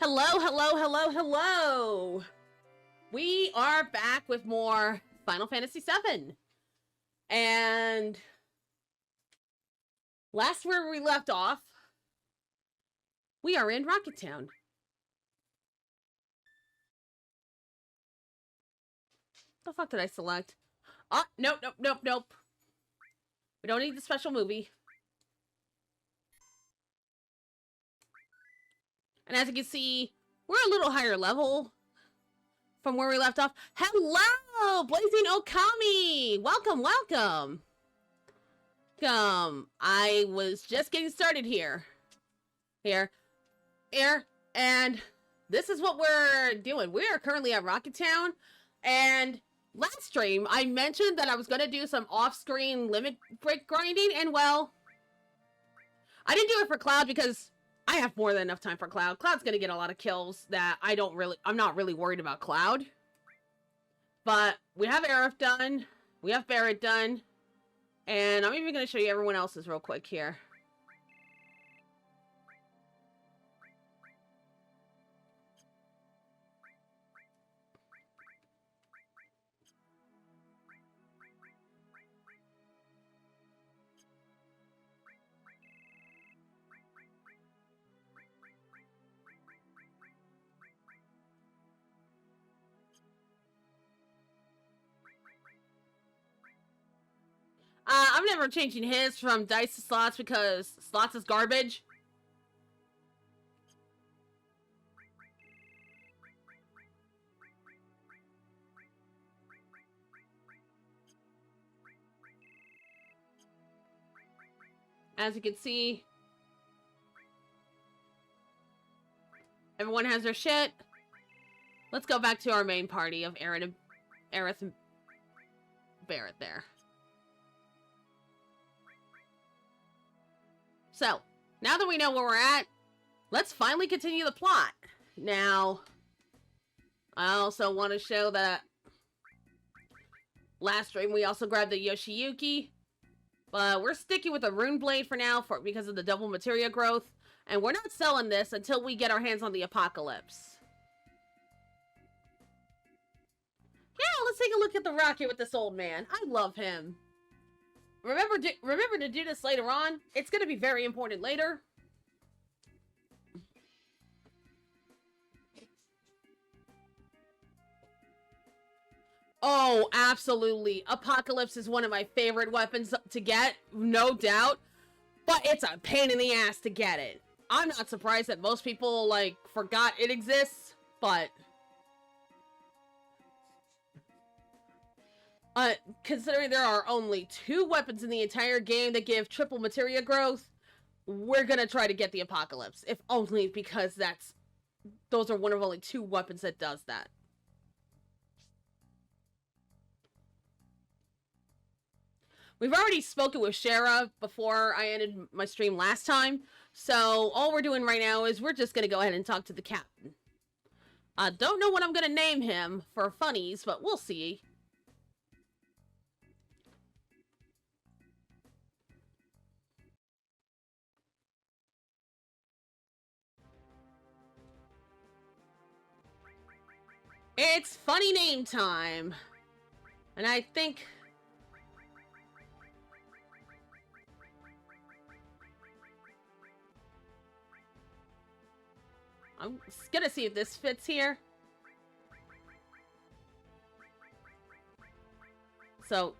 Hello, hello, hello, hello! We are back with more Final Fantasy VII. And last where we left off, we are in Rocket Town. The fuck did I select? Oh, nope, nope, nope, nope. We don't need the special movie. And as you can see, we're a little higher level from where we left off. Hello, Blazing Okami! Welcome, welcome! I was just getting started here. And this is what we're doing. We are currently at Rocket Town, and last stream, I mentioned that I was going to do some off-screen limit break grinding, and well, I didn't do it for Cloud because I have more than enough time for Cloud. Cloud's going to get a lot of kills that I'm not really worried about Cloud. But we have Aerith done, we have Barrett done, and I'm even going to show you everyone else's real quick here. I'm never changing his from dice to slots because slots is garbage. As you can see, everyone has their shit. Let's go back to our main party of Aerith and Barrett there. So, now that we know where we're at, let's finally continue the plot. Now, I also want to show that last stream we also grabbed the Yoshiyuki, but we're sticking with the Rune Blade for now because of the double materia growth, and we're not selling this until we get our hands on the Apocalypse. Yeah, let's take a look at the rocket with this old man. I love him. Remember to do this later on. It's going to be very important later. Oh, absolutely. Apocalypse is one of my favorite weapons to get, no doubt. But it's a pain in the ass to get it. I'm not surprised that most people, like, forgot it exists, but considering there are only 2 weapons in the entire game that give triple materia growth, we're gonna try to get the Apocalypse. If only because those are one of only 2 weapons that does that. We've already spoken with Shara before I ended my stream last time, so all we're doing right now is we're just gonna go ahead and talk to the captain. I don't know what I'm gonna name him for funnies, but we'll see. It's funny name time. And I think I'm gonna see if this fits here. So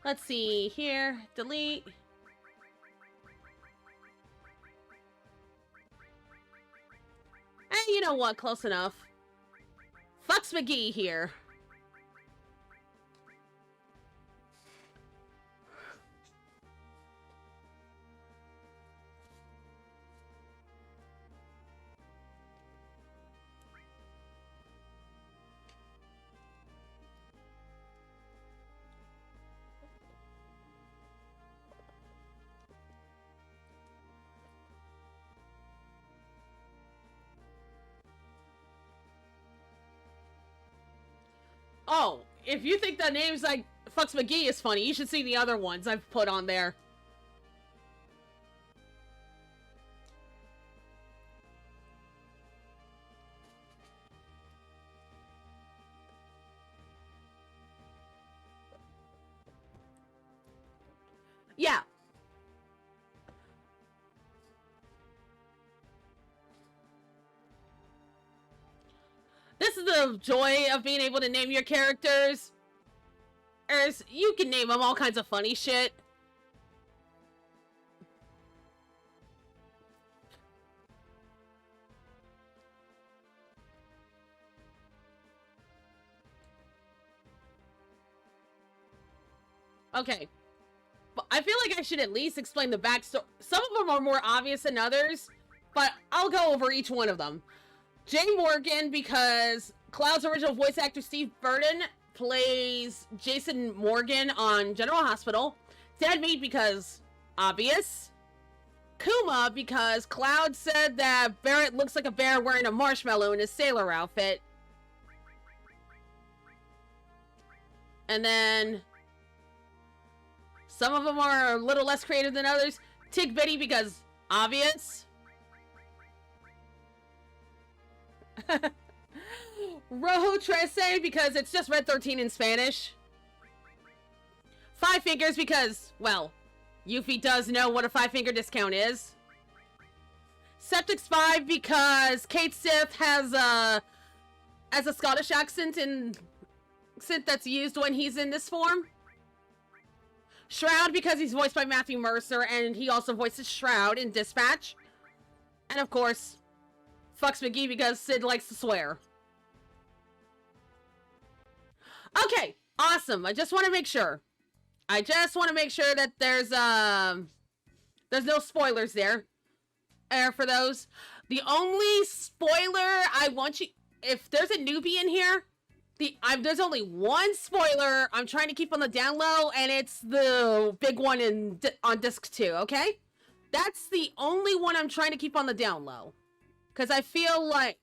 let's see here. Delete. And you know what? Close enough. Fox McGee here. Oh, if you think that name's like Fox McGee is funny, you should see the other ones I've put on there. Yeah. This is the joy of being able to name your characters. As you can name them all kinds of funny shit. Okay. But I feel like I should at least explain the backstory. Some of them are more obvious than others, but I'll go over each one of them. Jay Morgan, because Cloud's original voice actor Steve Burton plays Jason Morgan on General Hospital. Deadmeat, because obvious. Kuma, because Cloud said that Barrett looks like a bear wearing a marshmallow in his sailor outfit. And then some of them are a little less creative than others. Tig Bitty, because obvious. Rojo Trece, because it's just Red 13 in Spanish. Five Fingers, because, well, Yuffie does know what a 5-finger discount is. Septic Spy, because Kate Sith has a Scottish accent that's used when he's in this form. Shroud, because he's voiced by Matthew Mercer, and he also voices Shroud in Dispatch. And of course, Fucks McGee, because Sid likes to swear. Okay, awesome. I just want to make sure. I just want to make sure that there's no spoilers there. For those. The only spoiler I want you... If there's a newbie in here, there's only one spoiler I'm trying to keep on the down low, and it's the big one on disc 2, okay? That's the only one I'm trying to keep on the down low. Because I feel like...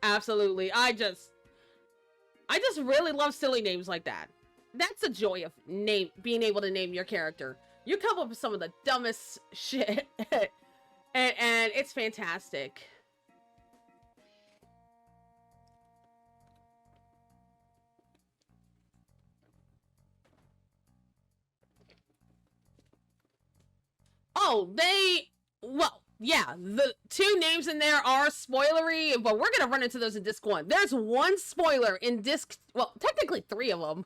Absolutely. I just really love silly names like that. That's the joy of being able to name your character. You come up with some of the dumbest shit, and it's fantastic. Oh, well, yeah, the two names in there are spoilery, but we're gonna run into those in disc 1. There's one spoiler in disc, well, technically 3 of them.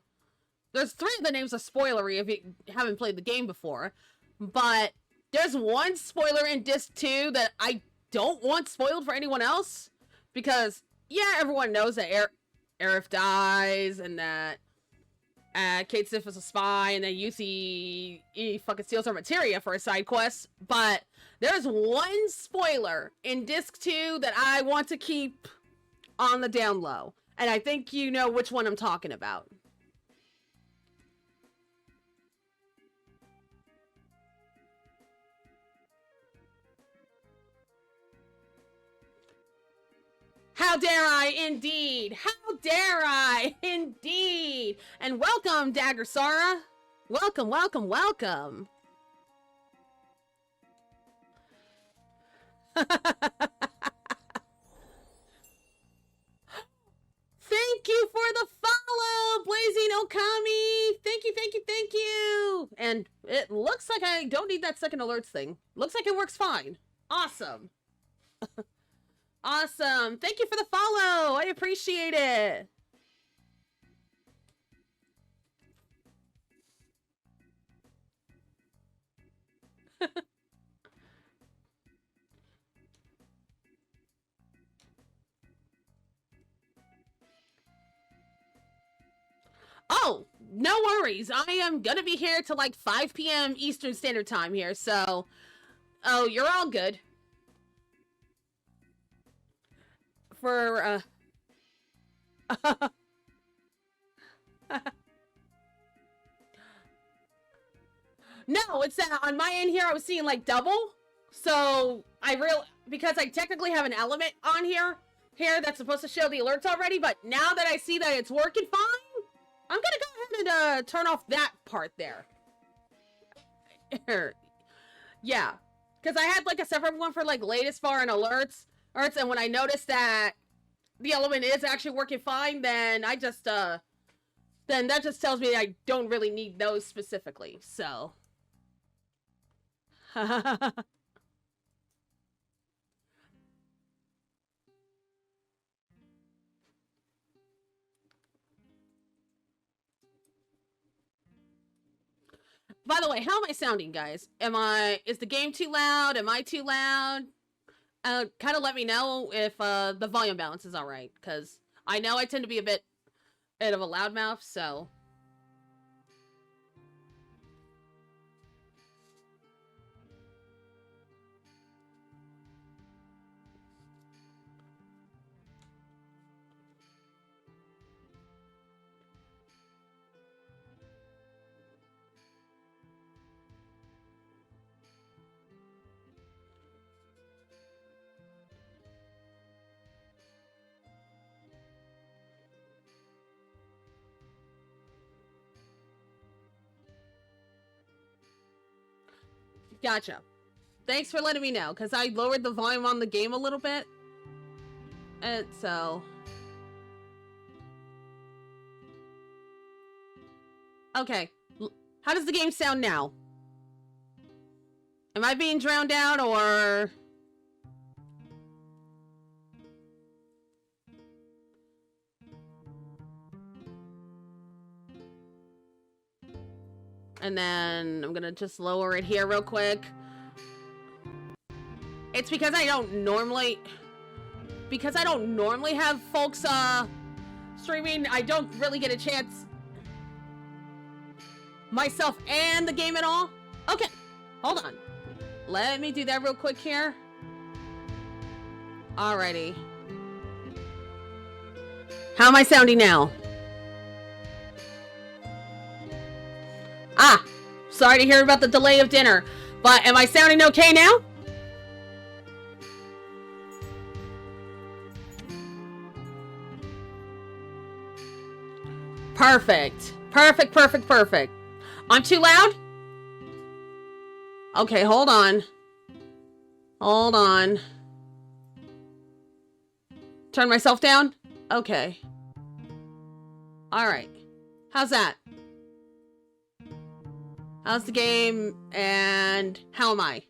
There's 3 of the names are spoilery if you haven't played the game before, but there's one spoiler in disc 2 that I don't want spoiled for anyone else, because, yeah, everyone knows that Aerith dies, and that Kate Sif is a spy, and then Yuffie fucking steals her materia for a side quest, but there's one spoiler in disc 2 that I want to keep on the down low, and I think you know which one I'm talking about. How dare I, indeed! How dare I, indeed! And welcome, Dagger Sara! Welcome, welcome, welcome! Thank you for the follow, Blazing Okami! Thank you, thank you, thank you! And it looks like I don't need that second alerts thing. Looks like it works fine. Awesome. Awesome. Thank you for the follow. I appreciate it. Oh, no worries. I am gonna be here till like 5 p.m. Eastern Standard Time here, so... Oh, you're all good. For, No, it's that on my end here I was seeing like double. So because I technically have an element on here that's supposed to show the alerts already, but now that I see that it's working fine, I'm gonna go ahead and turn off that part there. Yeah. Because I had like a separate one for like latest foreign alerts, hertz, and when I notice that the element is actually working fine, then I just, then that just tells me I don't really need those specifically, so. By the way, how am I sounding, guys? Is the game too loud? Am I too loud? Kind of let me know if the volume balance is alright, because I know I tend to be a bit of a loudmouth, so. Gotcha. Thanks for letting me know, because I lowered the volume on the game a little bit. And so. Okay. How does the game sound now? Am I being drowned out, or... And then I'm gonna just lower it here real quick. It's because I don't normally have folks streaming. I don't really get a chance myself and the game at all. Okay, hold on. Let me do that real quick here. Alrighty. How am I sounding now? Ah, sorry to hear about the delay of dinner, but am I sounding okay now? Perfect. Perfect, perfect, perfect. I'm too loud? Okay, hold on. Hold on. Turn myself down? Okay. Alright. How's that? How's the game, and how am I?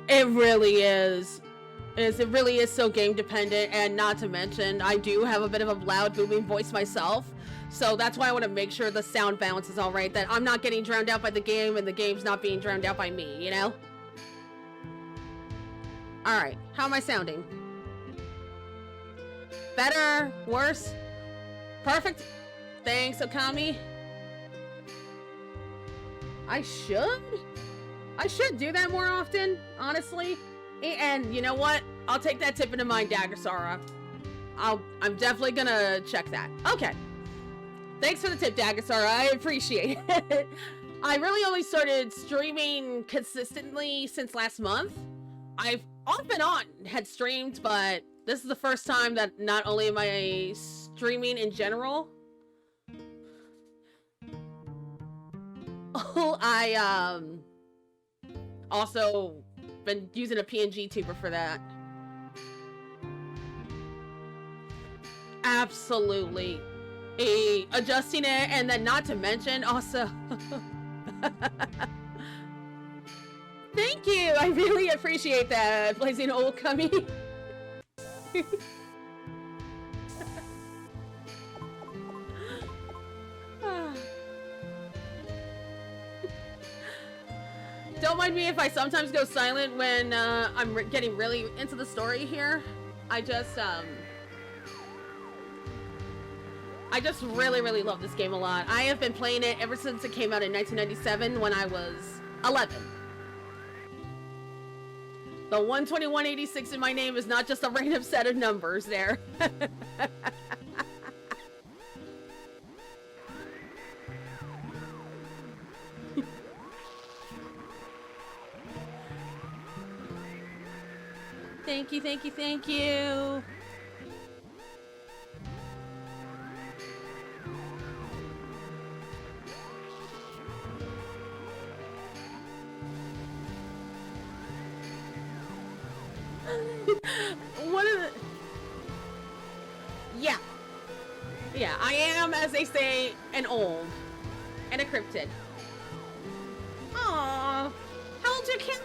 It really is. It really is so game dependent, and not to mention, I do have a bit of a loud booming voice myself, so that's why I want to make sure the sound balance is alright, that I'm not getting drowned out by the game, and the game's not being drowned out by me, you know? Alright, how am I sounding? Better? Worse? Perfect? Thanks, Okami. I should do that more often, honestly. And you know what? I'll take that tip into mind, Daggersara. I'm definitely gonna check that. Okay. Thanks for the tip, Daggersara. I appreciate it. I really only started streaming consistently since last month. I've off and on had streamed, but this is the first time that not only am I streaming in general, I also been using a PNG tuber for that. Absolutely. Adjusting it, and then not to mention also thank you, I really appreciate that, Blazing Old Cummy. Don't mind me if I sometimes go silent when I'm getting really into the story here. I just really, really love this game a lot. I have been playing it ever since it came out in 1997 when I was 11. The 12186 in my name is not just a random set of numbers there. Thank you, thank you, thank you. What is it? Yeah. Yeah, I am, as they say, an old and a cryptid. Aww. How old's your kid?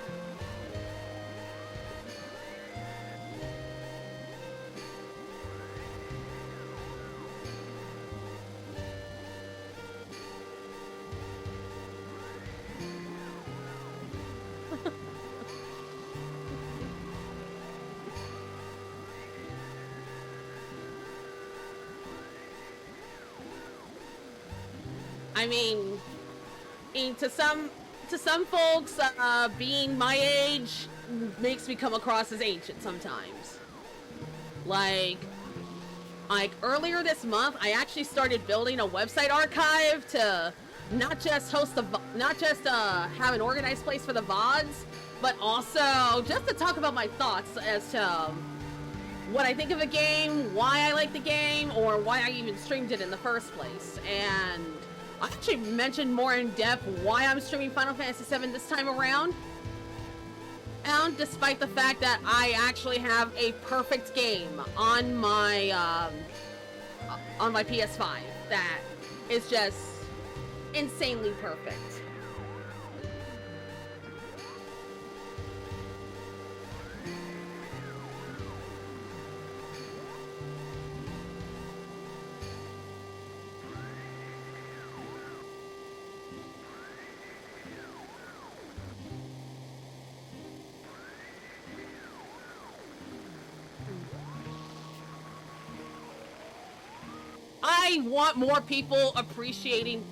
I mean, to some folks, being my age makes me come across as ancient sometimes. Like, earlier this month, I actually started building a website archive to not just have an organized place for the VODs, but also just to talk about my thoughts as to what I think of a game, why I like the game, or why I even streamed it in the first place. And I actually mentioned more in depth why I'm streaming Final Fantasy VII this time around. And despite the fact that I actually have a perfect game on my PS5 that is just insanely perfect. I want more people appreciating.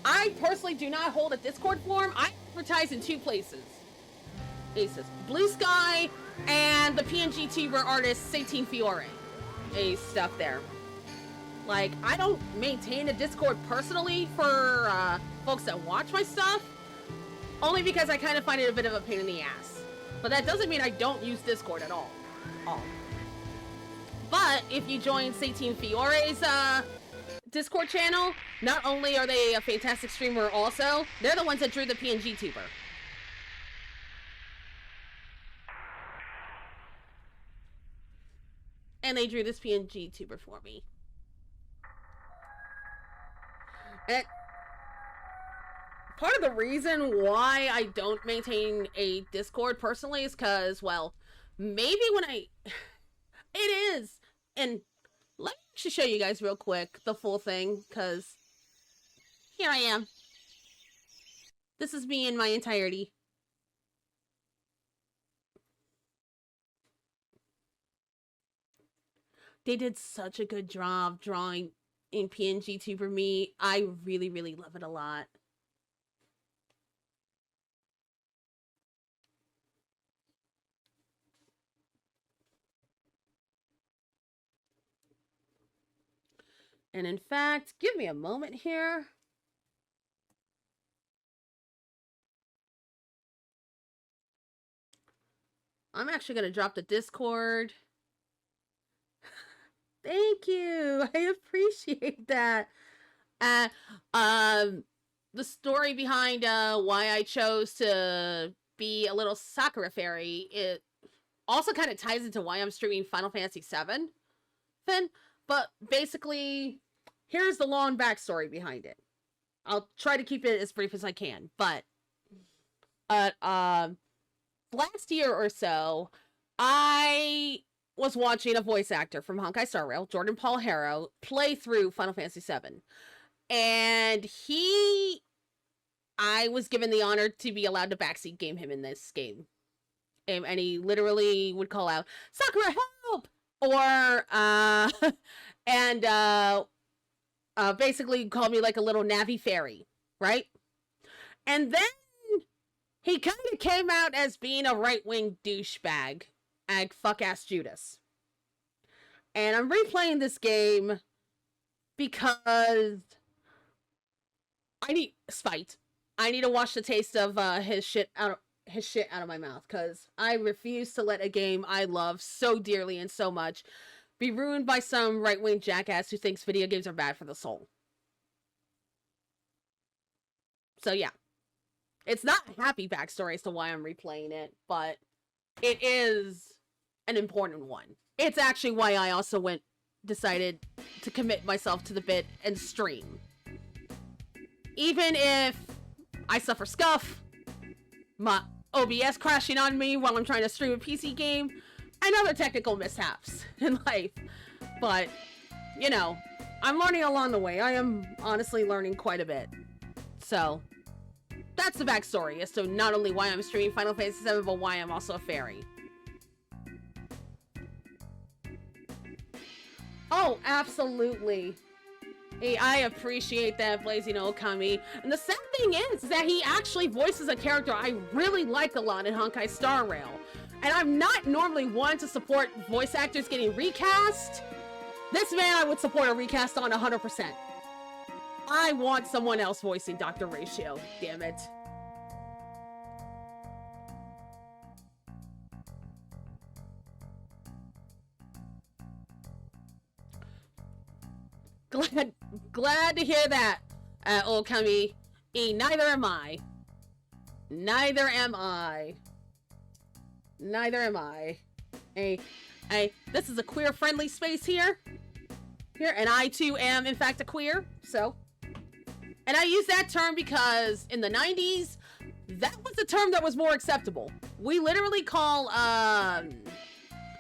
I personally do not hold a Discord forum. I advertise in two places. Aces. Blue Sky and the PNG tuber artist Satin Fiore. Ace stuff there. Like, I don't maintain a Discord personally for folks that watch my stuff. Only because I kind of find it a bit of a pain in the ass. But that doesn't mean I don't use Discord at all. But if you join Satin Fiore's Discord channel, not only are they a fantastic streamer also, they're the ones that drew the PNG tuber. And they drew this PNG tuber for me. And part of the reason why I don't maintain a Discord personally is because, well, maybe when it is. And let me actually show you guys real quick the full thing, because here I am. This is me in my entirety. They did such a good job drawing in PNG tuber me. I really, really love it a lot. And in fact, give me a moment here. I'm actually going to drop the Discord. Thank you. I appreciate that. The story behind why I chose to be a little Sakura fairy, it also kind of ties into why I'm streaming Final Fantasy VII, Finn. But basically, here's the long backstory behind it. I'll try to keep it as brief as I can. But last year or so, I was watching a voice actor from Honkai Star Rail, Jordan Paul Harrow, play through Final Fantasy VII. And I was given the honor to be allowed to backseat game him in this game. And he literally would call out, "Sakura, help!" Or, basically called me like a little Navi fairy, right? And then he kind of came out as being a right-wing douchebag. Fuck-ass Judas. And I'm replaying this game because I need spite. I need to wash the taste of his shit out of my mouth, because I refuse to let a game I love so dearly and so much be ruined by some right-wing jackass who thinks video games are bad for the soul. So yeah. It's not a happy backstory as to why I'm replaying it, but it is an important one. It's actually why I also decided to commit myself to the bit and stream. Even if I suffer scuff, my OBS crashing on me while I'm trying to stream a PC game, and other technical mishaps in life. But, you know, I'm learning along the way. I am honestly learning quite a bit. So, that's the backstory as to not only why I'm streaming Final Fantasy VII, but why I'm also a fairy. Oh, absolutely. Hey, I appreciate that, Blazing Okami. And the sad thing is that he actually voices a character I really like a lot in Honkai Star Rail. And I'm not normally one to support voice actors getting recast. This man I would support a recast on 100%. I want someone else voicing Dr. Ratio, damn it. Glad to hear that, Okami. Neither am I. Neither am I. Neither am I. This is a queer-friendly space here. And I too am, in fact, a queer, so. And I use that term because in the 90s, that was the term that was more acceptable. We literally call,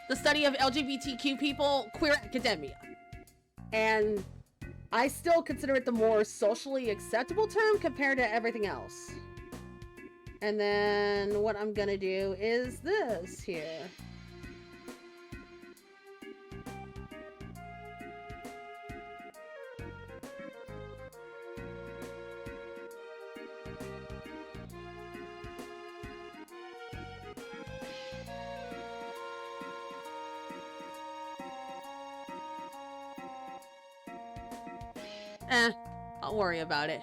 the study of LGBTQ people queer academia. And I still consider it the more socially acceptable term compared to everything else. And then what I'm gonna do is this here. I'll worry about it.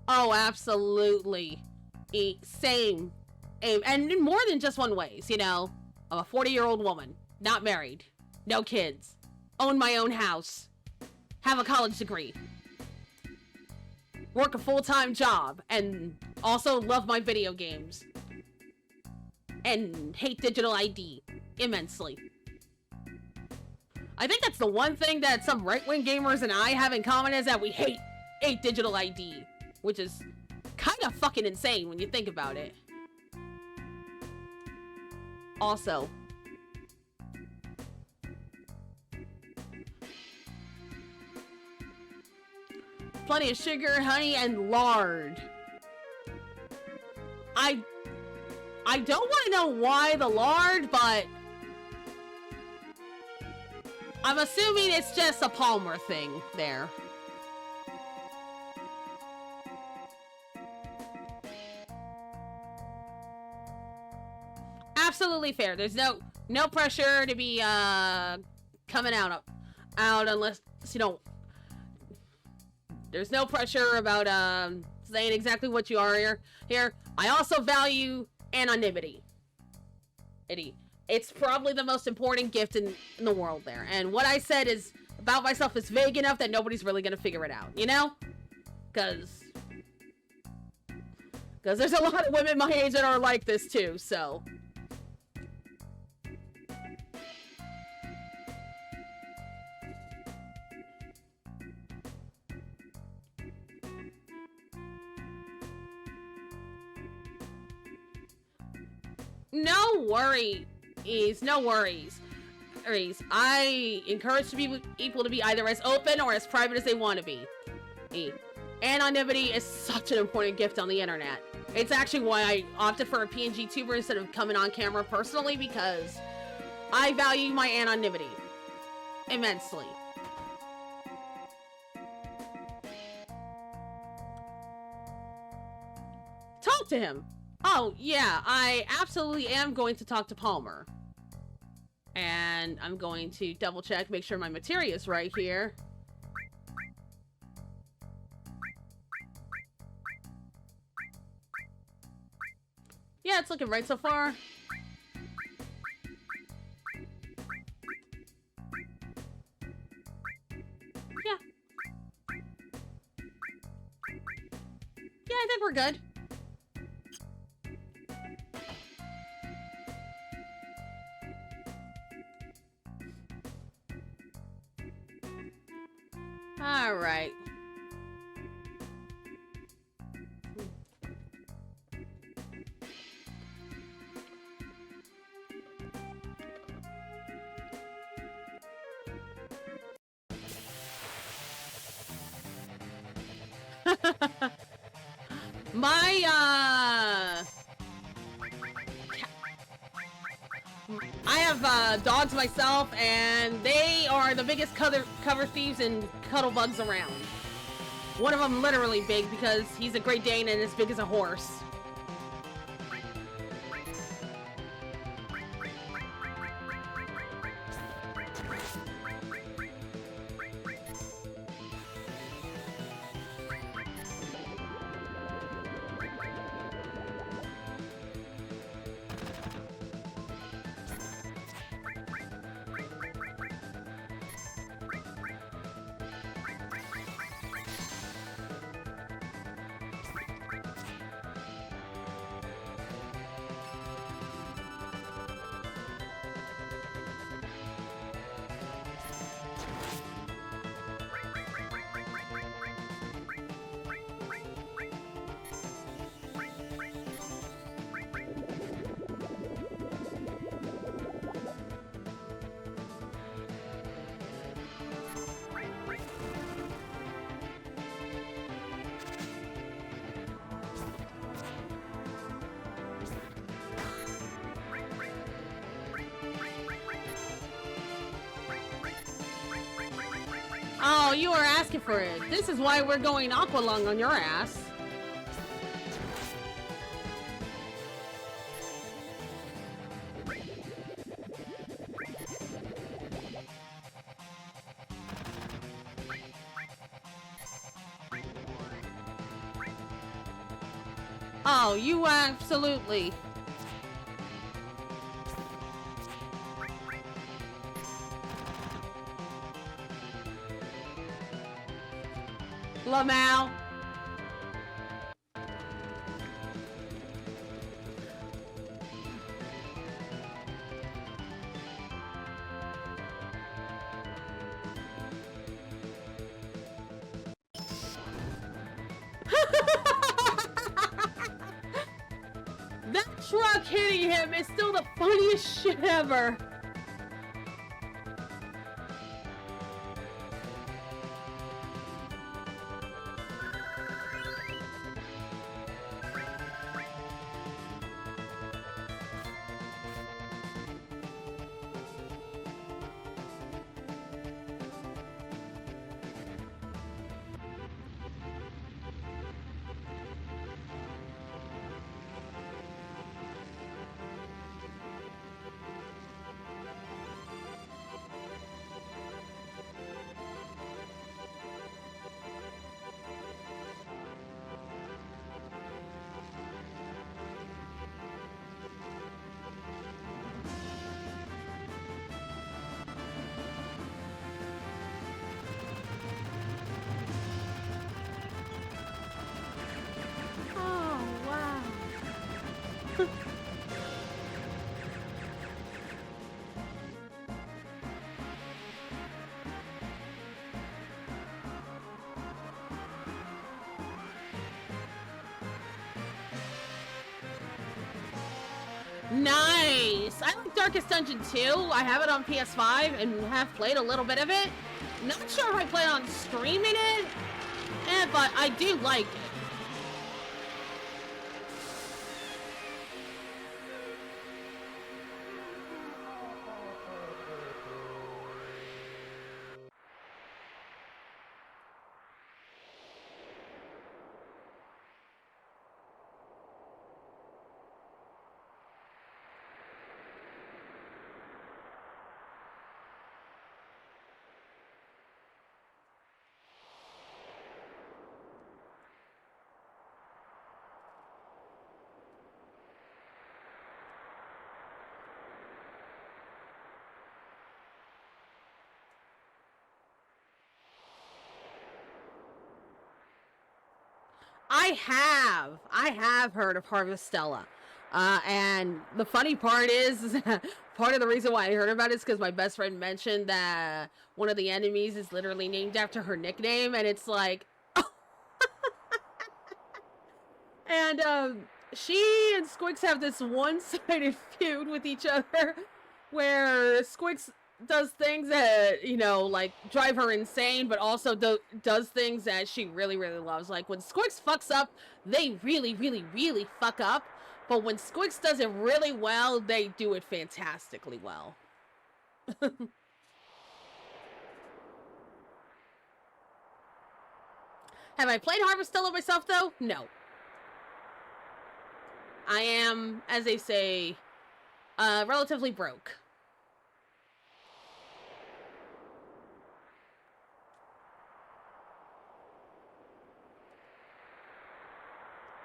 Oh, absolutely. Same. And in more than just one ways, you know. I'm a 40-year-old woman, not married, no kids, own my own house, have a college degree, work a full-time job, and also love my video games. And hate digital ID immensely. I think that's the one thing that some right-wing gamers and I have in common is that we hate digital ID, which is kind of fucking insane when you think about it. Also, plenty of sugar, honey, and lard. I don't want to know why the lard, but I'm assuming it's just a Palmer thing there. Absolutely fair. There's no pressure to be coming out unless, you know, there's no pressure about saying exactly what you are here. I also value anonymity. It's probably the most important gift in the world there. And what I said is about myself is vague enough that nobody's really gonna figure it out, you know? Because there's a lot of women my age that are like this too, so. No worries. I encourage people to be either as open or as private as they want to be. Anonymity is such an important gift on the internet. It's actually why I opted for a PNG tuber instead of coming on camera personally, because I value my anonymity immensely. Talk to him. Oh, yeah, I absolutely am going to talk to Palmer. And I'm going to double check, make sure my materia is right here. Yeah, it's looking right so far. Yeah. I think we're good. All right. I have dogs myself, and they are the biggest cover thieves and cuddle bugs around. One of them literally big because he's a Great Dane and as big as a horse. Oh, you were asking for it. This is why we're going Aqualung on your ass. Oh, you absolutely. Lamau. That truck hitting him is still the funniest shit ever. Nice! I like Darkest Dungeon 2. I have it on PS5 and have played a little bit of it. Not sure if I plan on streaming it, but I do like it. I have heard of Harvestella. And the funny part is, part of the reason why I heard about it is because my best friend mentioned that one of the enemies is literally named after her nickname, and it's like, and she and Squix have this one-sided feud with each other, where Squix does things that, you know, like drive her insane, but also does things that she really, really loves. Like when Squix fucks up, they really, really, really fuck up. But when Squix does it really well, they do it fantastically well. Have I played Harvestella myself, though? No. I am, as they say, relatively broke.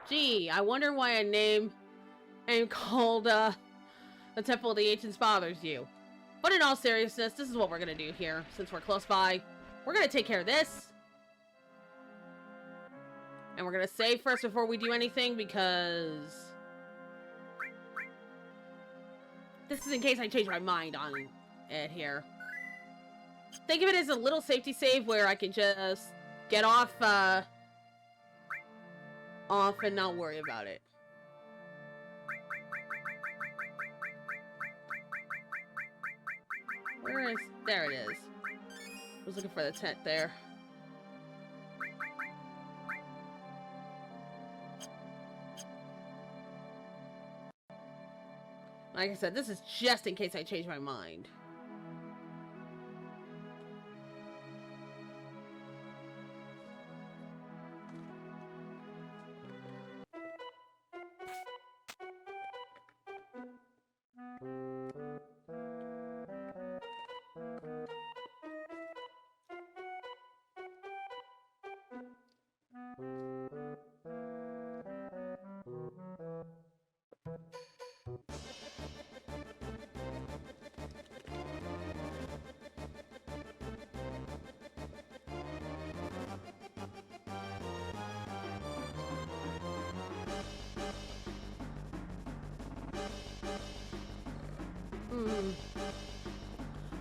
Gee, I wonder why a name called, the Temple of the Ancients bothers you. But in all seriousness, this is what we're gonna do here, since we're close by. We're gonna take care of this. And we're gonna save first before we do anything, because this is in case I change my mind on it here. Think of it as a little safety save where I can just get off and not worry about it. Where is... There it is. I was looking for the tent there. Like I said, this is just in case I change my mind.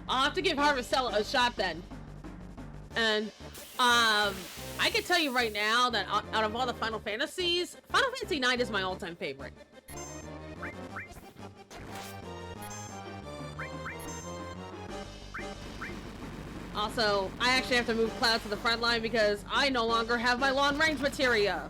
I'll have to give Harvestella a shot then. And, I can tell you right now that out of all the Final Fantasies, Final Fantasy IX is my all-time favorite. Also, I actually have to move Cloud to the front line because I no longer have my long-range materia.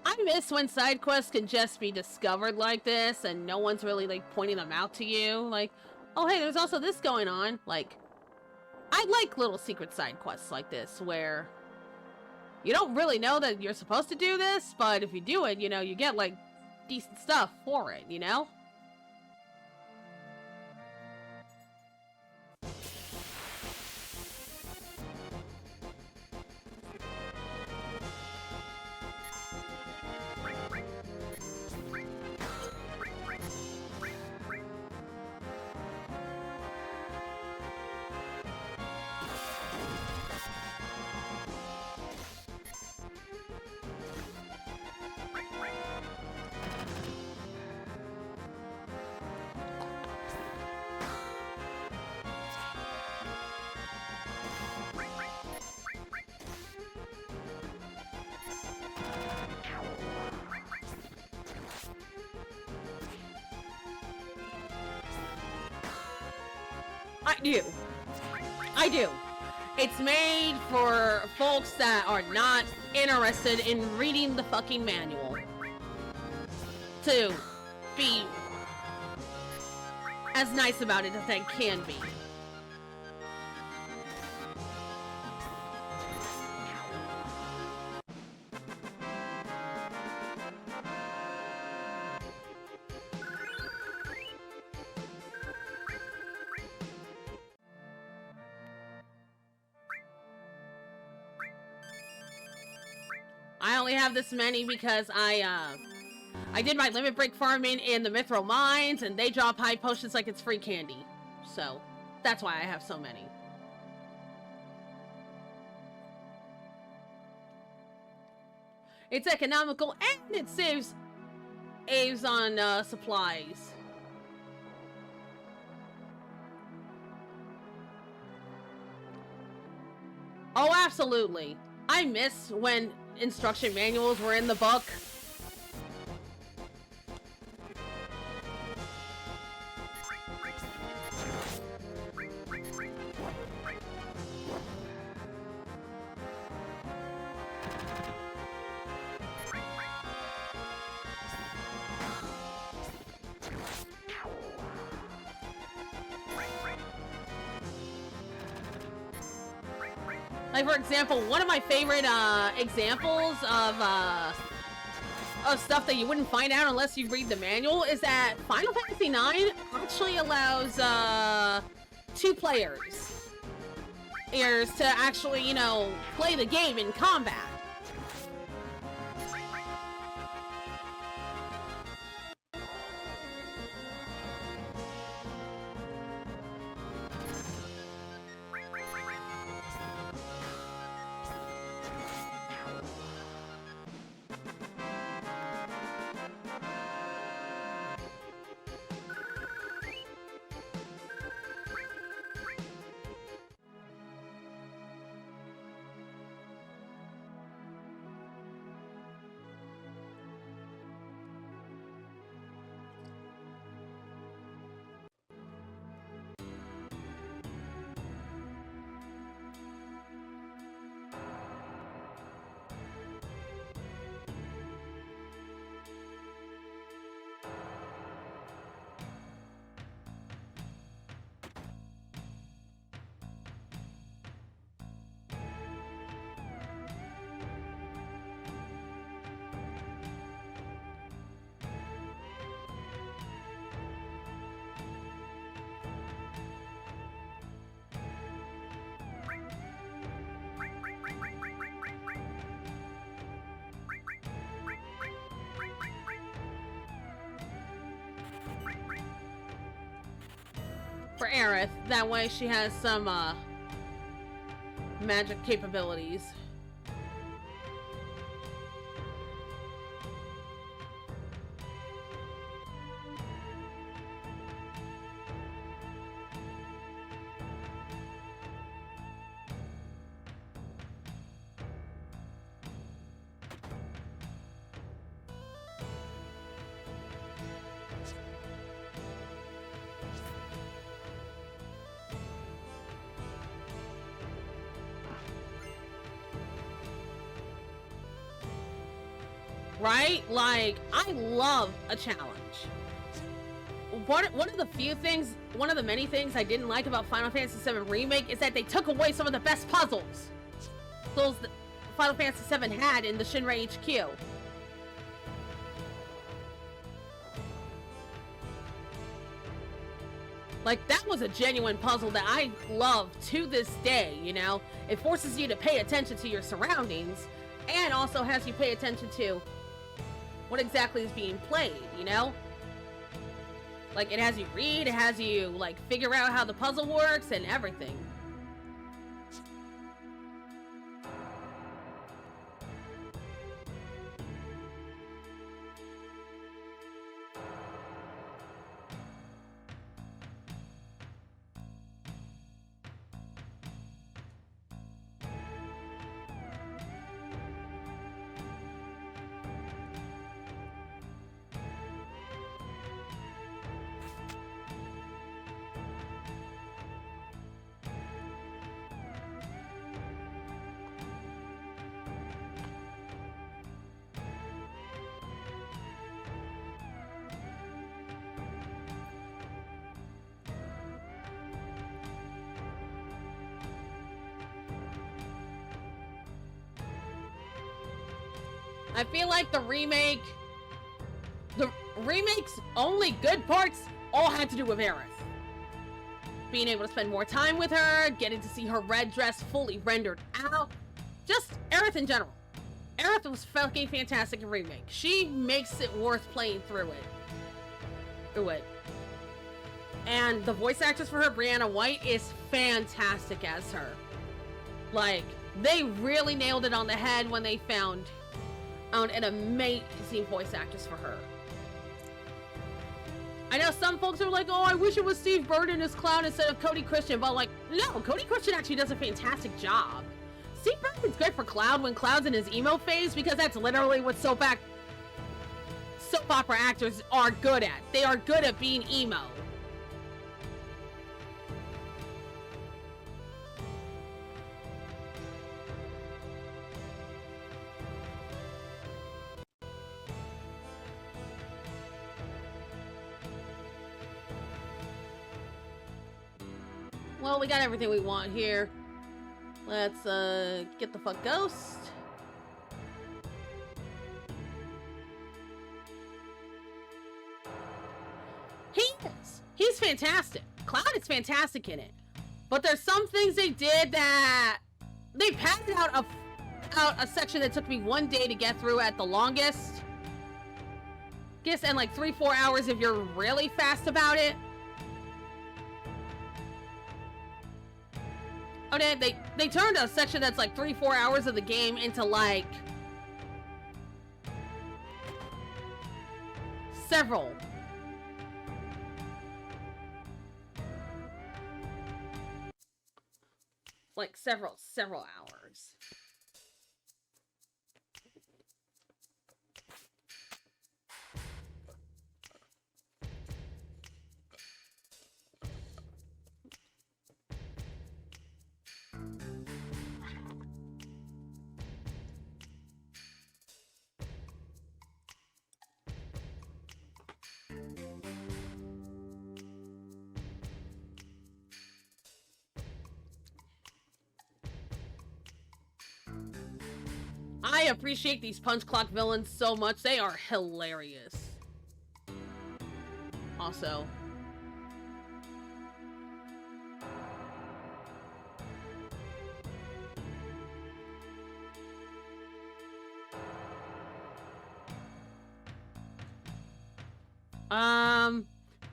I miss when side quests can just be discovered like this and no one's really like pointing them out to you. Like, oh hey, there's also this going on. Like, I like little secret side quests like this where You don't really know that you're supposed to do this, but if you do it, you know, you get, like, decent stuff for it, you know? I do. It's made for folks that are not interested in reading the fucking manual. To be as nice about it as they can be. I only have this many because I did my limit break farming in the Mithril Mines, and they drop high potions like it's free candy. So, that's why I have so many. It's economical, and it saves on supplies. Oh, absolutely. I miss when instruction manuals were in the book. Like, for example, one of my favorite examples of stuff that you wouldn't find out unless you read the manual is that Final Fantasy IX actually allows 2 players to actually, you know, play the game in combat. For Aerith, that way she has some magic capabilities. Right? Like, I love a challenge. One of the many things I didn't like about Final Fantasy VII Remake is that they took away some of the best puzzles. Final Fantasy VII had in the Shinra HQ. Like, that was a genuine puzzle that I love to this day, you know? It forces you to pay attention to your surroundings, and also has you pay attention to what exactly is being played, you know? Like, it has you read, it has you, like, figure out how the puzzle works and everything. I feel like the remake's only good parts all had to do with Aerith. Being able to spend more time with her, getting to see her red dress fully rendered out. Just Aerith in general. Aerith was fucking fantastic in Remake. She makes it worth playing through it. And the voice actress for her, Brianna White, is fantastic as her. Like, they really nailed it on the head when they found an amazing voice actress for her. I know some folks are like, oh, I wish it was Steve Burden as Cloud instead of Cody Christian, but like, no, Cody Christian actually does a fantastic job. Steve Burden's great for Cloud when Cloud's in his emo phase, because that's literally what soap opera actors are good at. They are good at being emo. Well, we got everything we want here. Let's, get the fuck Ghost. He's fantastic. Cloud is fantastic in it. But there's some things they did that... They padded out a section that took me 1 day to get through at the longest. And like 3-4 hours if you're really fast about it. Oh, they turned a section that's like 3-4 hours of the game into like several. Like several hours. I appreciate these punch clock villains so much. They are hilarious. Also.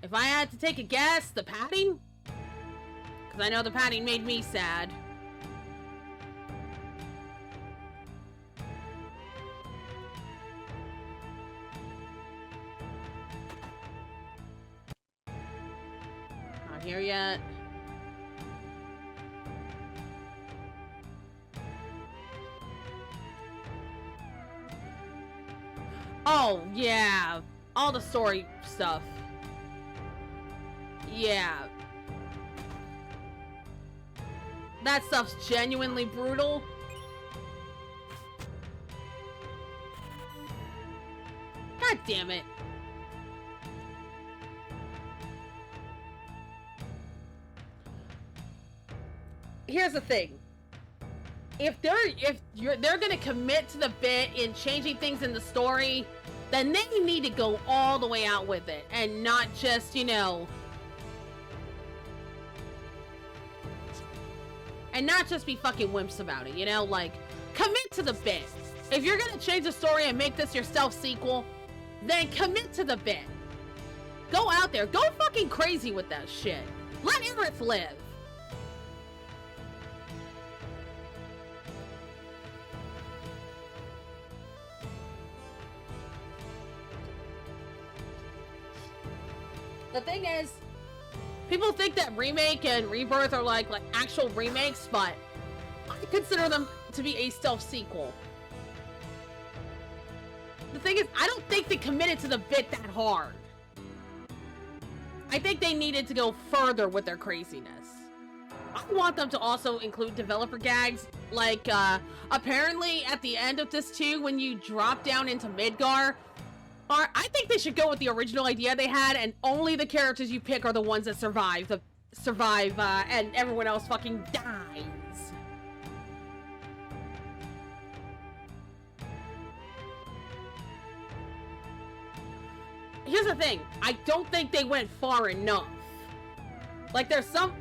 If I had to take a guess, the padding? Because I know the padding made me sad. Not here yet. Oh, yeah. All the story stuff. Yeah. That stuff's genuinely brutal. God damn it. Here's the thing. they're gonna commit to the bit in changing things in the story, then they need to go all the way out with it and not just, you know, and not just be fucking wimps about it, you know? Like, commit to the bit. If you're gonna change the story and make this your self-sequel, then commit to the bit. Go out there. Go fucking crazy with that shit. Let Aerith live. The thing is, people think that remake and rebirth are like actual remakes, but I consider them to be a self-sequel. The thing is, I don't think they committed to the bit that hard. I think they needed to go further with their craziness. I want them to also include developer gags. Like, apparently at the end of this too, when you drop down into Midgar, I think they should go with the original idea they had, and only the characters you pick are the ones that survive, and everyone else fucking dies. Here's the thing, I don't think they went far enough. Like, there's some...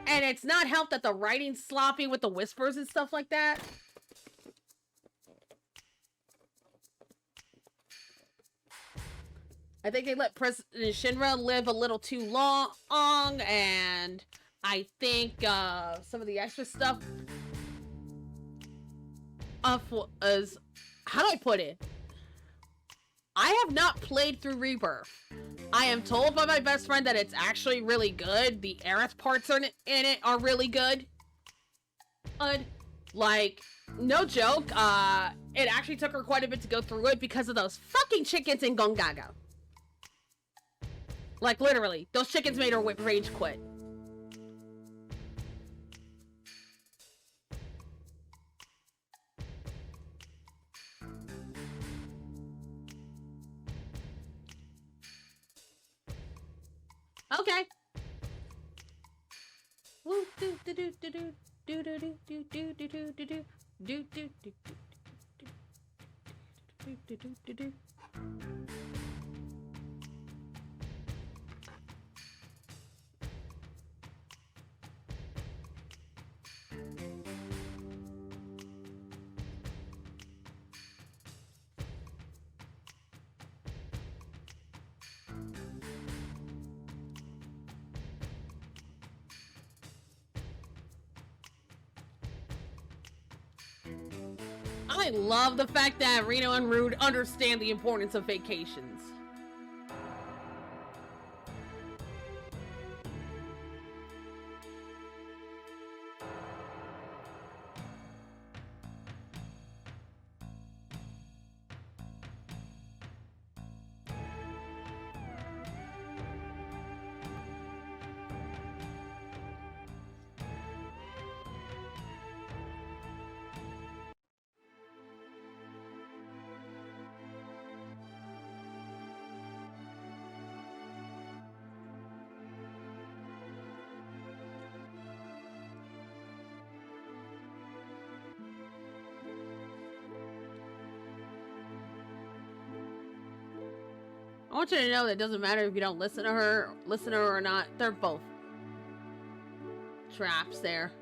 And it's not helped that the writing's sloppy with the whispers and stuff like that. I think they let President Shinra live a little too long, and I think some of the extra stuff is... How do I put it? I have not played through Rebirth. I am told by my best friend that it's actually really good. The Aerith parts in it are really good. Like, no joke, it actually took her quite a bit to go through it because of those fucking chickens in Gongaga. Like, literally, those chickens made her rage quit. Okay. Woo do do do do do do do do do do do do do do do do do do do. I love the fact that Reno and Rude understand the importance of vacations. I want you to know that it doesn't matter if you don't listen to her or not. They're both traps there.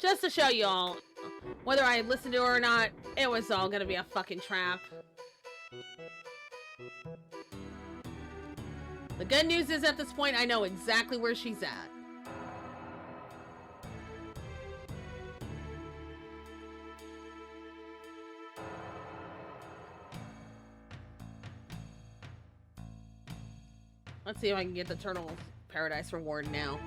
Just to show y'all, whether I listened to her or not, it was all gonna be a fucking trap. The good news is at this point, I know exactly where she's at. Let's see if I can get the Turtle Paradise reward now.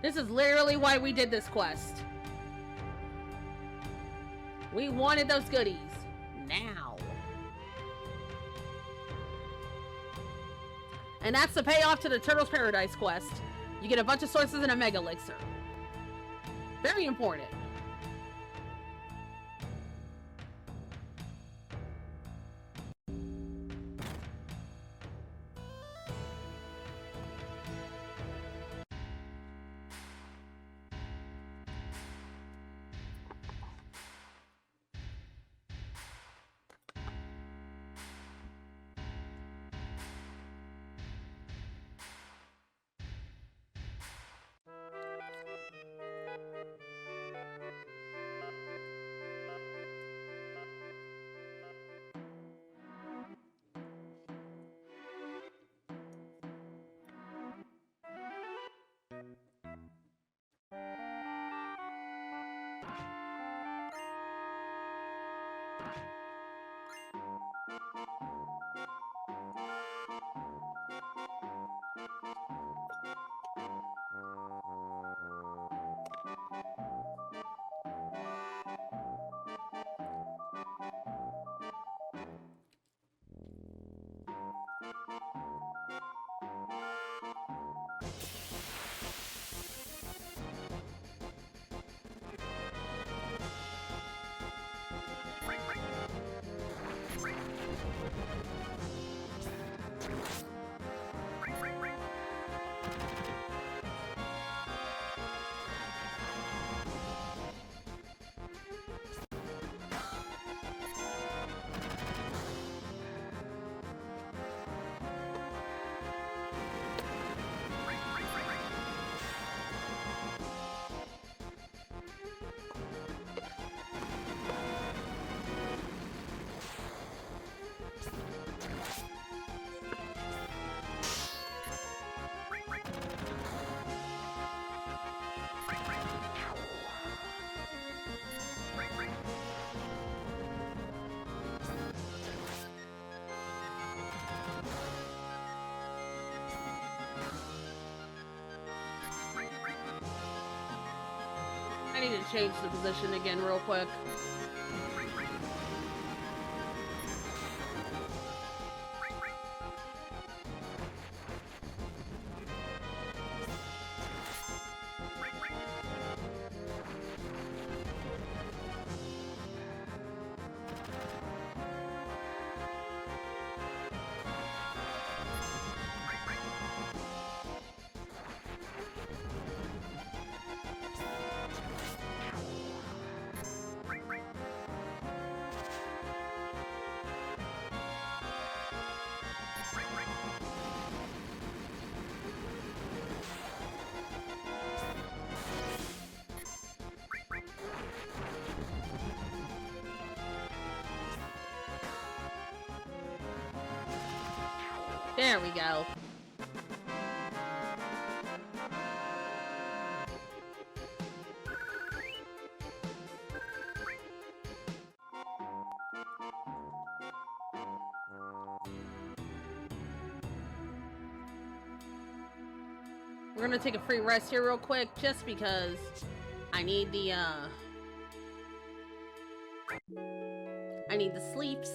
This is literally why we did this quest. We wanted those goodies. Now. And that's the payoff to the Turtles Paradise quest. You get a bunch of sources and a Mega Elixir. Very important. I need to change the position again real quick. There we go. We're gonna take a free rest here real quick, just because I need the, I need the sleeps.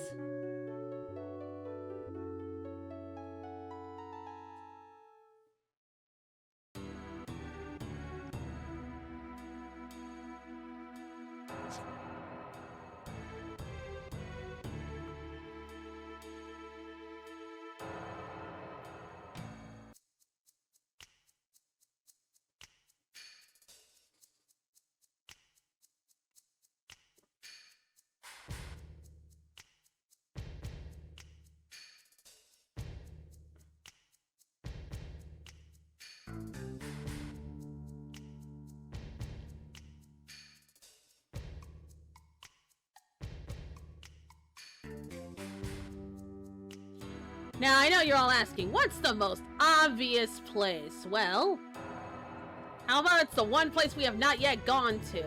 Now, I know you're all asking, what's the most obvious place? Well, how about it's the one place we have not yet gone to?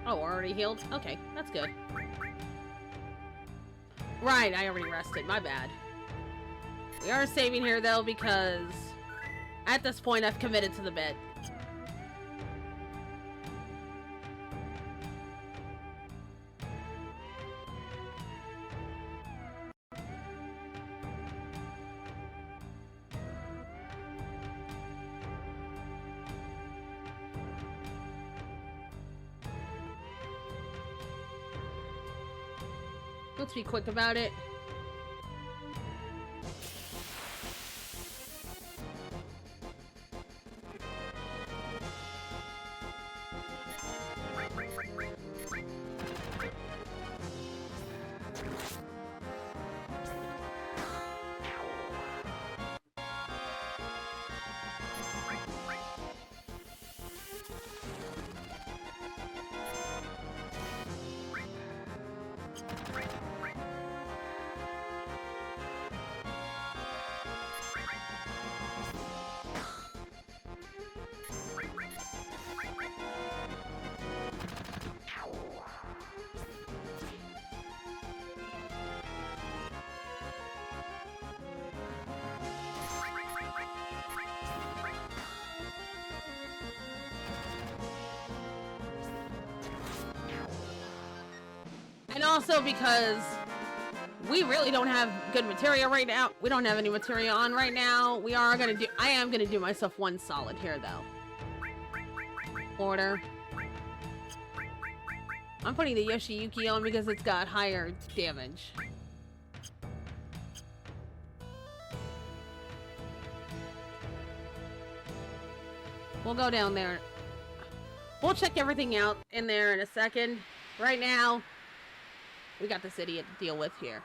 Oh, already healed? Okay, that's good. Right, I already rested. My bad. We are saving here, though, because at this point, I've committed to the bit. Let's be quick about it. And also because we really don't have good material right now. We don't have any material on right now. I am gonna do myself one solid here, though. Order. I'm putting the Yoshiyuki on because it's got higher damage. We'll go down there. We'll check everything out in there in a second. Right now, we got this idiot to deal with here.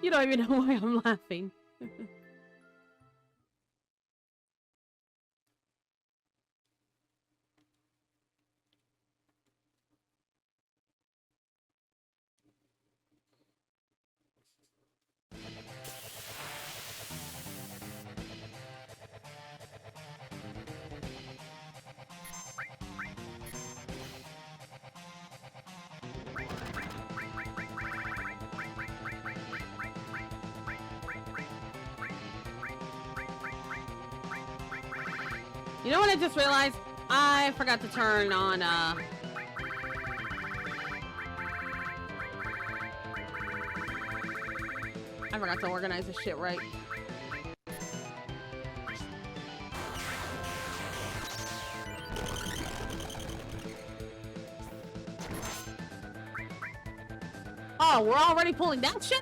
You don't even know why I'm laughing. You know what I just realized? I forgot to turn on, I forgot to organize this shit right. Oh, we're already pulling that shit?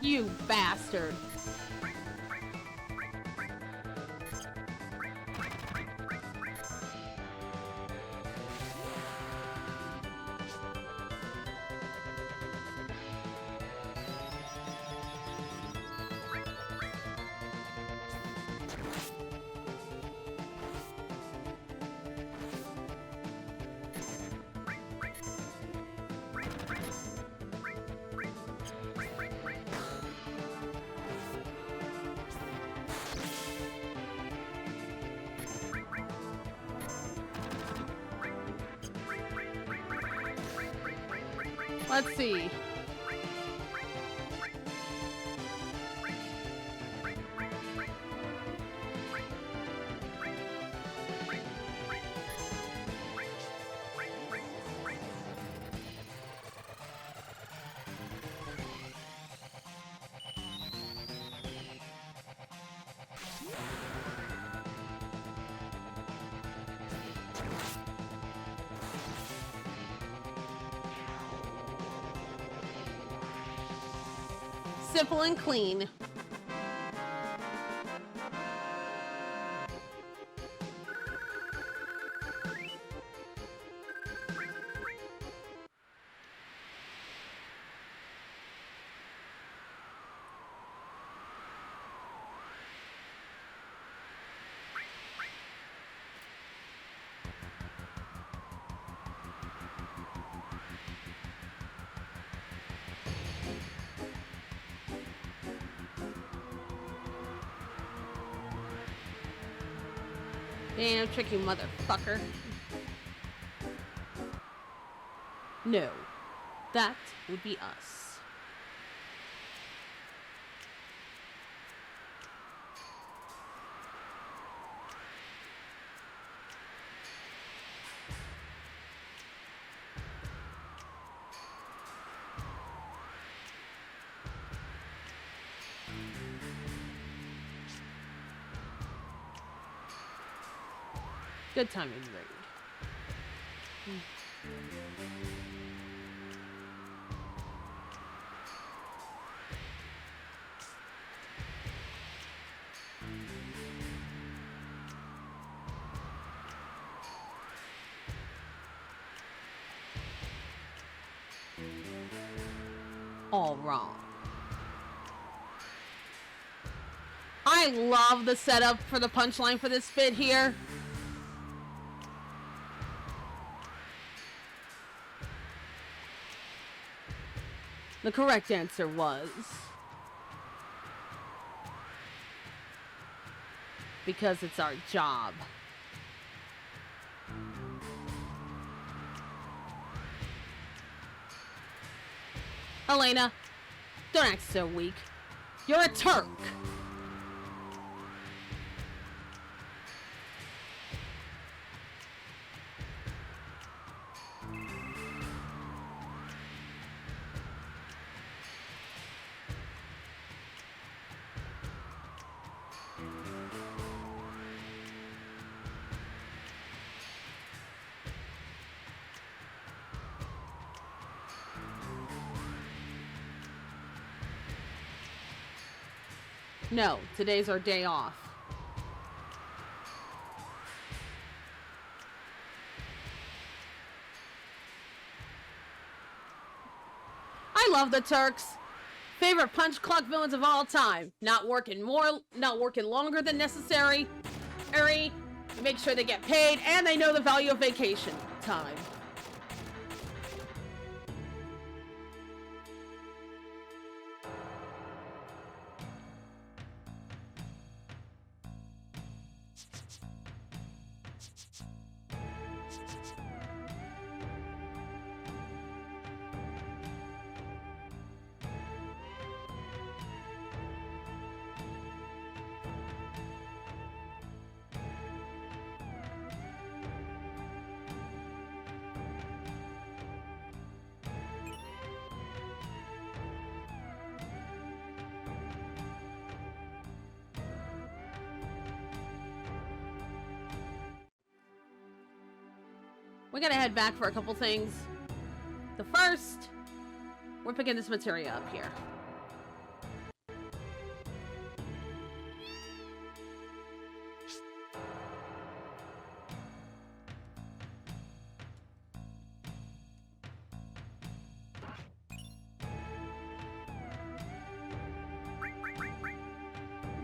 You bastard. Let's see. simple and clean. Damn tricky motherfucker. No, that would be us. Good timing raid. All wrong. I love the setup for the punchline for this bit here. The correct answer was... because it's our job. Elena, don't act so weak. You're a Turk. No, today's our day off. I love the Turks. Favorite punch clock villains of all time. Not working longer than necessary. Make sure they get paid, and they know the value of vacation time. We gotta head back for a couple things. The first, we're picking this materia up here.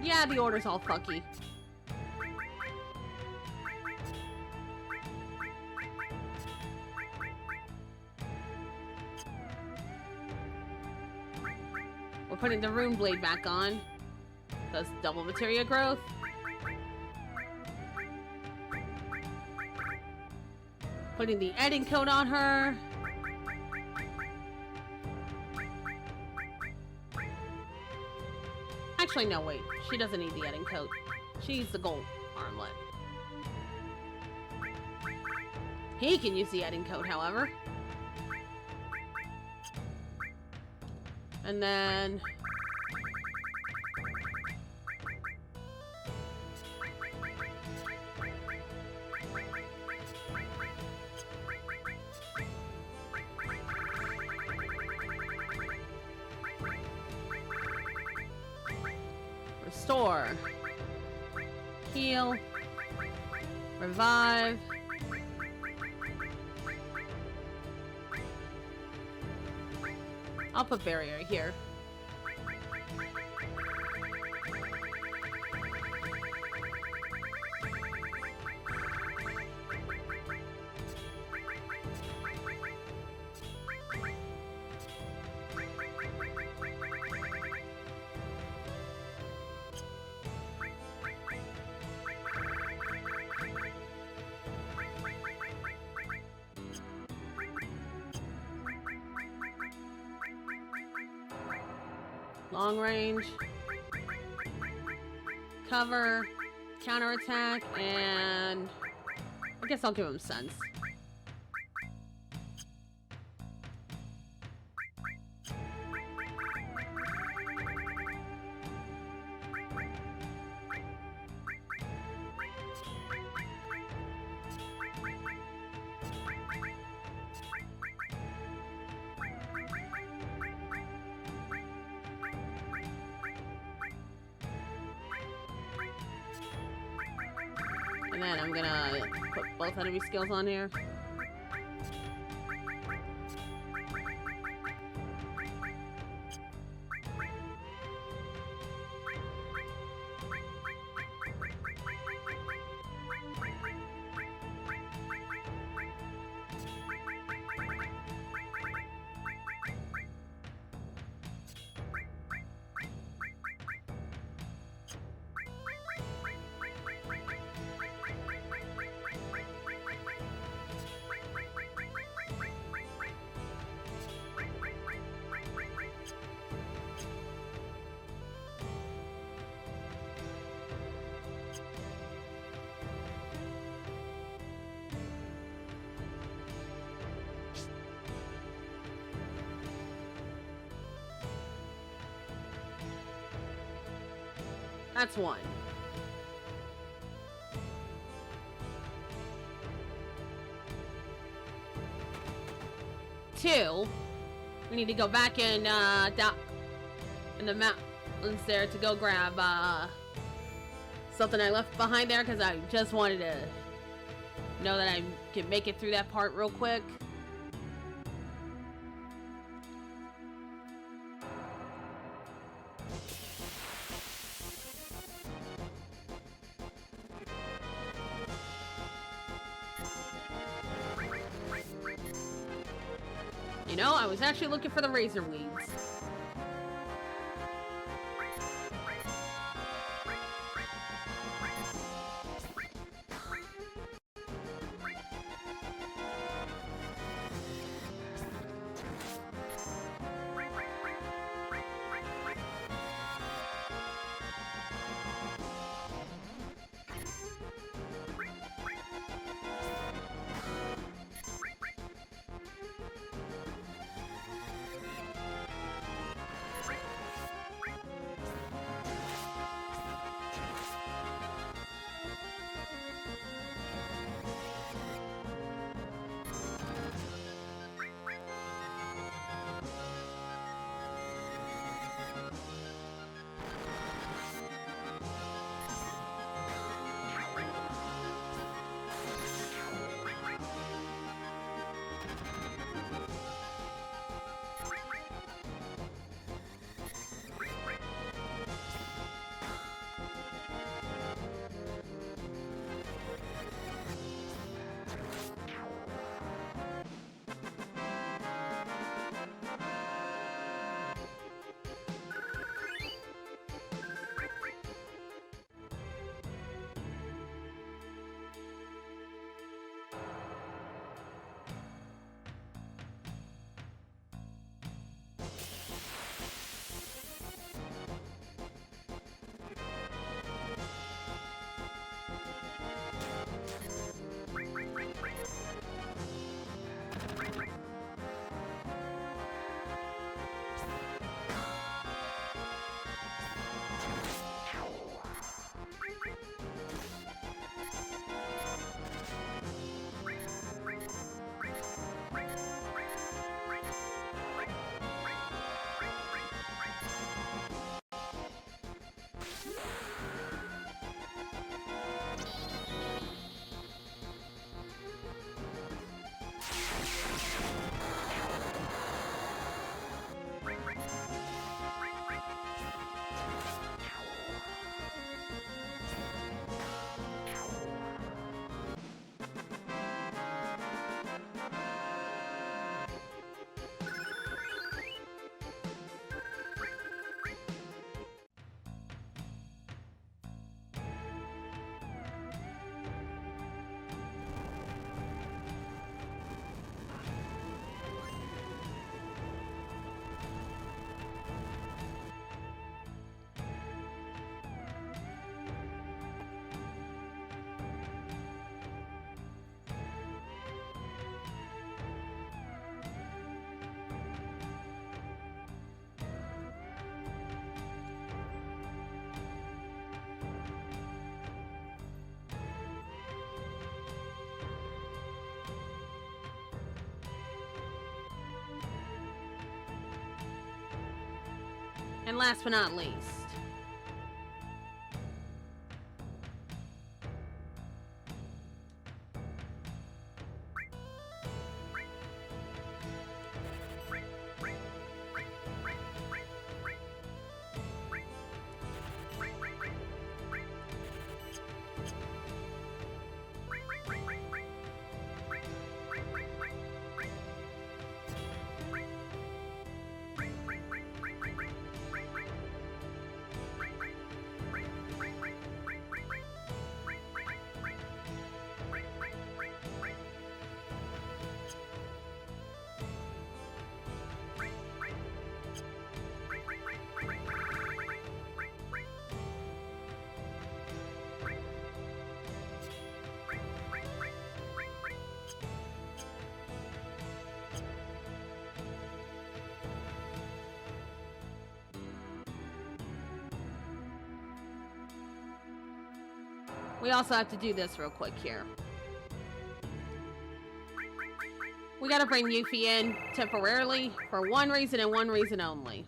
Yeah, the order's all fucky. Putting the rune blade back on. Does double materia growth. Putting the editing coat on her. Actually, no, wait. She doesn't need the editing coat. She needs the gold armlet. He can use the editing coat, however. And then... Restore. Heal. Revive. I'll put barrier here. Long range, cover, counterattack, and I guess I'll give him sense. And then I'm gonna put both enemy skills on here. That's one. Two, we need to go back in the mountains there to go grab something I left behind there because I just wanted to know that I can make it through that part real quick. You know, I was actually looking for the razor weeds. And last but not least, we also have to do this real quick here. We gotta bring Yuffie in temporarily for one reason and one reason only.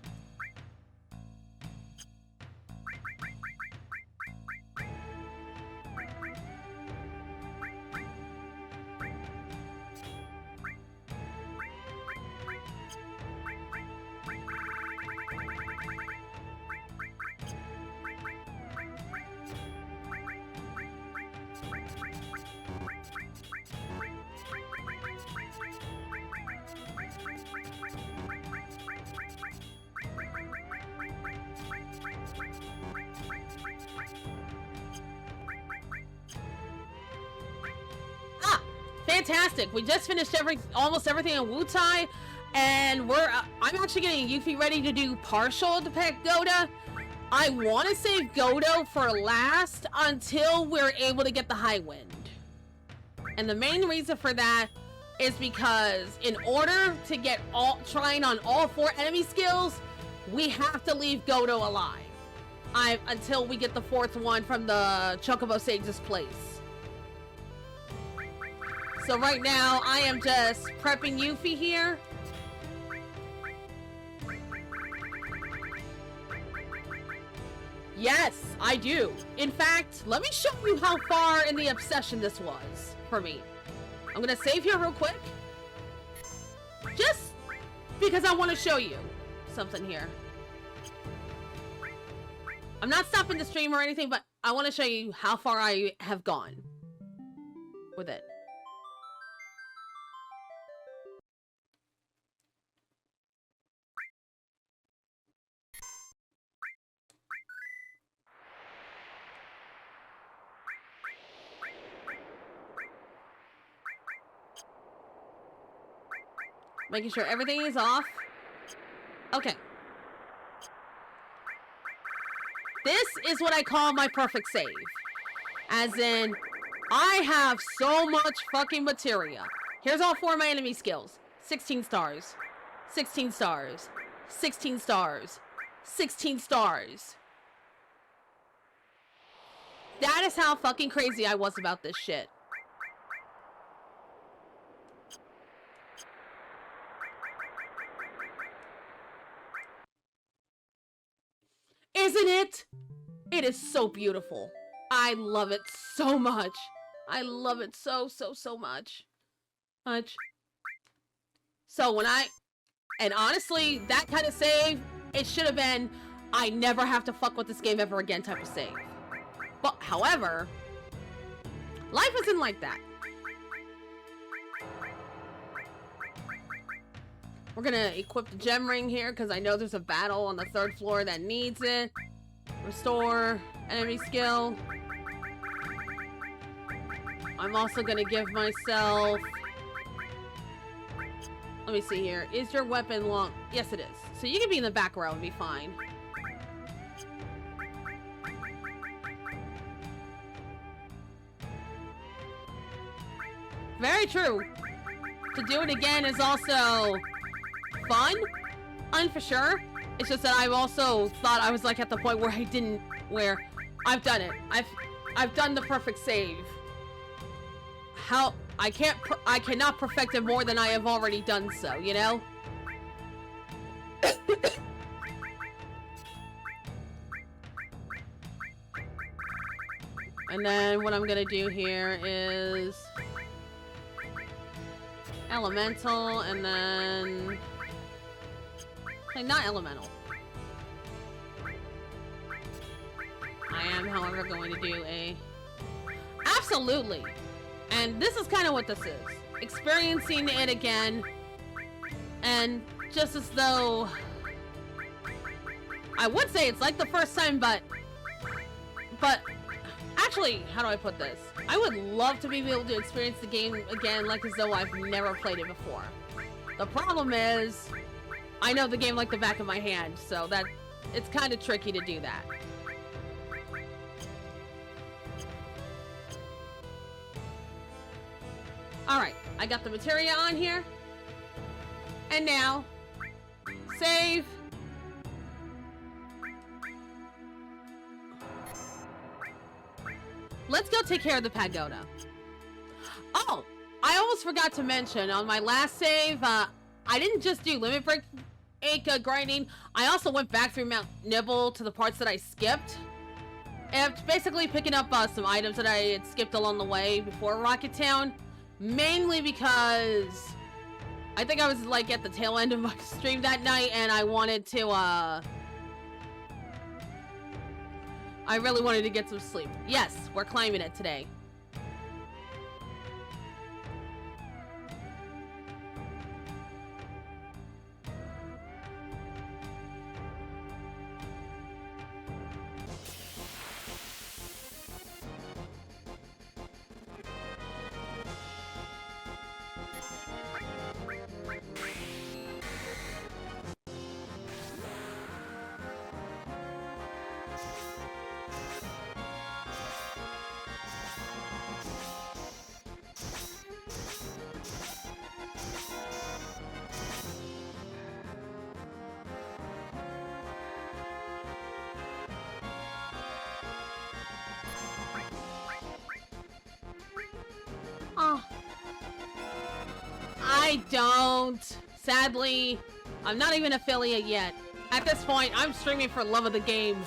Fantastic! We just finished almost everything in Wutai, and I'm actually getting Yuffie ready to do partial to pick Goda. I want to save Godo for last until we're able to get the High Wind. And the main reason for that is because in order to get trying on all 4 enemy skills, we have to leave Godo alive. Until we get the 4th one from the Chocobo Sage's place. So right now, I am just prepping Yuffie here. Yes, I do. In fact, let me show you how far in the obsession this was for me. I'm gonna save here real quick. Just because I want to show you something here. I'm not stopping the stream or anything, but I want to show you how far I have gone with it. Making sure everything is off. Okay. This is what I call my perfect save. As in, I have so much fucking materia. Here's all 4 of my enemy skills. 16 stars. 16 stars. 16 stars. 16 stars. That is how fucking crazy I was about this shit. Isn't it? It is so beautiful. I love it so much. I love it so much. So and honestly, that kind of save, it should have been, I never have to fuck with this game ever again type of save. But, however, life isn't like that. We're gonna equip the gem ring here because I know there's a battle on the 3rd floor that needs it. Restore enemy skill. I'm also gonna give myself... Let me see here. Is your weapon long? Yes, it is. So you can be in the back row and be fine. Very true. To do it again is also fun for sure. It's just that I've also thought I was like at the point where I've done it. I've done the perfect save. I cannot perfect it more than I have already done so, you know? And then what I'm gonna do here is elemental, and then not elemental. I am, however, going to do a absolutely. And this is kind of what this is. Experiencing it again, and just as though I would say it's like the first time, but actually, how do I put this? I would love to be able to experience the game again like as though I've never played it before. The problem is, I know the game like the back of my hand, so that it's kind of tricky to do that. Alright, I got the materia on here. And now, save. Let's go take care of the pagoda. Oh, I almost forgot to mention, on my last save, I didn't just do limit break grinding. I also went back through Mount Nibble to the parts that I skipped. And basically picking up some items that I had skipped along the way before Rocket Town. Mainly because I think I was like at the tail end of my stream that night and I wanted to, I really wanted to get some sleep. Yes, we're climbing it today. I don't. Sadly, I'm not even affiliate yet. At this point, I'm streaming for love of the game.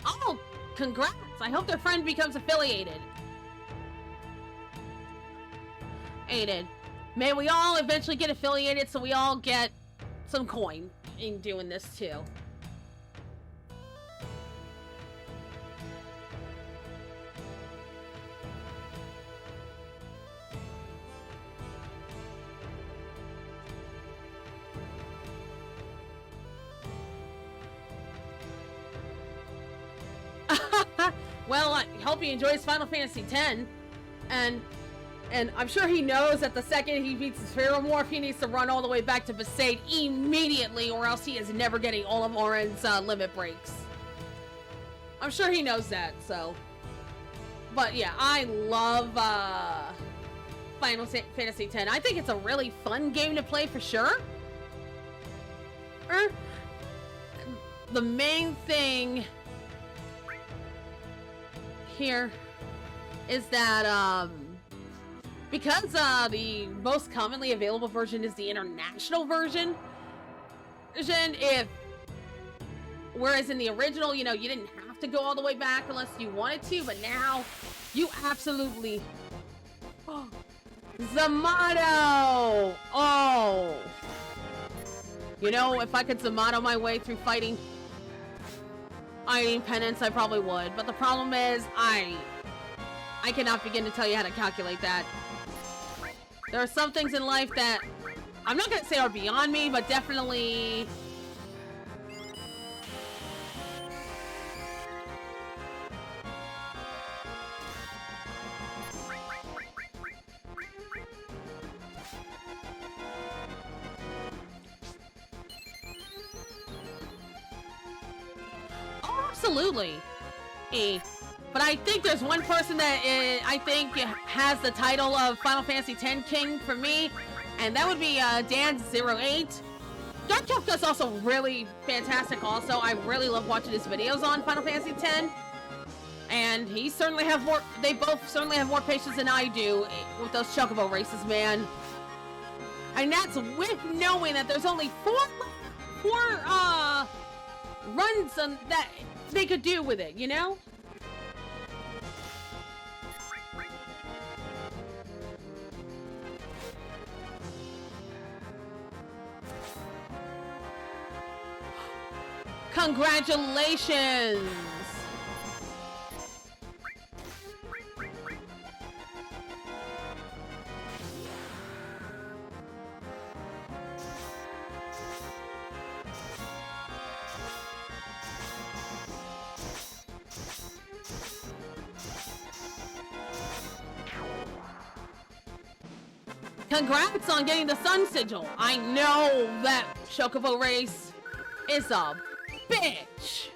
Oh, congrats! I hope their friend becomes affiliated. Aided. May we all eventually get affiliated so we all get some coin in doing this too. Well, I hope he enjoys Final Fantasy X, and I'm sure he knows that the second he beats his Feromorph, he needs to run all the way back to Backseat immediately, or else he is never getting all of Oren's limit breaks. I'm sure he knows that, so. But yeah, I love Final Fantasy X. I think it's a really fun game to play for sure. The main thing here is that because the most commonly available version is the international version, whereas in the original, you know, you didn't have to go all the way back unless you wanted to, but now you absolutely... Oh, Zamato! Oh! You know, if I could Zamato my way through fighting Iron Penance, I probably would. But the problem is, I cannot begin to tell you how to calculate that. There are some things in life that I'm not gonna say are beyond me, but definitely... Absolutely. But I think there's one person that I think has the title of Final Fantasy X King for me, and that would be Dan08. Dark Kafka's also really fantastic also. I really love watching his videos on Final Fantasy X. And he certainly have more, they both certainly have more patience than I do with those Chocobo races, man. And that's with knowing that there's only four runs on that they could do with it, you know? Congratulations! Congrats on getting the Sun Sigil. I know that Chocobo race is a bitch.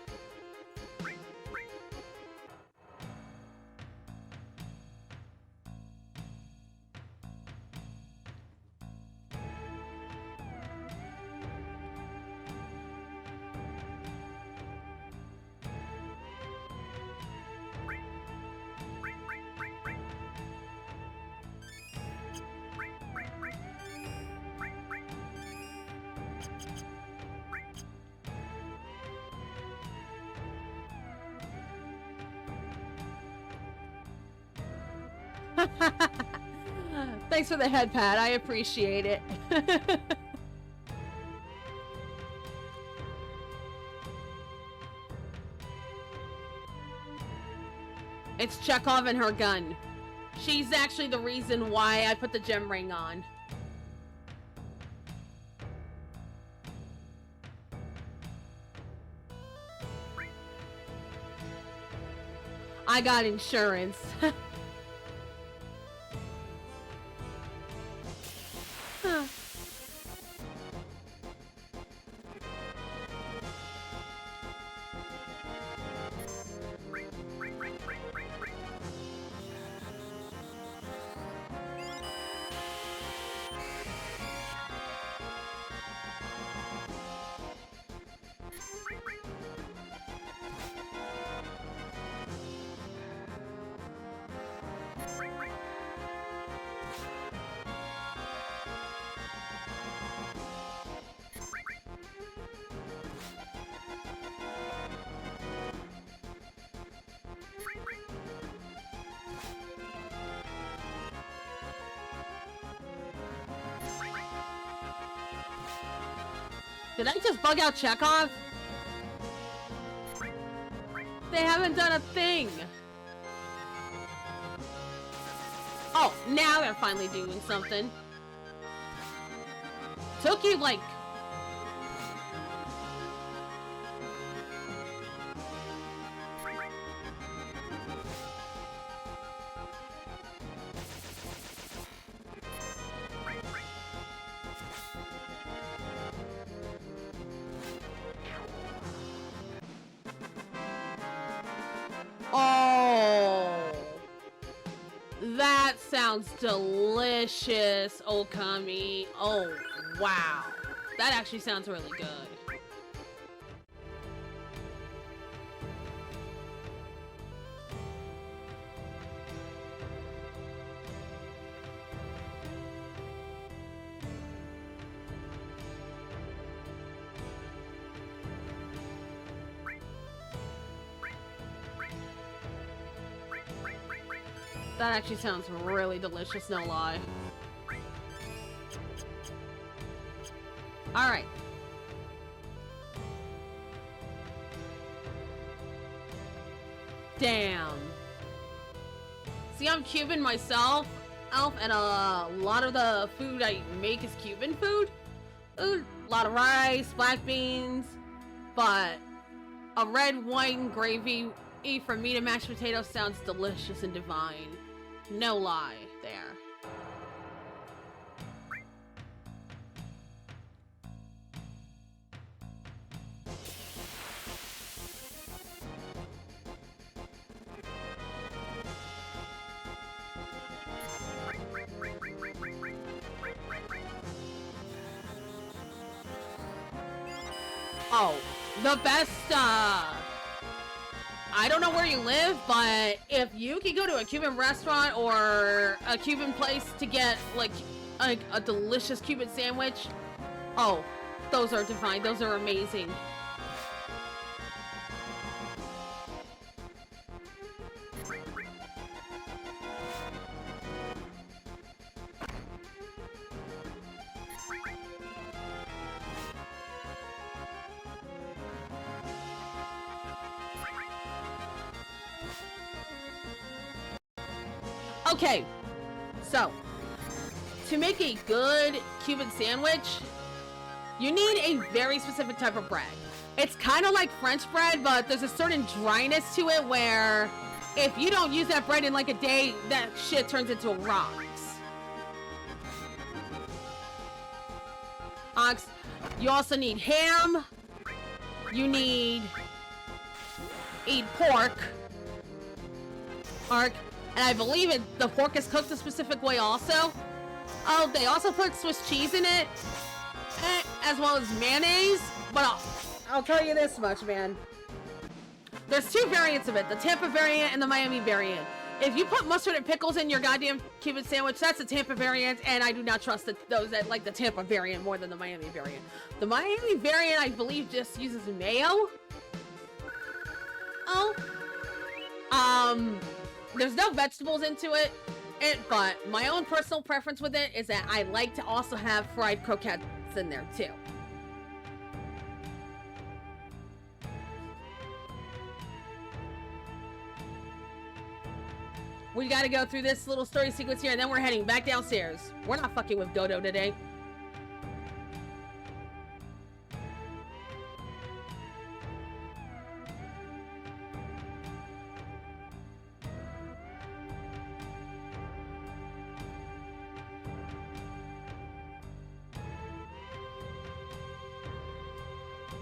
Thanks for the head pat. I appreciate it. It's Chekhov and her gun. She's actually the reason why I put the gem ring on. I got insurance. Huh. Did I just bug out Chekhov? They haven't done a thing. Oh, now they're finally doing something. Took you like... Oh, that sounds delicious, Okami. Oh, wow. That actually sounds really good. That actually sounds really delicious, no lie. Alright. Damn. See, I'm Cuban myself, and a lot of the food I make is Cuban food. A lot of rice, black beans, but a red wine gravy from meat and mashed potatoes sounds delicious and divine. No lie there. Oh, the best, I don't know where you live, but if you can go to a Cuban restaurant or a Cuban place to get, like a delicious Cuban sandwich, oh, those are divine. Those are amazing. Okay, so to make a good Cuban sandwich, you need a very specific type of bread. It's kind of like French bread, but there's a certain dryness to it where if you don't use that bread in like a day, that shit turns into rocks. You also need ham. You need pork. And I believe the pork is cooked a specific way also. Oh, they also put Swiss cheese in it, as well as mayonnaise. But I'll tell you this much, man. There's two variants of it, the Tampa variant and the Miami variant. If you put mustard and pickles in your goddamn Cuban sandwich, that's the Tampa variant, and I do not trust those that like the Tampa variant more than the Miami variant. The Miami variant, I believe, just uses mayo. Oh. There's no vegetables into it, but my own personal preference with it is that I like to also have fried croquettes in there too. We gotta go through this little story sequence here, and then we're heading back downstairs. We're not fucking with Dodo today.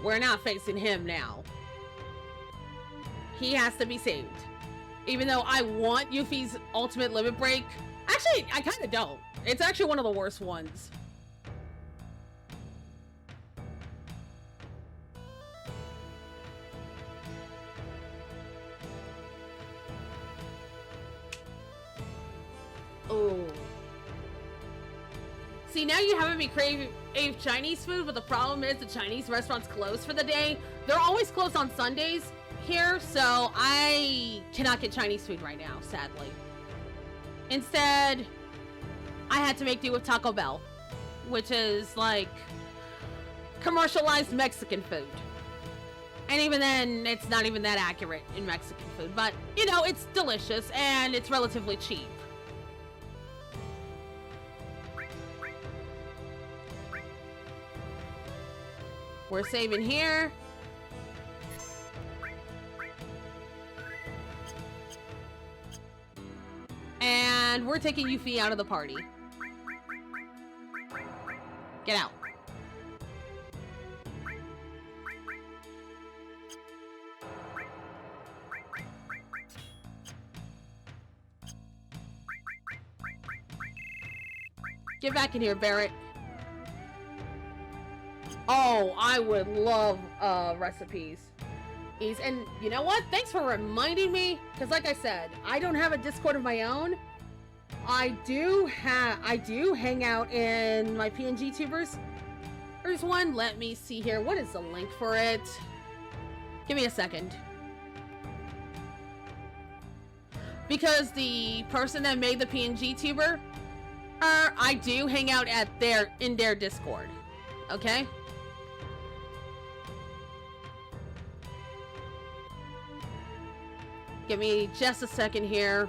We're not facing him now. He has to be saved. Even though I want Yuffie's ultimate limit break. Actually, I kind of don't. It's actually one of the worst ones. Oh. See, now you're having me crave Chinese food, but the problem is the Chinese restaurants close for the day. They're always closed on Sundays here, so I cannot get Chinese food right now, sadly. Instead, I had to make do with Taco Bell, which is like commercialized Mexican food. And even then, it's not even that accurate in Mexican food, but you know, it's delicious and it's relatively cheap. We're saving here. And we're taking Yuffie out of the party. Get out. Get back in here, Barrett. Oh, I would love recipes. And you know what? Thanks for reminding me, because like I said, I don't have a Discord of my own. I do hang out in my PNG tubers. There's one. Let me see here. What is the link for it? Give me a second. Because the person that made the PNG tuber, I do hang out in their Discord. Okay? Give me just a second here.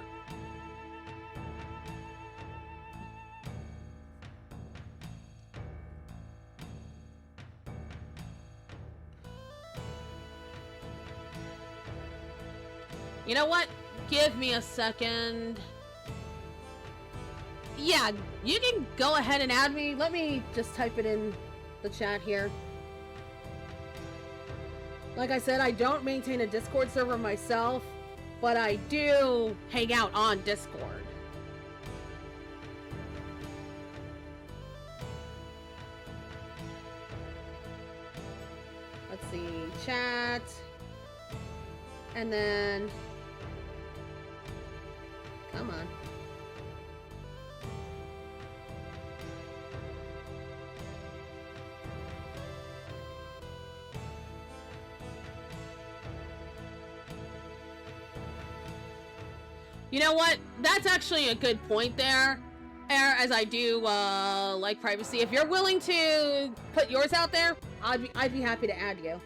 You know what? Give me a second. Yeah, you can go ahead and add me. Let me just type it in the chat here. Like I said, I don't maintain a Discord server myself, but I do hang out on Discord. Let's see chat. And then... Come on. You know what? That's actually a good point there. As I do like privacy. If you're willing to put yours out there, I'd be happy to add you.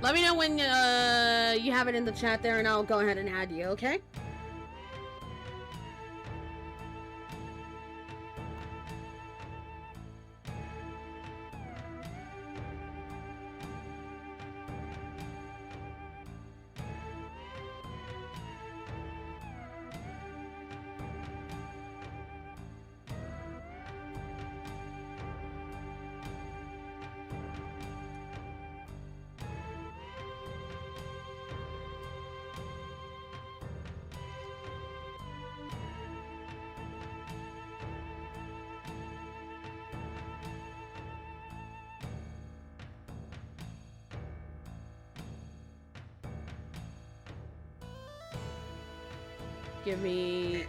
Let me know when you have it in the chat there, and I'll go ahead and add you, okay? Give me...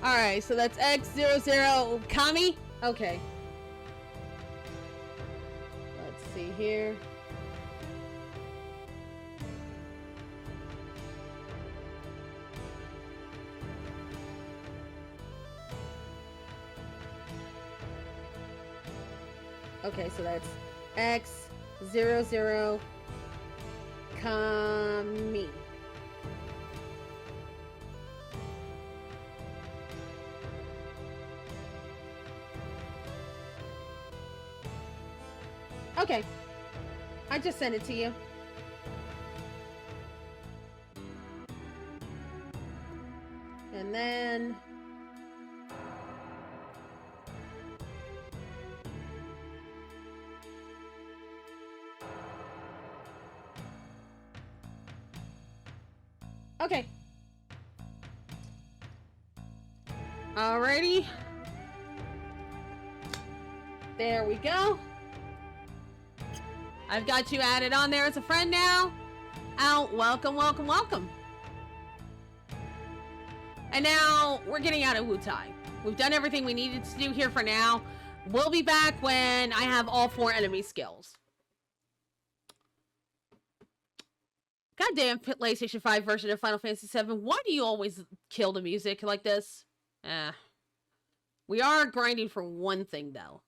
Alright, so that's X00 Kami? Okay. Let's see here. Okay, so that's X00 Kami. Okay. I just sent it to you. And then... Okay. Alrighty. There we go. I've got you added on there as a friend now. Welcome, welcome, welcome. And now we're getting out of Wutai. We've done everything we needed to do here for now. We'll be back when I have all 4 enemy skills. Goddamn PlayStation 5 version of Final Fantasy VII. Why do you always kill the music like this? We are grinding for one thing, though.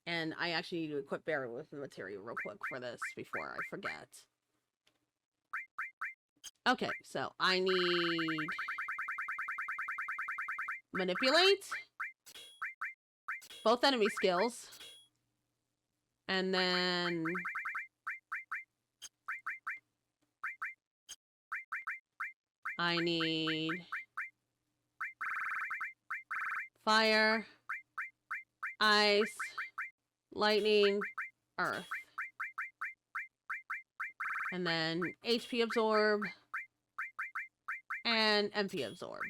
And I actually need to equip Barry with the material real quick for this before I forget. Okay, so I need... Manipulate. Both enemy skills. And then... I need... Fire. Ice. Lightning. Earth. And then HP absorb. And MP absorb.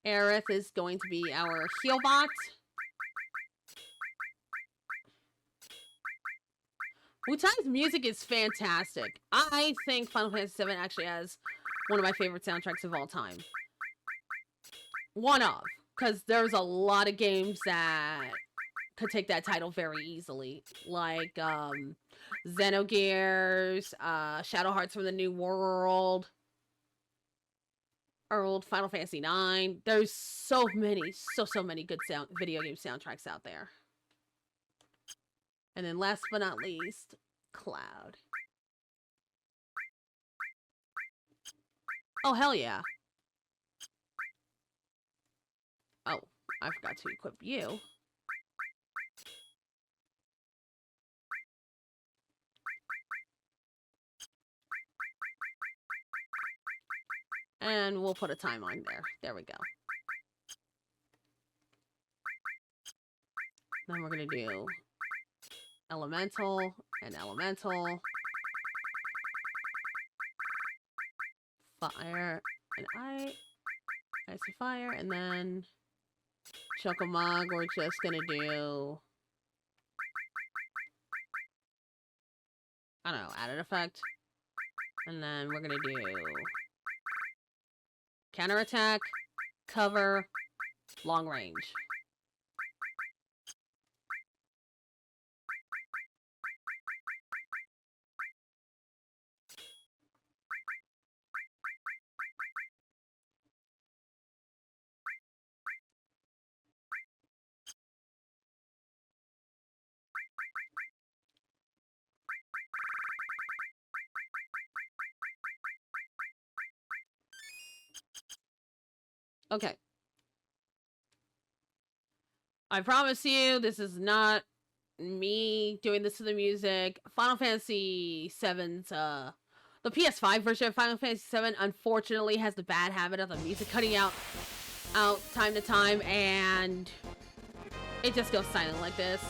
Aerith is going to be our heal bot. Wutai's music is fantastic. I think Final Fantasy VII actually has one of my favorite soundtracks of all time. One of. Because there's a lot of games that could take that title very easily. Like, Xenogears, Shadow Hearts from the New World, old Final Fantasy IX. There's so many good video game soundtracks out there. And then last but not least, Cloud. Oh, hell yeah. Oh, I forgot to equip you. And we'll put a time on there. There we go. Then we're gonna do elemental and elemental. Fire and ice and fire, and then Chocomog, we're just gonna do, I don't know, added effect. And then we're gonna do counterattack, cover, long range. Okay. I promise you, this is not me doing this to the music. Final Fantasy VII's, the PS5 version of Final Fantasy VII, unfortunately, has the bad habit of the music cutting out time to time, and it just goes silent like this.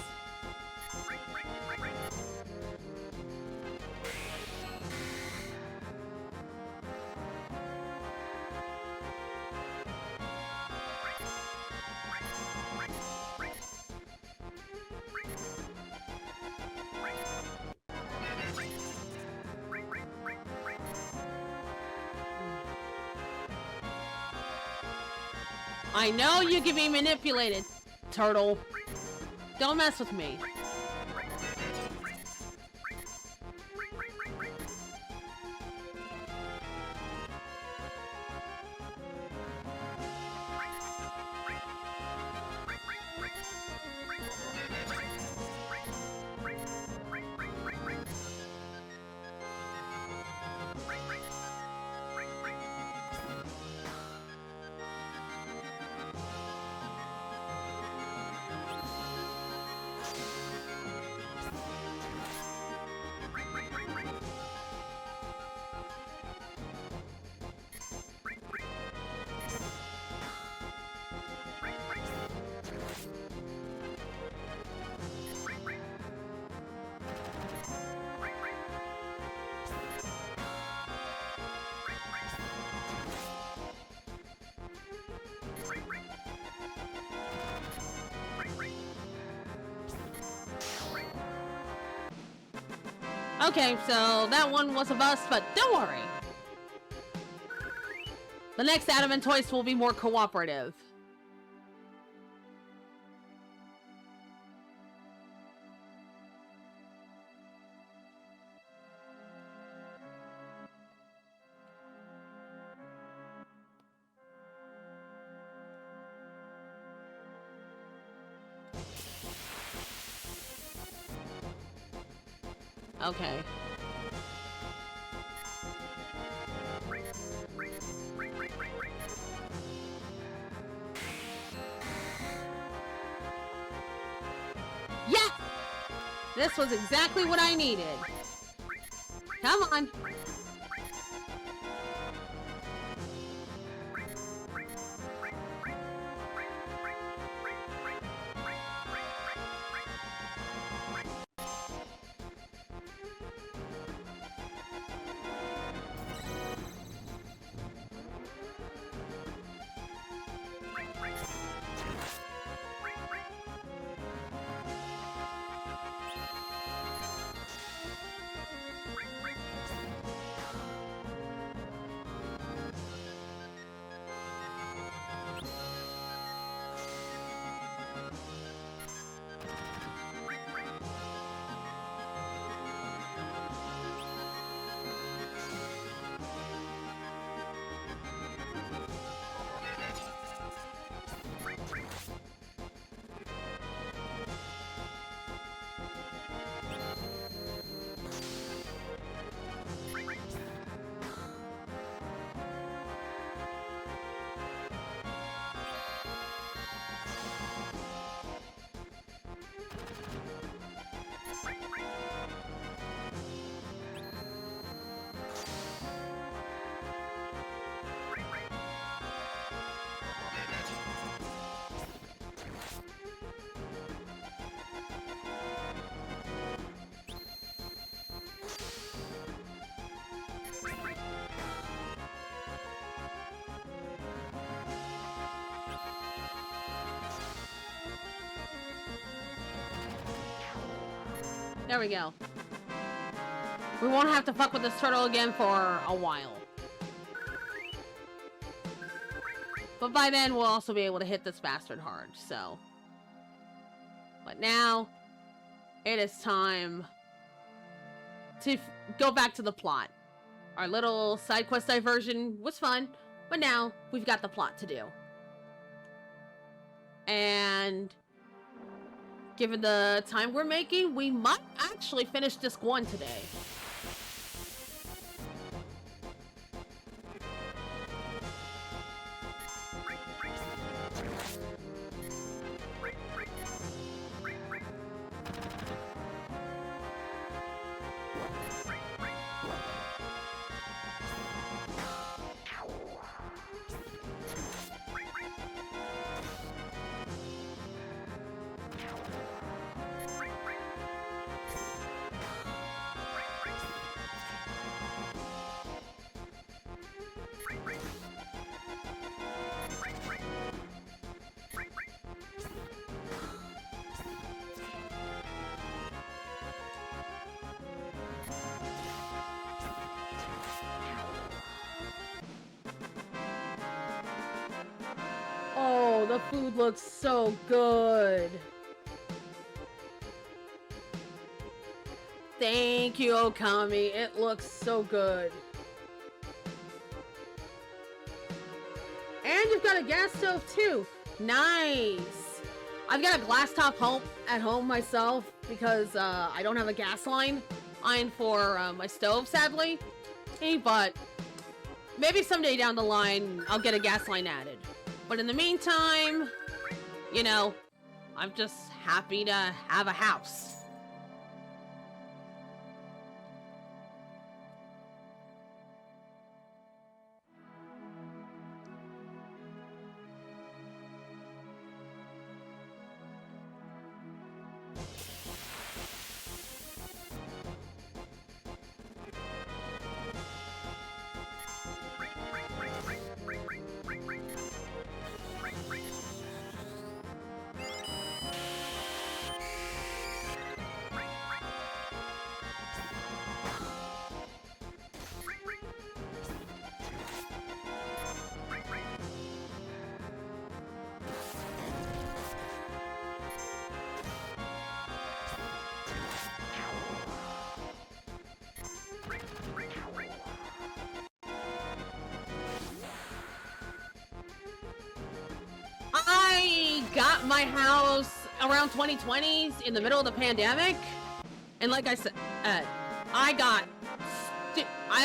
I know you can be manipulated, turtle. Don't mess with me. Okay, so that one was a bust, but don't worry. The next Adamant Toys will be more cooperative. Okay. Yeah! This was exactly what I needed. Come on. There we go. We won't have to fuck with this turtle again for a while. But by then, we'll also be able to hit this bastard hard, so. But now, it is time to go back to the plot. Our little side quest diversion was fun, but now we've got the plot to do. And given the time we're making, we might actually finish disc 1 today. Oh, the food looks so good. Thank you, Okami. It looks so good. And you've got a gas stove too. Nice. I've got a glass top at home myself because I don't have a gas line for my stove, sadly. But maybe someday down the line, I'll get a gas line added. But in the meantime, you know, I'm just happy to have a house. I got my house around 2020s in the middle of the pandemic. And like I said, I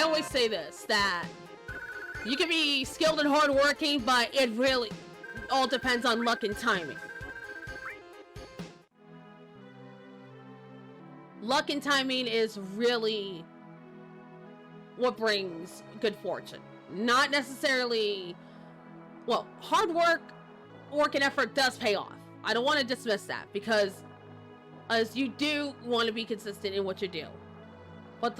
always say this, that you can be skilled and hardworking, but it really all depends on luck and timing. Luck and timing is really what brings good fortune. Not necessarily, well, hard work and effort does pay off. I don't want to dismiss that, because as you do want to be consistent in what you do. But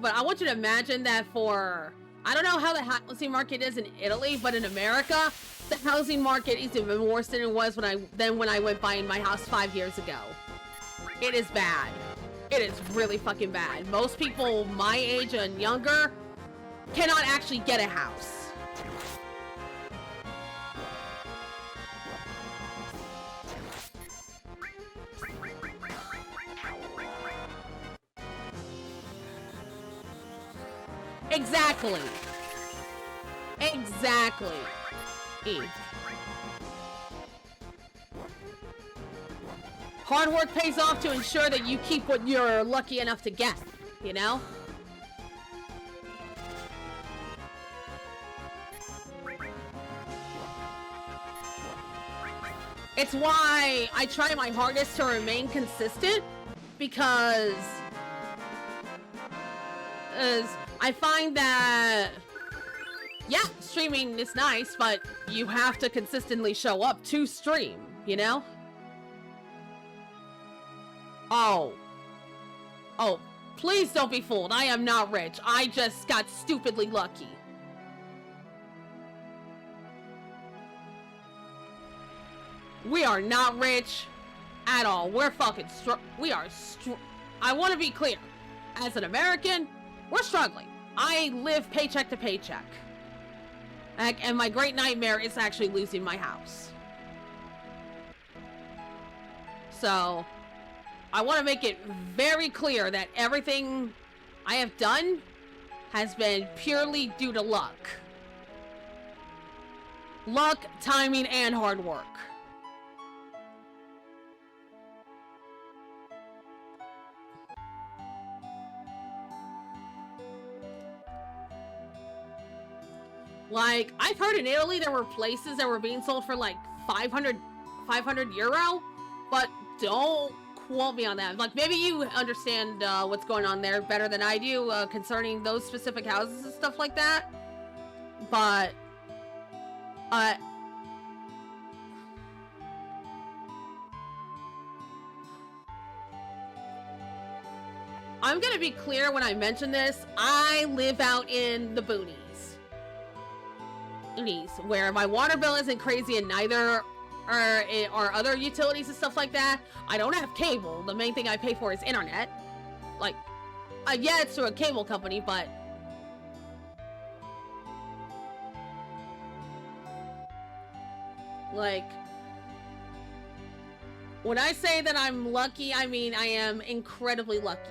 I want you to imagine that for, I don't know how the housing market is in Italy, but in America, the housing market is even worse than it was when I went buying my house 5 years ago. It is bad. It is really fucking bad. Most people my age and younger cannot actually get a house. Exactly. Exactly. Hard work pays off to ensure that you keep what you're lucky enough to get, you know? It's why I try my hardest to remain consistent, because I find that, yeah, streaming is nice, but you have to consistently show up to stream, you know? Oh, please don't be fooled. I am not rich. I just got stupidly lucky. We are not rich at all. We're fucking we are I want to be clear. As an American, we're struggling. I live paycheck to paycheck. And my great nightmare is actually losing my house. So, I want to make it very clear that everything I have done has been purely due to luck. Luck, timing, and hard work. Like, I've heard in Italy there were places that were being sold for like 500 euro, but don't quote me on that. Like, maybe you understand what's going on there better than I do concerning those specific houses and stuff like that. But, I'm gonna be clear when I mention this. I live out in the boonies. Where my water bill isn't crazy and neither are other utilities and stuff like that. I don't have cable. The main thing I pay for is internet. Like, yeah, it's through a cable company, but like, when I say that I'm lucky, I mean I am incredibly lucky.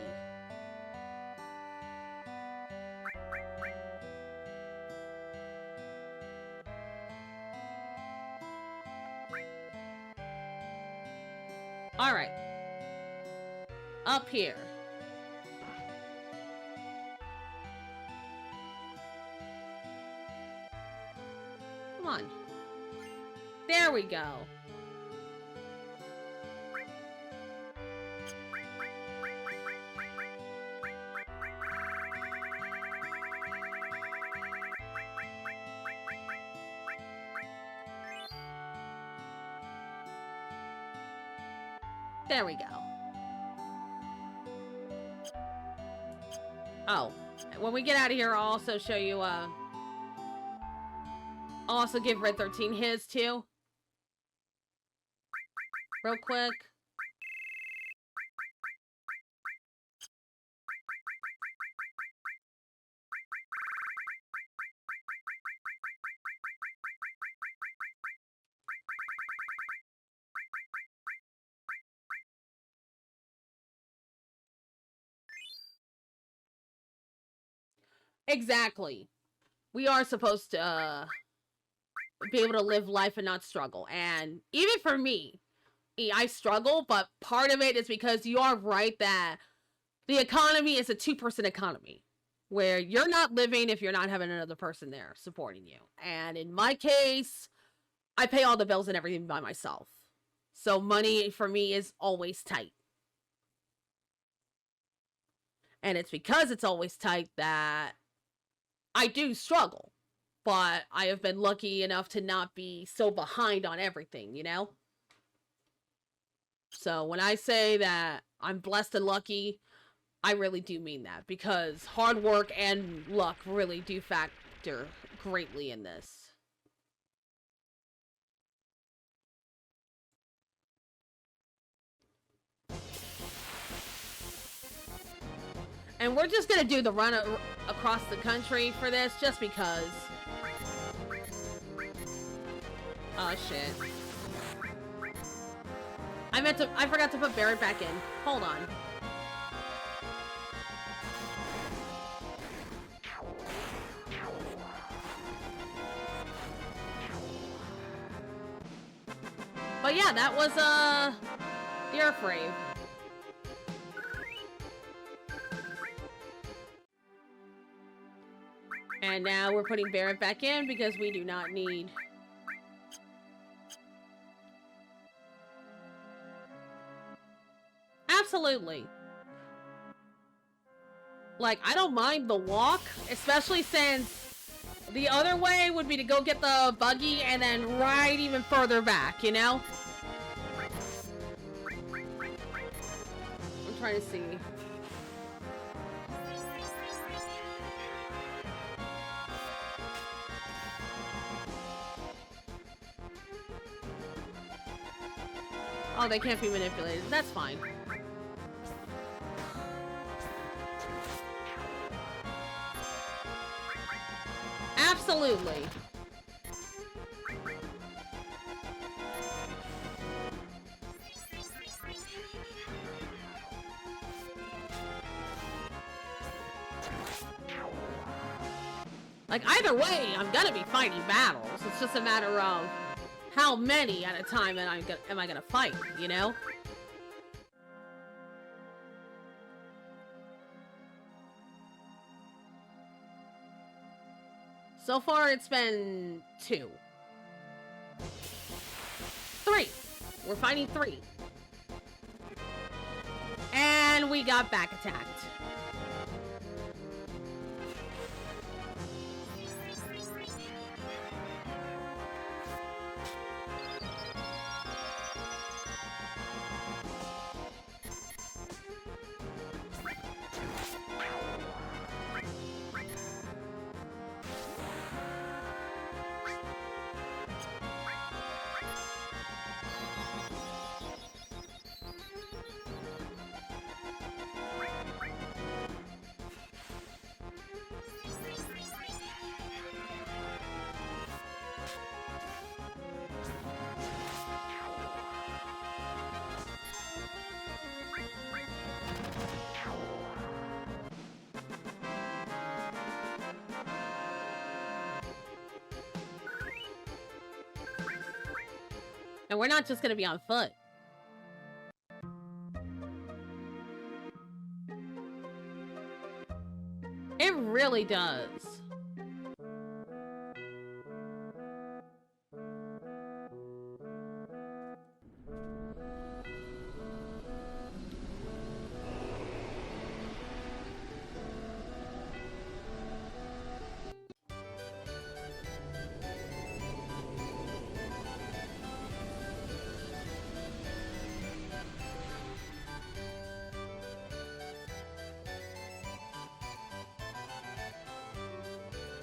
All right. Up here. Come on. There we go. There we go. Oh, when we get out of here, I'll also show you, I'll also give Red 13 his, too. Real quick. Exactly. We are supposed to be able to live life and not struggle. And even for me, I struggle, but part of it is because you are right that the economy is a two-person economy where you're not living if you're not having another person there supporting you. And in my case, I pay all the bills and everything by myself. So money for me is always tight. And it's because it's always tight that I do struggle, but I have been lucky enough to not be so behind on everything, you know? So when I say that I'm blessed and lucky, I really do mean that, because hard work and luck really do factor greatly in this. And we're just gonna do the run across the country for this, just because. Oh, shit. I forgot to put Barrett back in. Hold on. But yeah, that was, the airframe. And now we're putting Barrett back in because we do not need... Absolutely. Like, I don't mind the walk, especially since the other way would be to go get the buggy and then ride even further back, you know? I'm trying to see. Oh Oh, they can't be manipulated. That's fine. Absolutely. Like, either way, I'm gonna be fighting battles. It's just a matter of how many at a time am I gonna fight, you know? So far, it's been 2. 3. We're fighting 3. And we got back attacked. And we're not just gonna be on foot. It really does.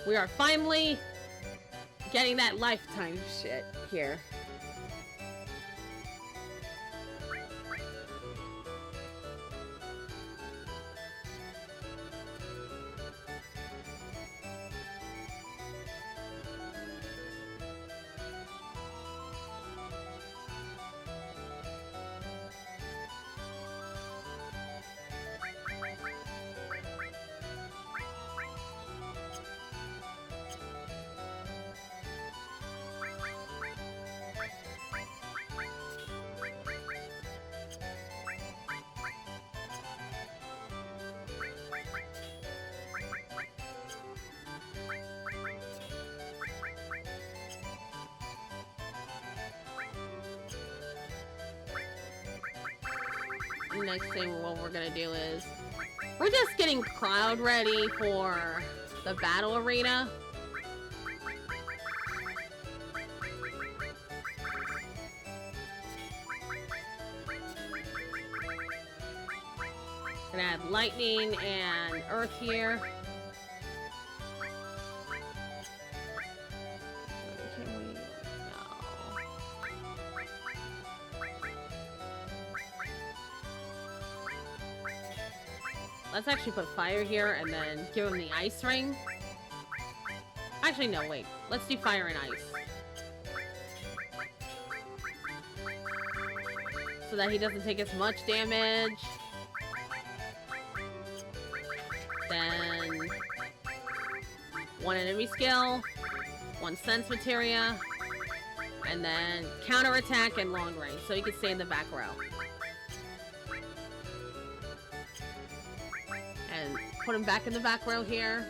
We are finally getting that lifetime shit here. Next thing what we're gonna do is we're just getting Cloud ready for the battle arena. Gonna add lightning and earth here. Let's actually put fire here and then give him the ice ring. Actually, no, wait. Let's do fire and ice. So that he doesn't take as much damage. Then 1 enemy skill, 1 sense materia, and then counter attack and long range. So he can stay in the back row. And put him back in the back row here.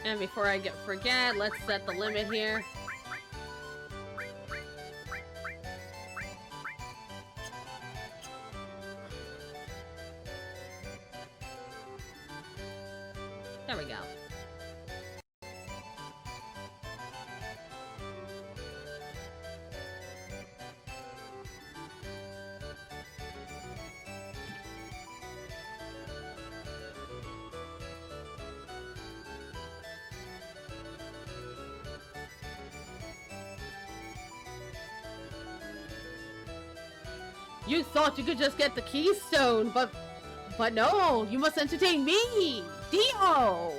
And before I forget, let's set the limit here. There we go. You thought you could just get the keystone, but no, you must entertain me, Dio!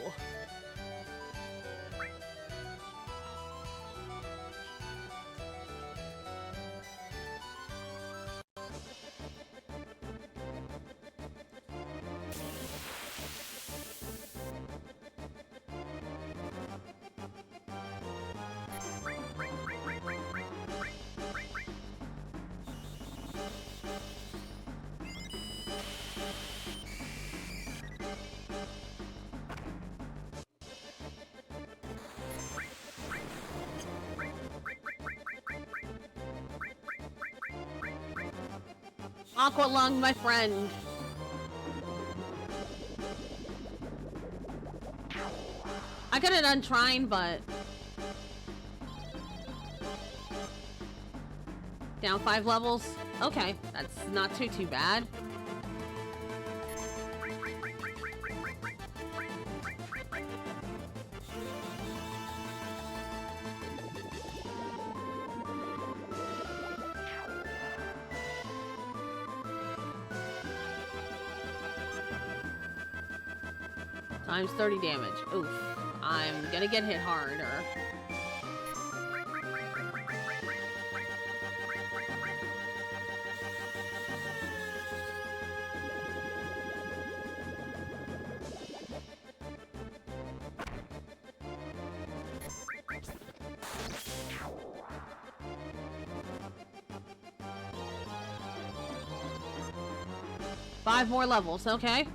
Aqua Lung, my friend. I could have done trying, but... Down 5 levels? Okay, that's not too bad. Times 30 damage. Oof. I'm gonna get hit harder. Five more levels, okay.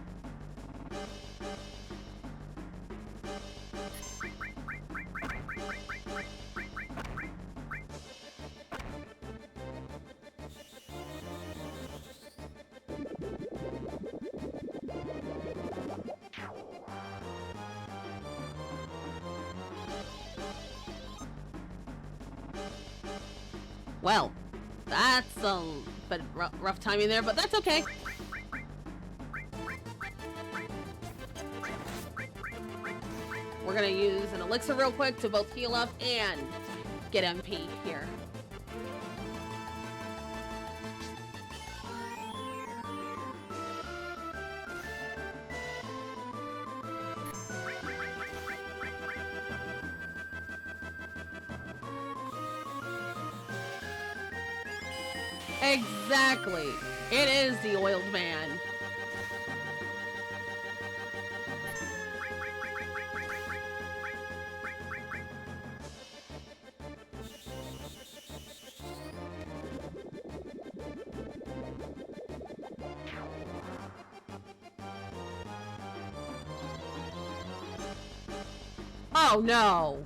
Well, that's a bit rough timing there, but that's okay. We're gonna use an elixir real quick to both heal up and get MP here. Exactly. It is the oiled man. Oh no.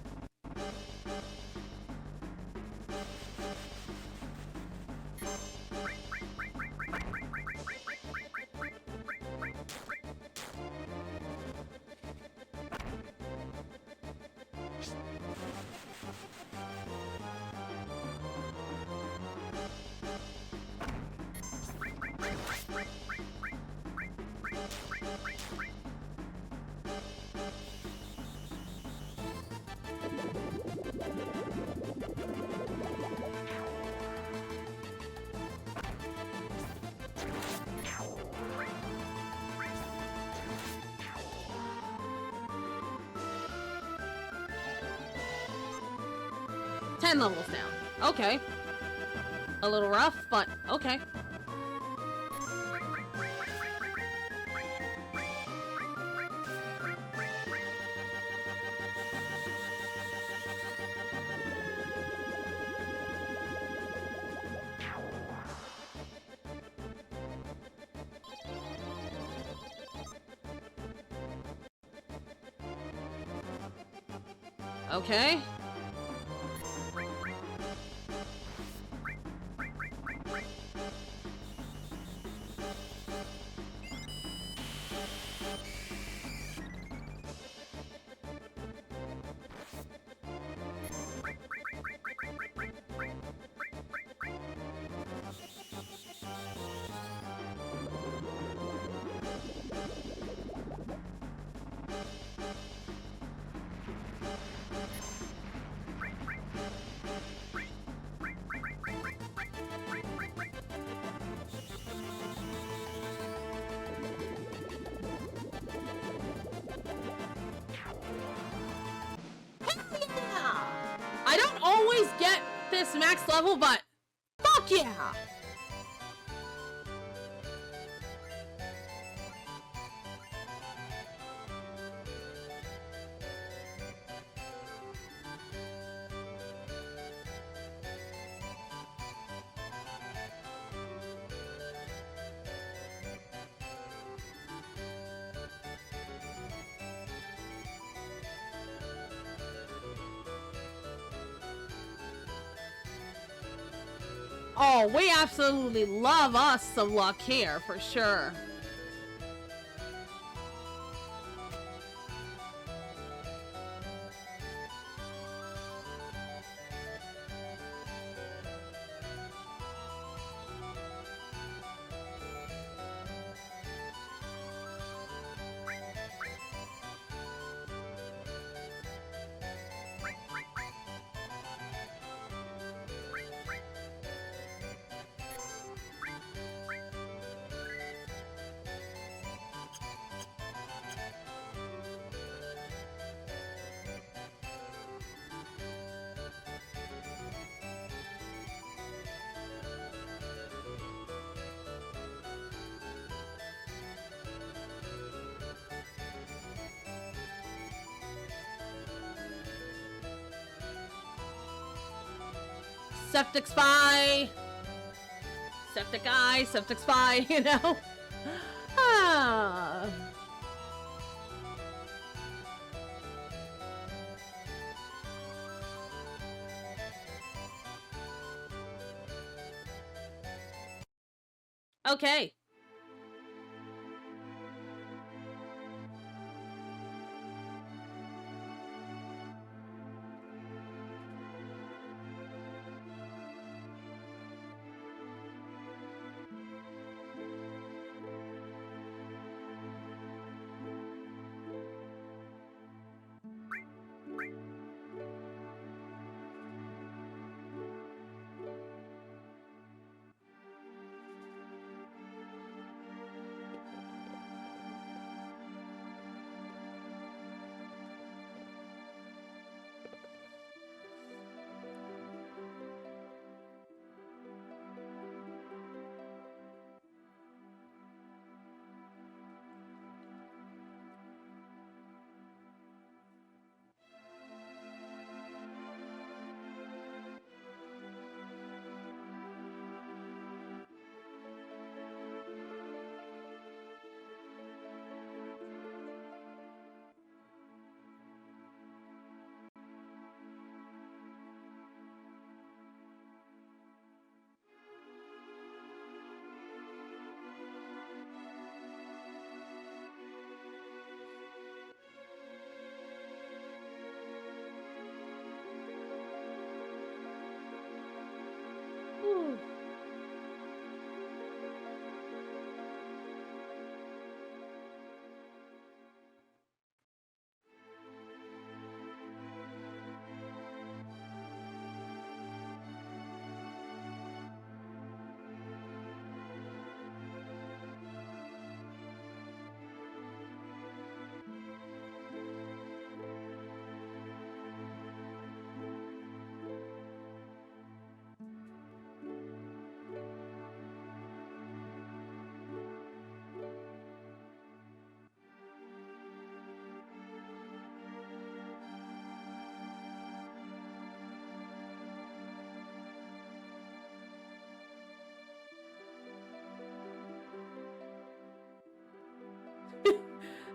Ten levels down. Okay. A little rough, but okay. Okay. this max level, but fuck yeah! Oh, we absolutely love us some luck here, for sure. Septic spy! Septic eye, septic spy, you know? Ah. Okay. Whew.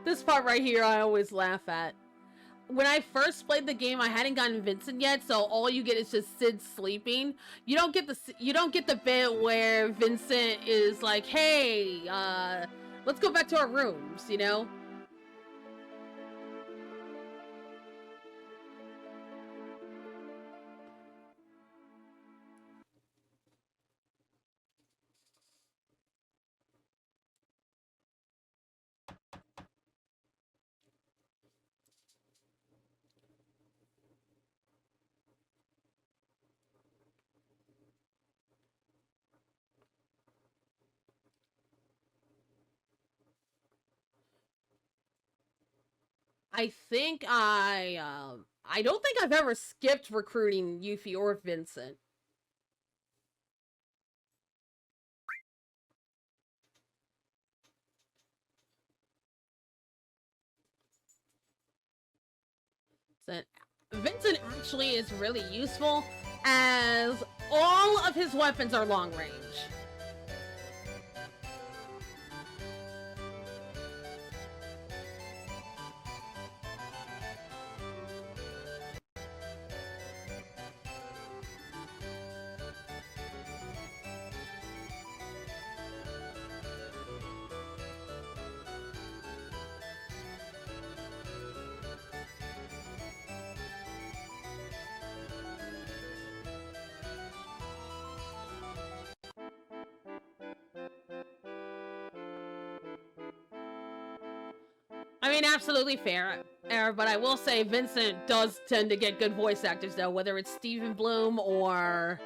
This part right here I always laugh at. When I first played the game, I hadn't gotten Vincent yet, so all you get is just Sid sleeping. You don't get the bit where Vincent is like, "Hey, let's go back to our rooms," you know? I don't think I've ever skipped recruiting Yuffie or Vincent. Vincent actually is really useful as all of his weapons are long range. I mean, absolutely fair, but I will say Vincent does tend to get good voice actors, though, whether it's Stephen Bloom or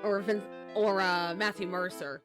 Matthew Mercer.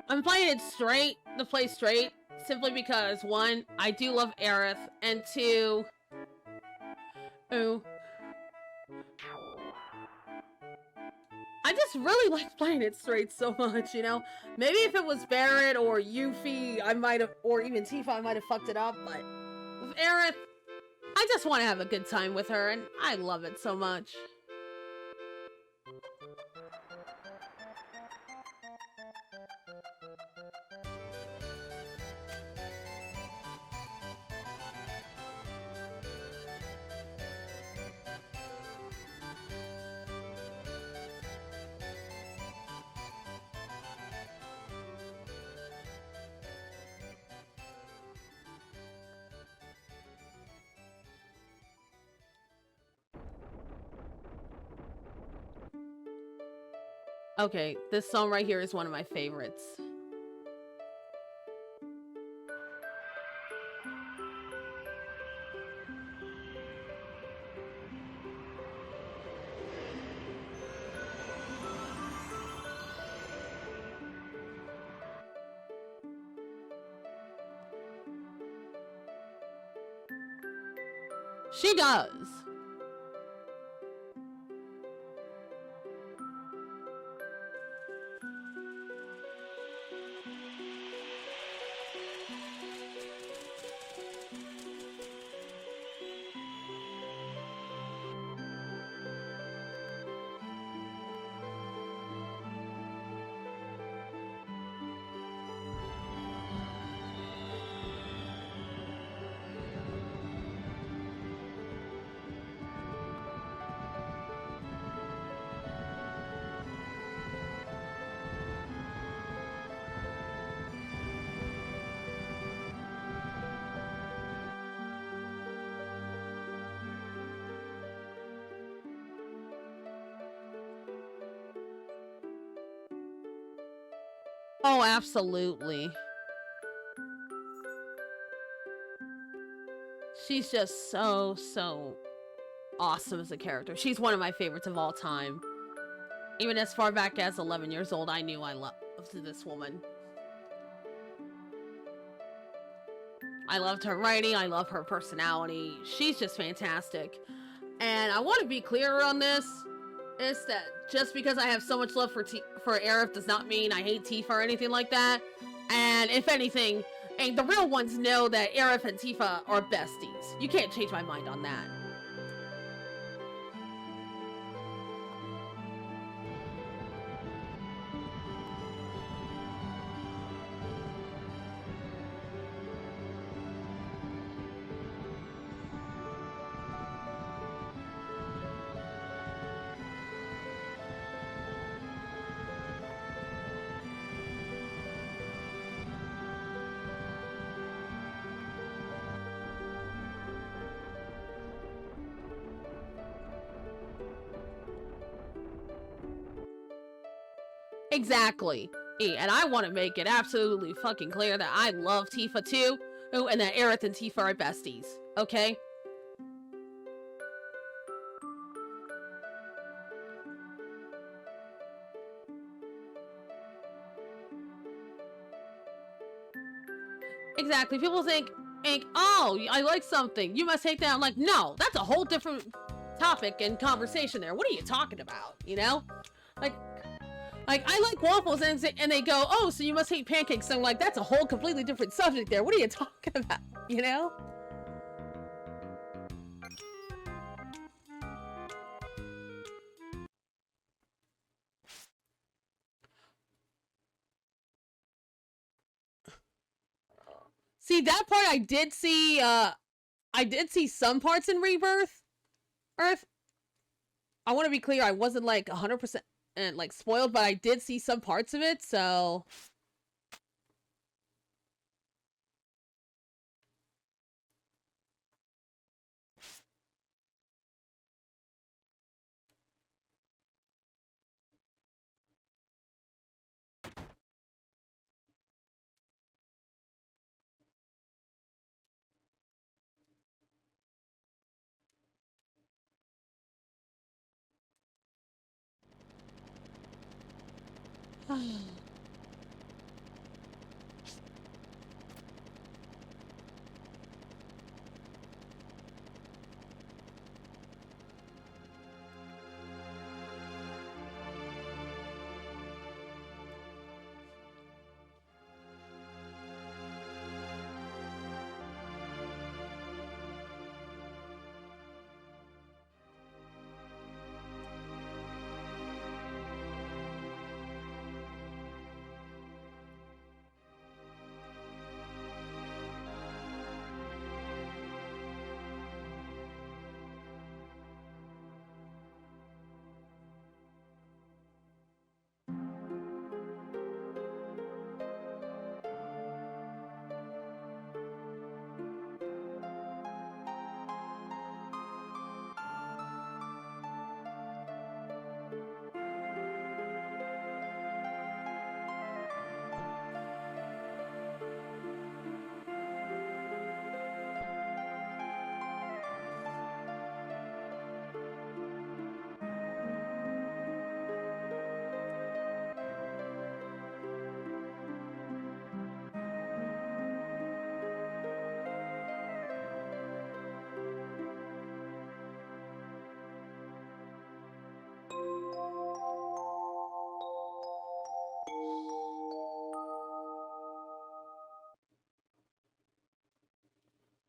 I'm playing it straight, to play straight, simply because, one, I do love Aerith, and two, I just really like playing it straight so much, you know? Maybe if it was Barrett or Yuffie, I might have, or even Tifa, I might have fucked it up, but with Aerith, I just want to have a good time with her, and I love it so much. Okay, this song right here is one of my favorites. She does. Oh, absolutely. She's just so awesome as a character. She's one of my favorites of all time. Even as far back as 11 years old, I knew I loved this woman. I loved her writing. I love her personality. She's just fantastic. And I want to be clear on this. Is that just because I have so much love for Aerith does not mean I hate Tifa or anything like that. And if anything, and the real ones know that Aerith and Tifa are besties. You can't change my mind on that. Exactly. And I want to make it absolutely fucking clear that I love Tifa too, and that Aerith and Tifa are besties. Okay? Exactly. People think, oh, I like something, you must hate that. I'm like, no, that's a whole different topic and conversation there. What are you talking about? You know? Like, I like waffles, and they go, oh, so you must hate pancakes. So I'm like, that's a whole completely different subject there. What are you talking about? You know? See, that part I did see some parts in Rebirth. Earth. I want to be clear, I wasn't like 100% like spoiled, but I did see some parts of it, so...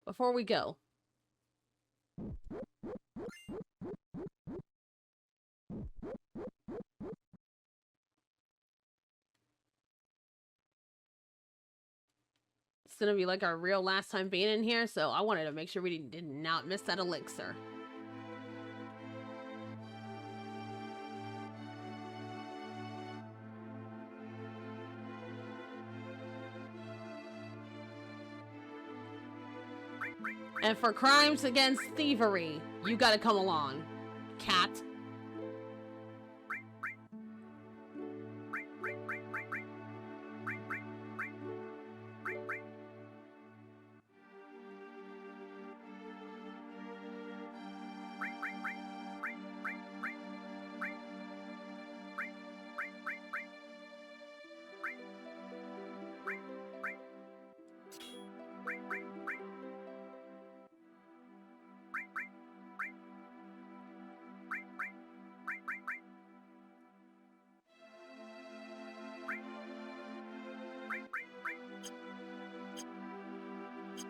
Before we go. It's gonna be like our real last time being in here, so I wanted to make sure we did not miss that elixir. And for crimes against thievery, you gotta come along, cat.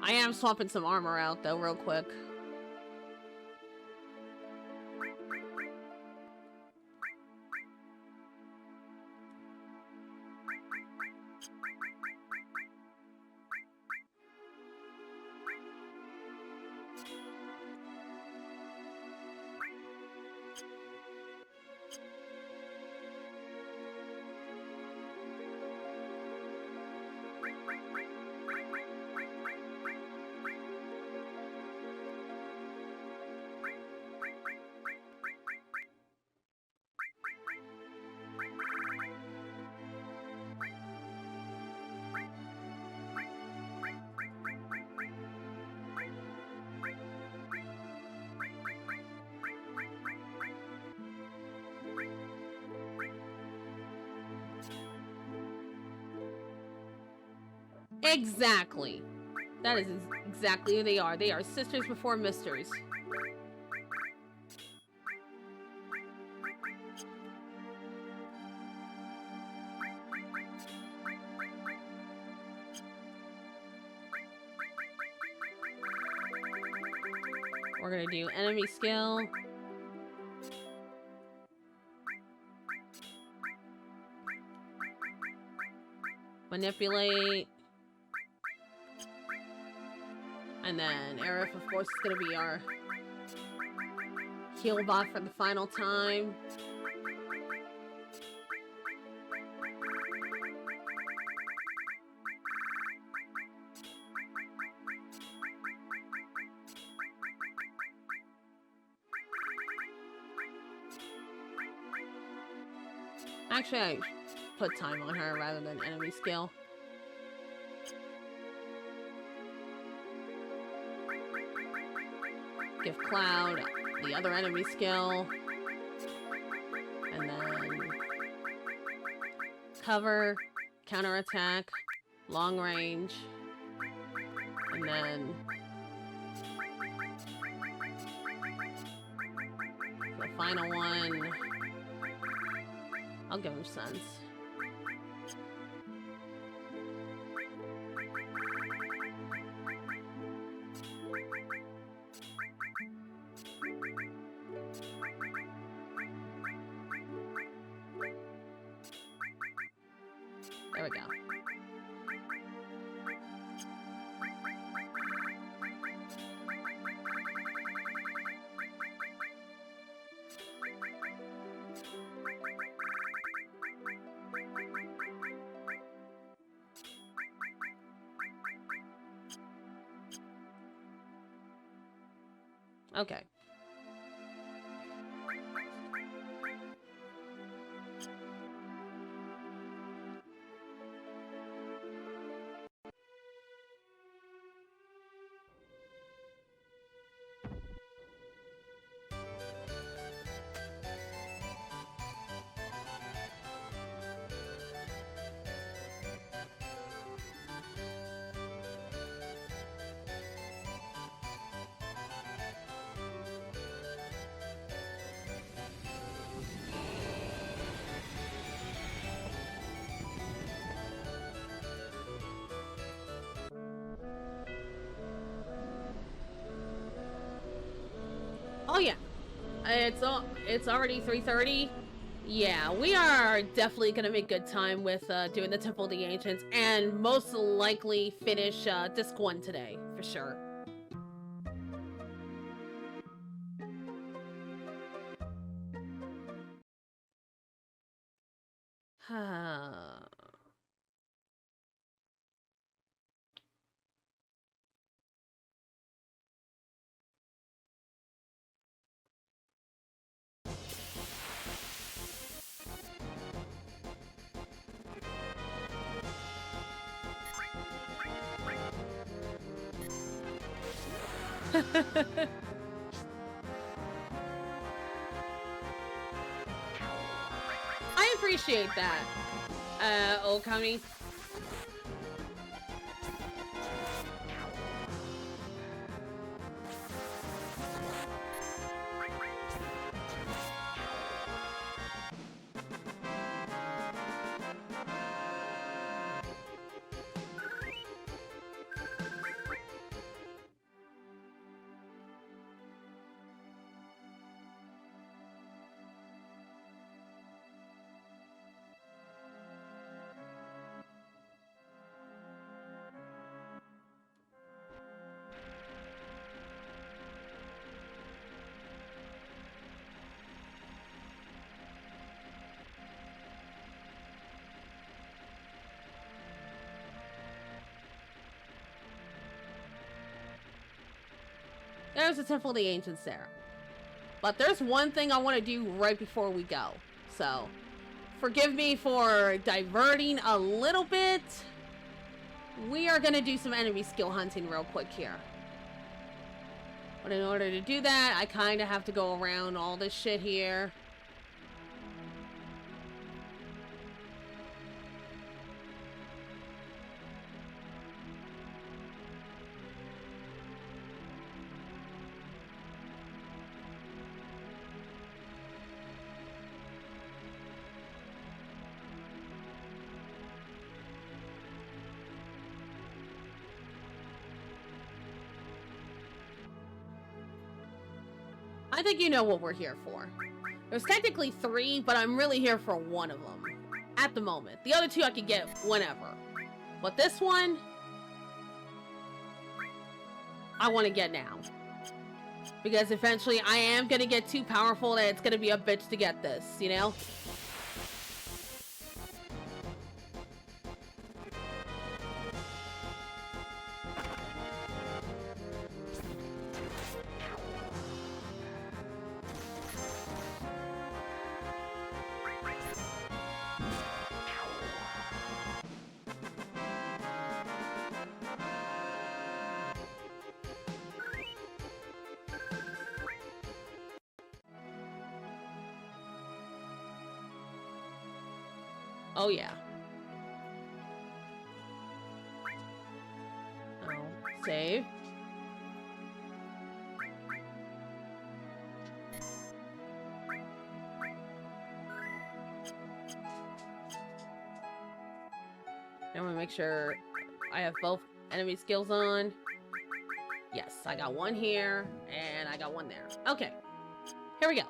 I am swapping some armor out, though, real quick. Exactly. That is exactly who they are. They are sisters before misters. We're gonna do enemy skill. Manipulate. And then Aerith, of course, is gonna be our heal bot for the final time. Actually, I put time on her rather than enemy skill. Give Cloud the other enemy skill. And then cover, counterattack, long range. And then the final one, I'll give him sense. There we go. Okay. Oh yeah, it's already 3:30. Yeah, we are definitely gonna make good time with doing the Temple of the Ancients, and most likely finish Disc 1 today for sure. I appreciate that, Okami. There's the Temple of the Ancients there. But there's one thing I want to do right before we go. So, forgive me for diverting a little bit. We are going to do some enemy skill hunting real quick here. But in order to do that, I kind of have to go around all this shit here. I think you know what we're here for. There's technically 3, but I'm really here for one of them. At the moment. The other 2 I could get whenever. But this one, I want to get now. Because eventually I am going to get too powerful that it's going to be a bitch to get this, you know? Oh, yeah. Oh, save. I'm gonna make sure I have both enemy skills on. Yes, I got one here, and I got one there. Okay, here we go.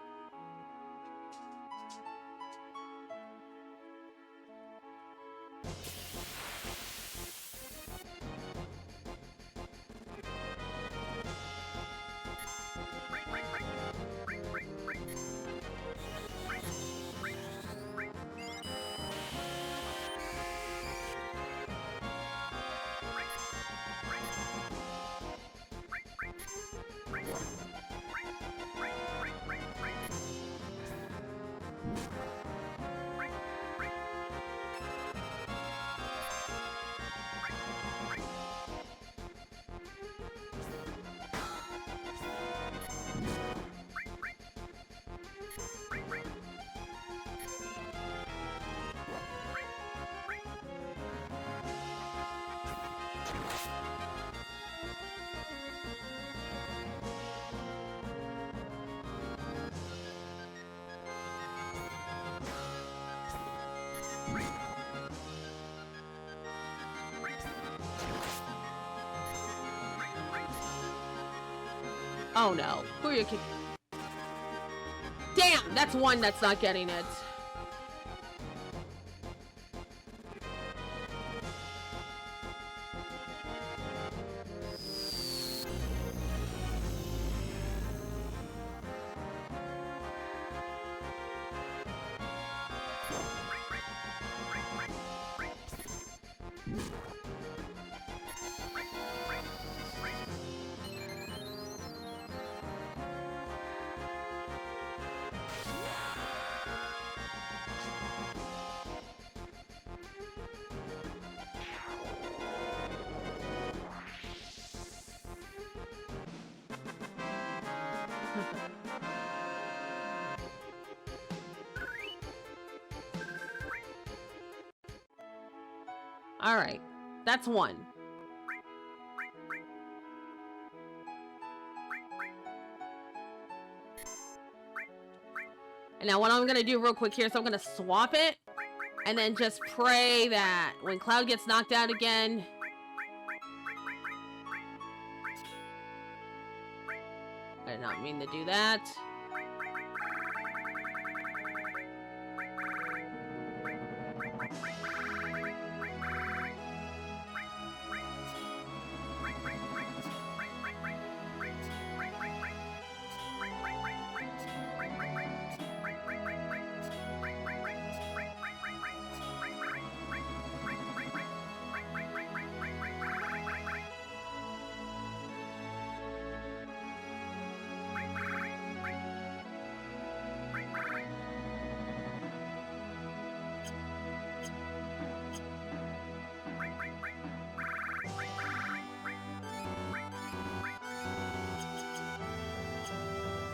Oh no, who are you kicking? Damn, that's one that's not getting it. All right, that's one. And now what I'm gonna do real quick here is I'm gonna swap it and then just pray that when Cloud gets knocked out again, I did not mean to do that.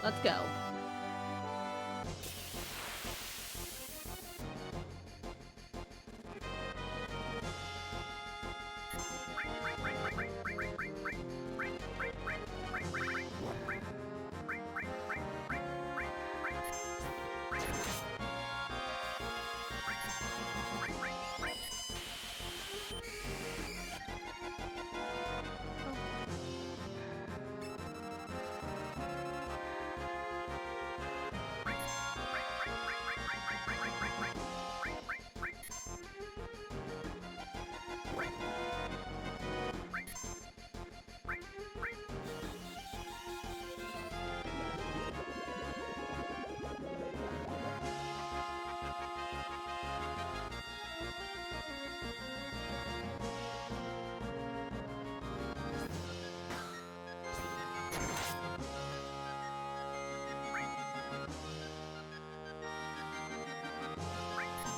Let's go.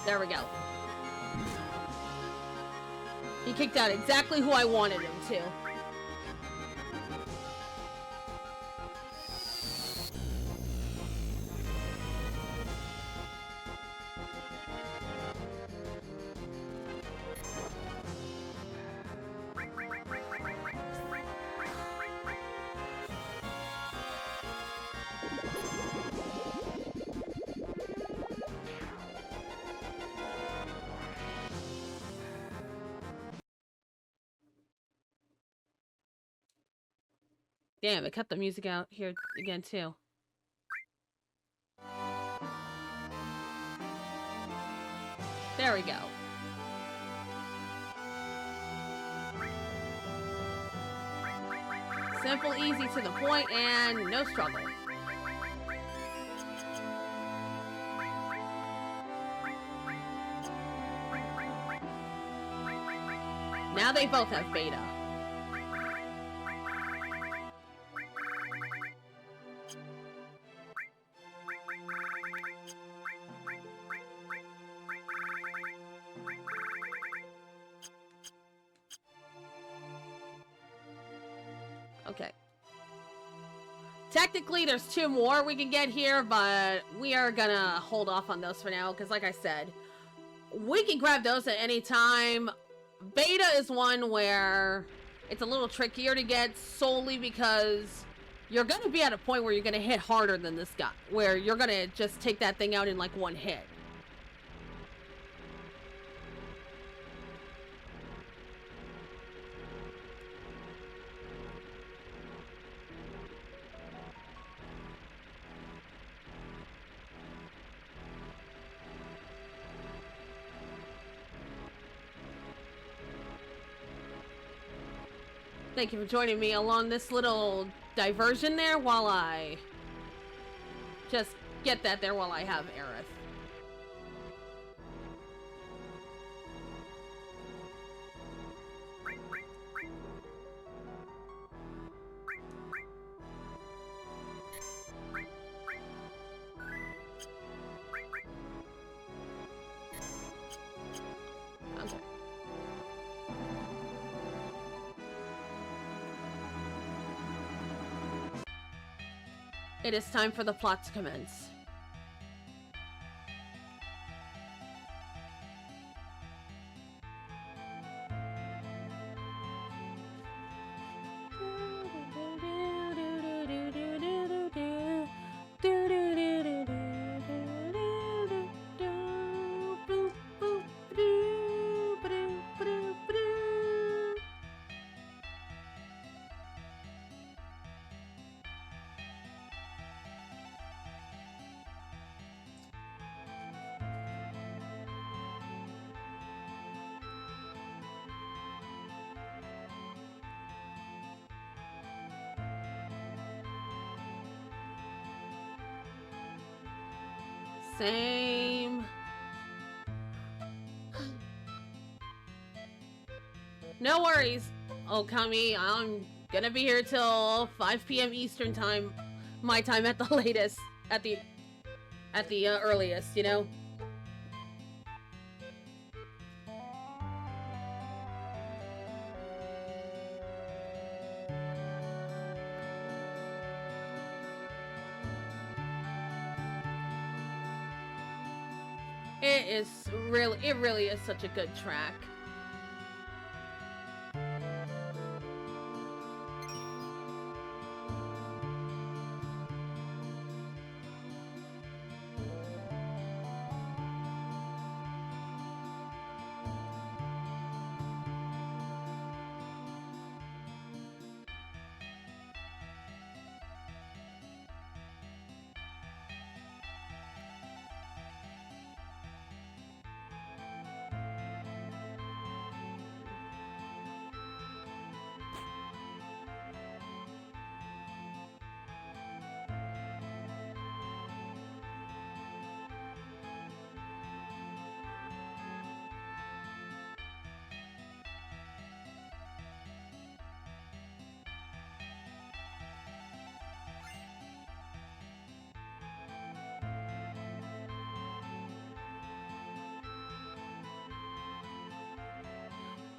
There we go. He kicked out exactly who I wanted him to. Damn, it cut the music out here again, too. There we go. Simple, easy, to the point, and no struggle. Now they both have beta. Okay. Technically, there's 2 more we can get here, but we are gonna hold off on those for now, because like I said, we can grab those at any time. Beta is one where it's a little trickier to get solely because you're gonna be at a point where you're gonna hit harder than this guy, where you're gonna just take that thing out in like 1 hit. Thank you for joining me along this little diversion there while I just get that there while I have Aerith. Okay. It is time for the plot to commence. Same. No worries, Okami. I'm gonna be here till 5 p.m. Eastern time, my time at the latest, at the earliest, you know? It really is such a good track.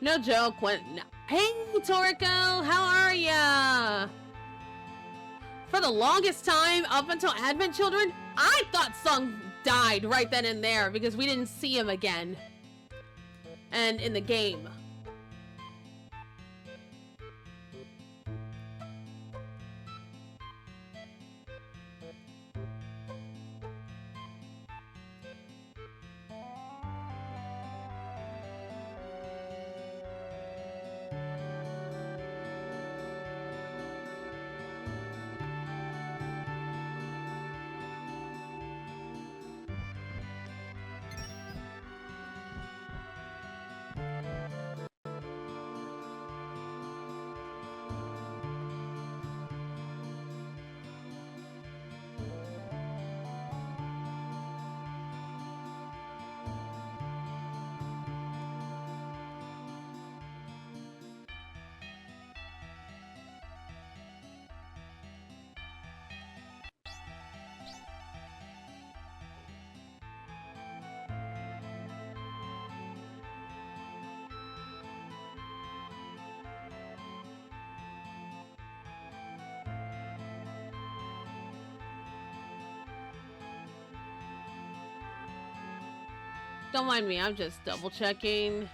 No joke. Hey, Toriko, how are ya? For the longest time, up until Advent Children, I thought Sung died right then and there because we didn't see him again. And in the game. Don't mind me, I'm just double checking.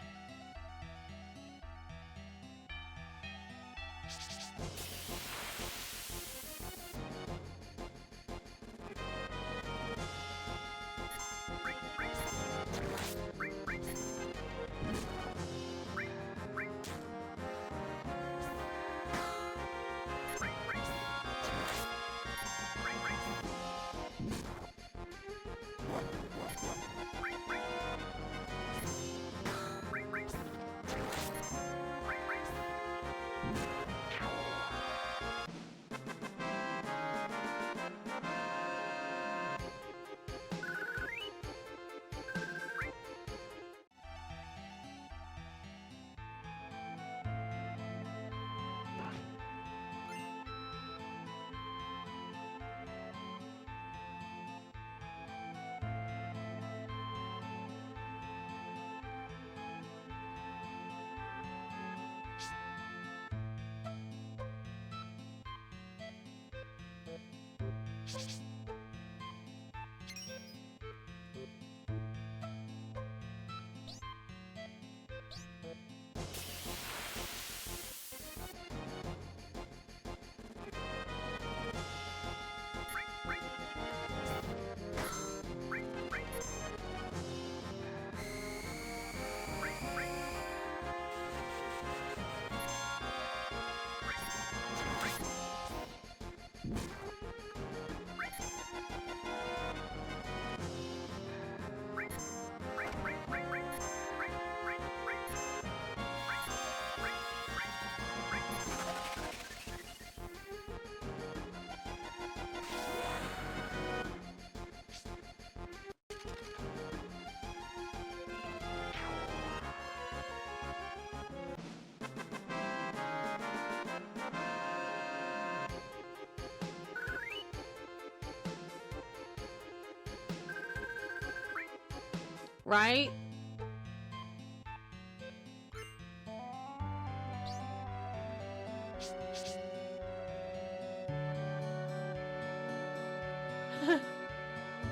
Right?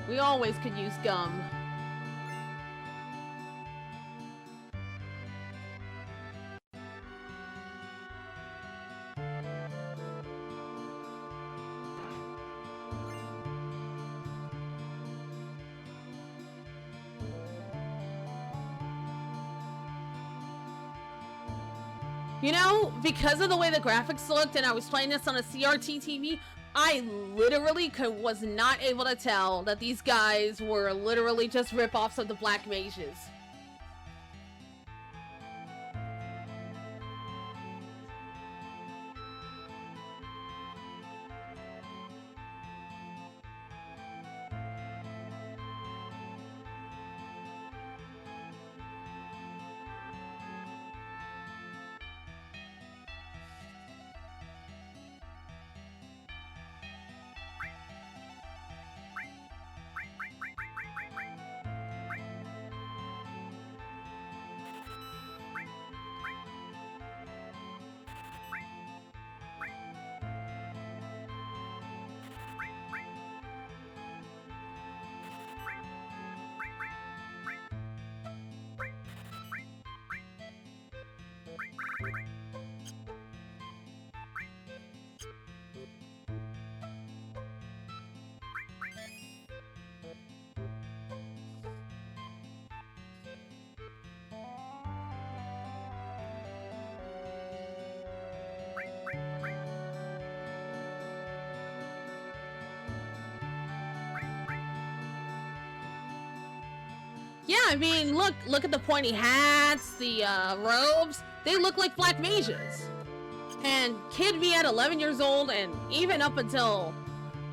We always could use gum. You know, because of the way the graphics looked and I was playing this on a CRT TV, I literally was not able to tell that these guys were literally just rip-offs of the Black Mages. Yeah, I mean, look at the pointy hats, the robes. They look like black mages. And kid me at 11 years old, and even up until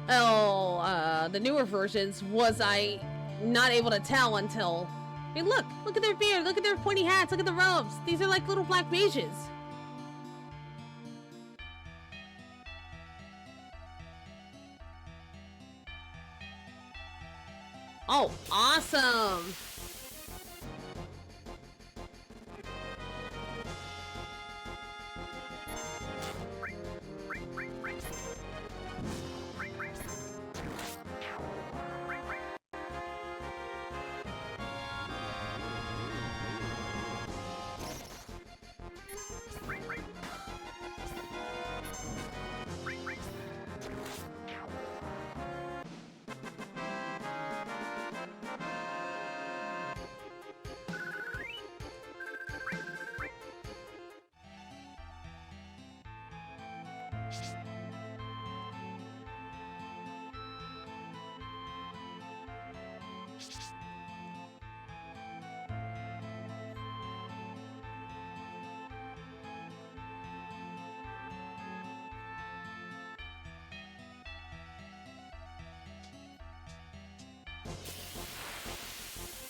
the newer versions, was I not able to tell until. I mean, look at their beard, look at their pointy hats, look at the robes. These are like little black mages. Oh, awesome.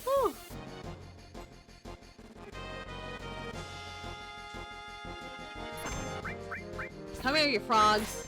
Whew. Come here, you frogs.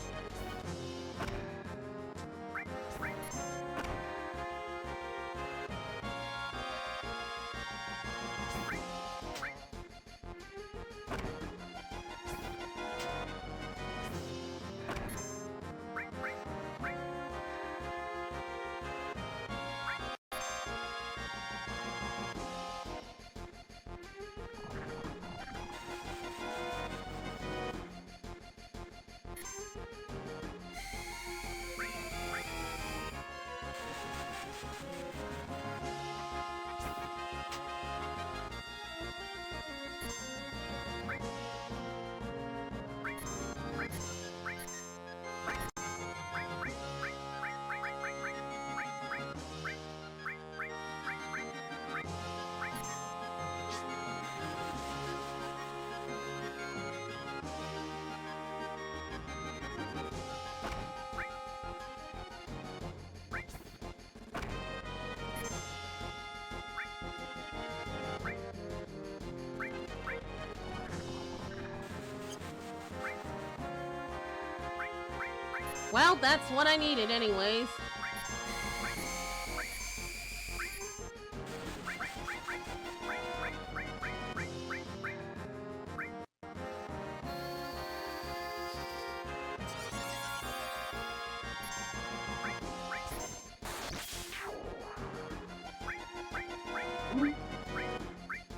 Well, that's what I needed anyways.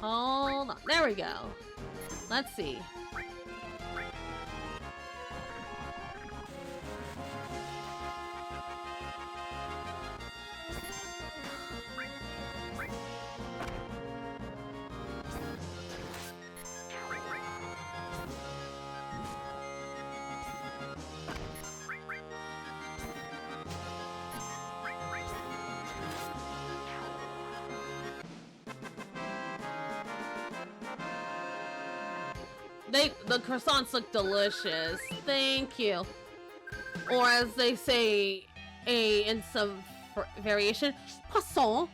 Hold on. There we go. Let's see. The croissants look delicious. Thank you. Or as they say in some variation, croissant.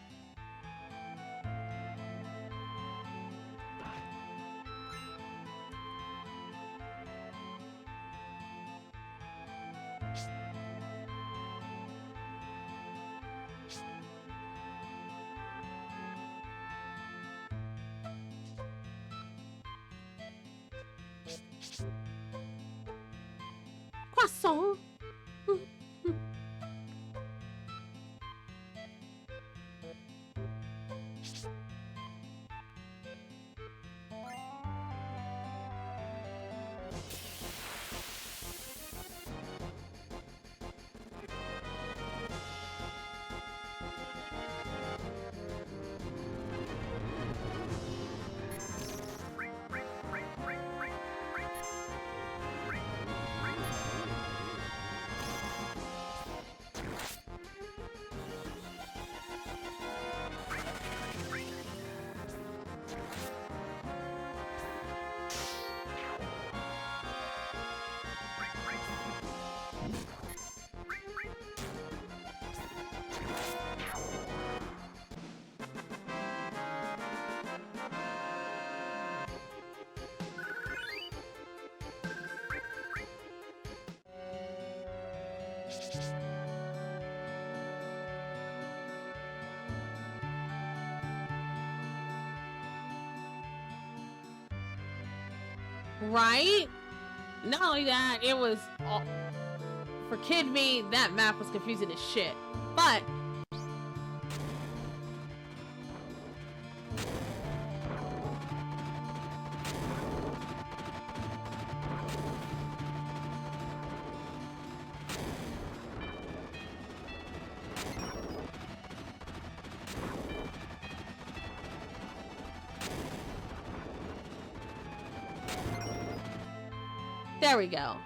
Croissant. Right? Not only that, it was for kid me, that map was confusing as shit. But there we go.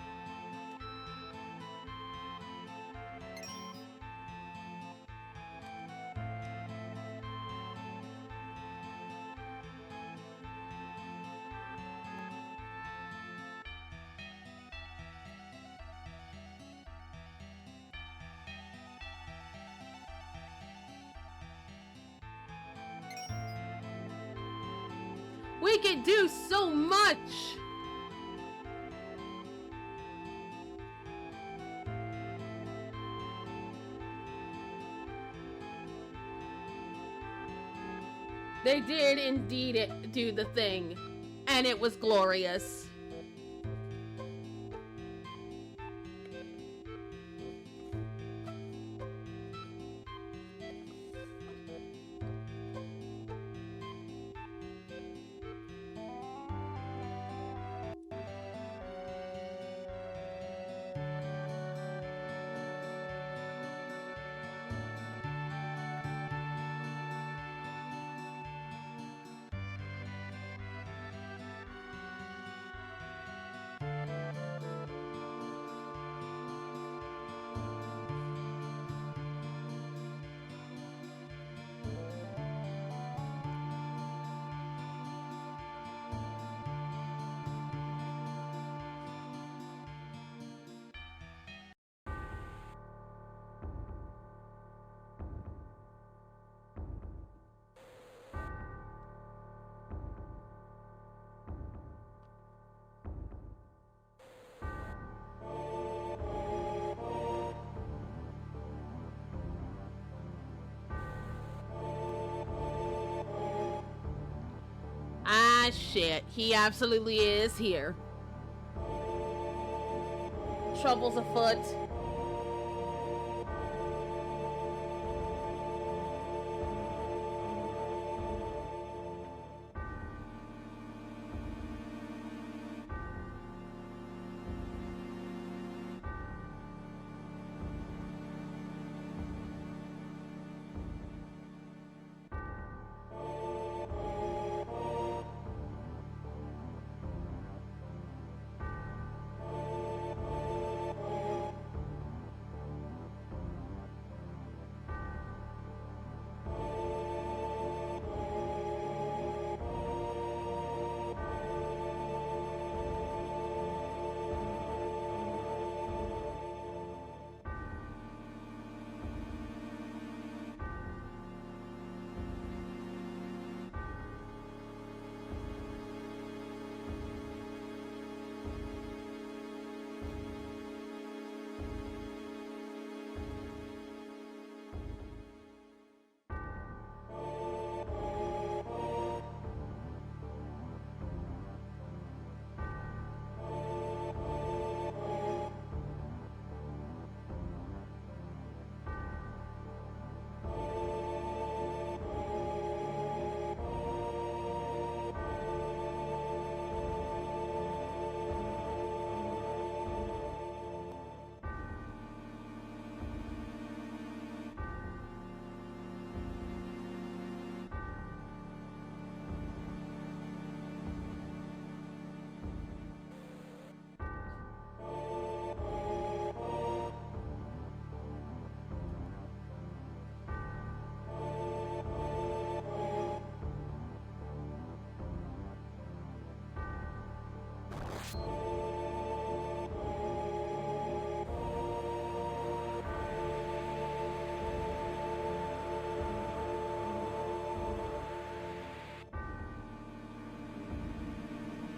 We can do so much! They did indeed do the thing, and it was glorious. Ah, shit. He absolutely is here. Trouble's afoot.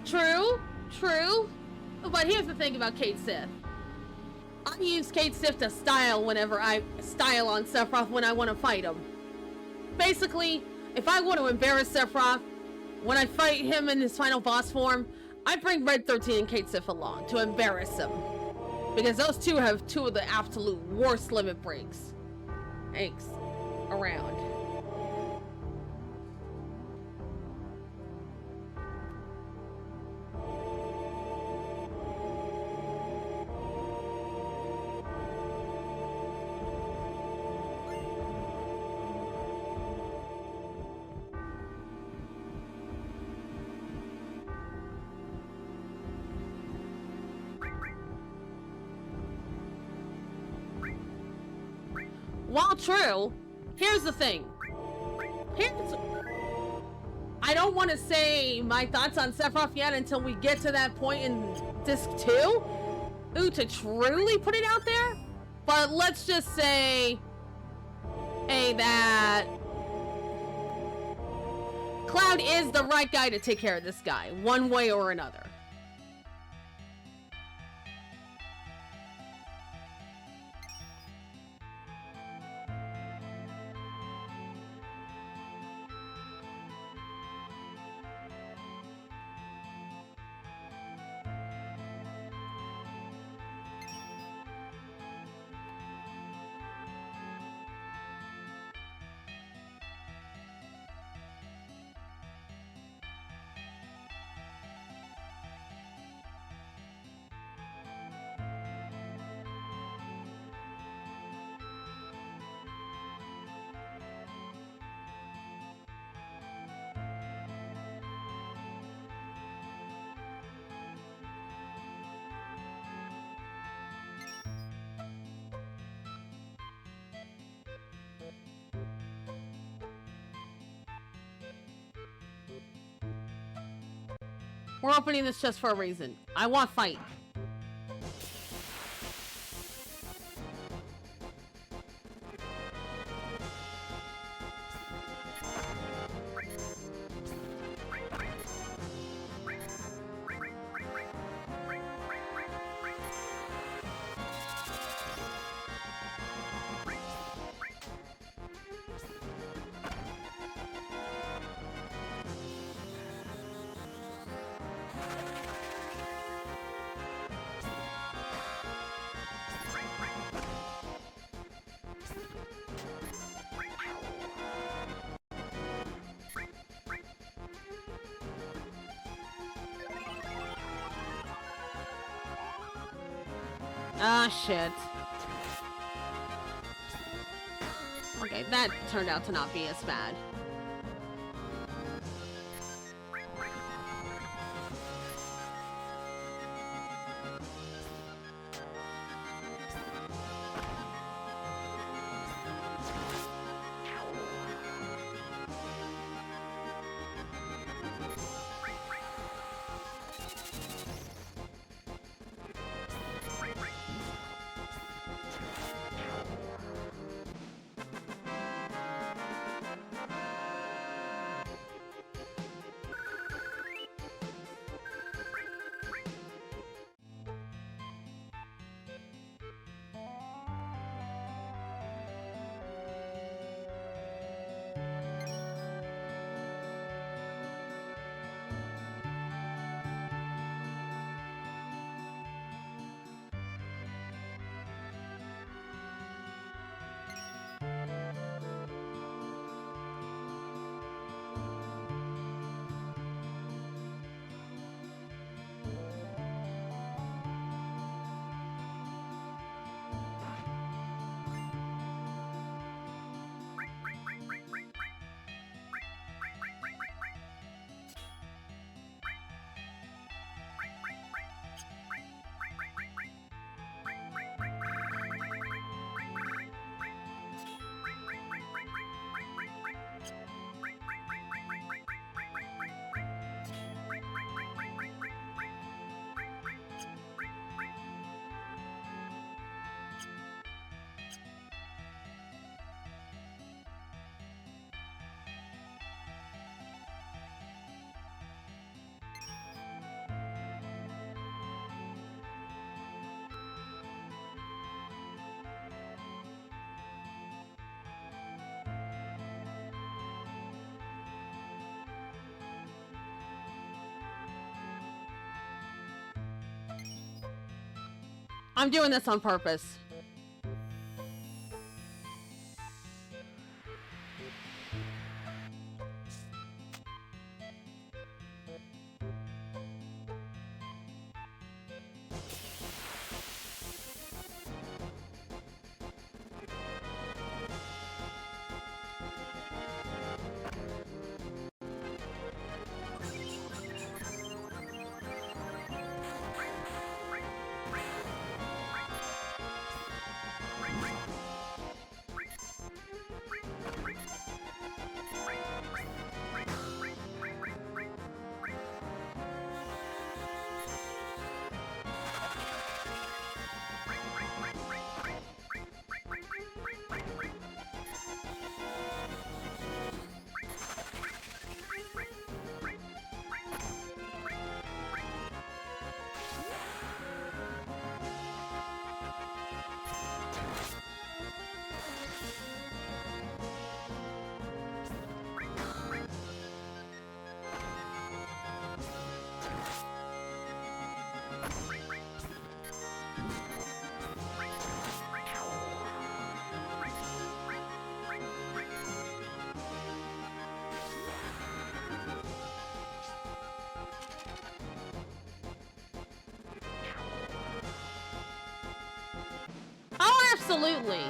True, true. But here's the thing about Kate Sith. I to use Kate Sif to style whenever I style on Sephiroth when I want to fight him. Basically, if I want to embarrass Sephiroth, when I fight him in his final boss form, I bring Red 13 and Kate Sif along to embarrass him. Because those two have two of the absolute worst limit breaks. Thanks. Around. While true, here's the thing. I don't want to say my thoughts on Sephiroth yet until we get to that point in Disc 2. Ooh, to truly put it out there. But let's just say, hey, that Cloud is the right guy to take care of this guy, one way or another. We're opening this just for a reason. I want fight. Ah, shit. Okay, that turned out to not be as bad. I'm doing this on purpose. Oh, absolutely.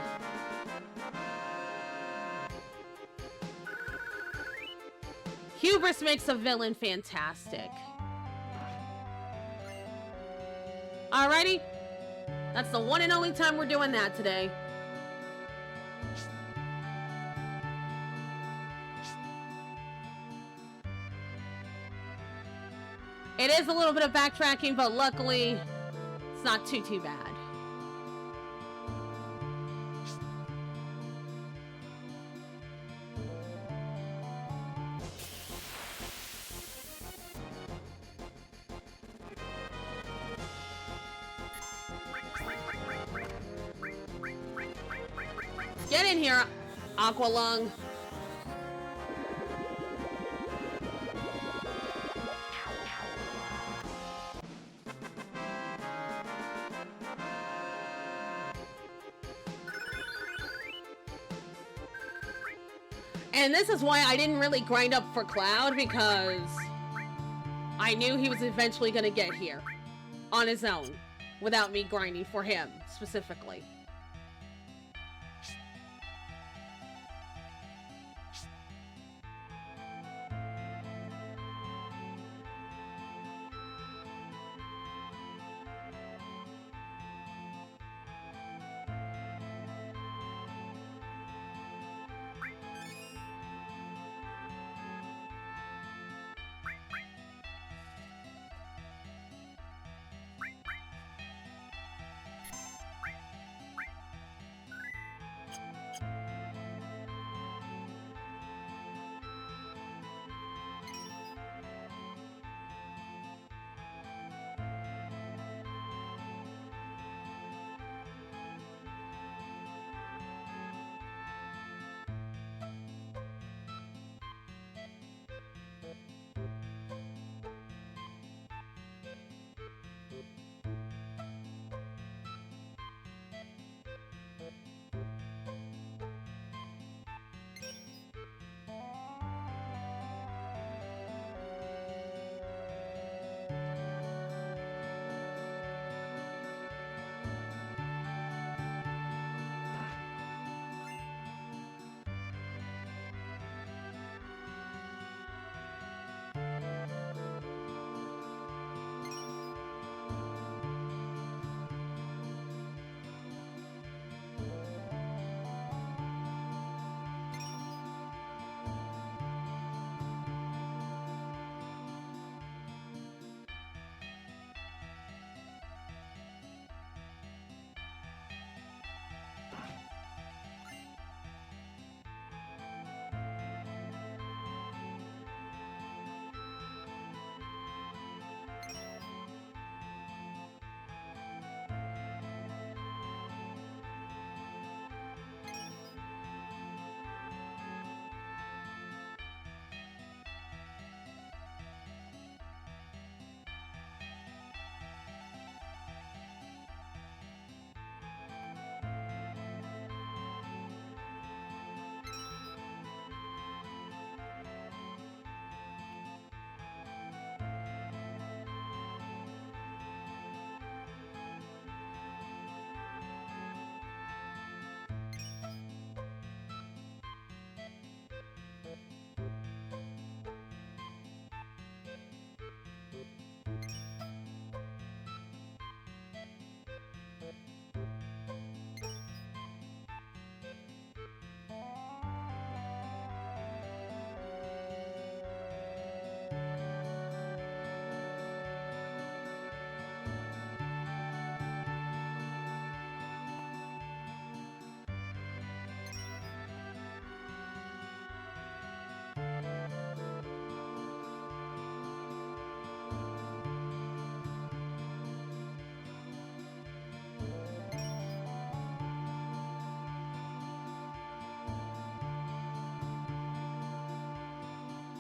Hubris makes a villain fantastic. Alrighty. That's the one and only time we're doing that today. It is a little bit of backtracking, but luckily, it's not too bad. Get in here, Aqualung. And this is why I didn't really grind up for Cloud, because I knew he was eventually going to get here on his own without me grinding for him specifically.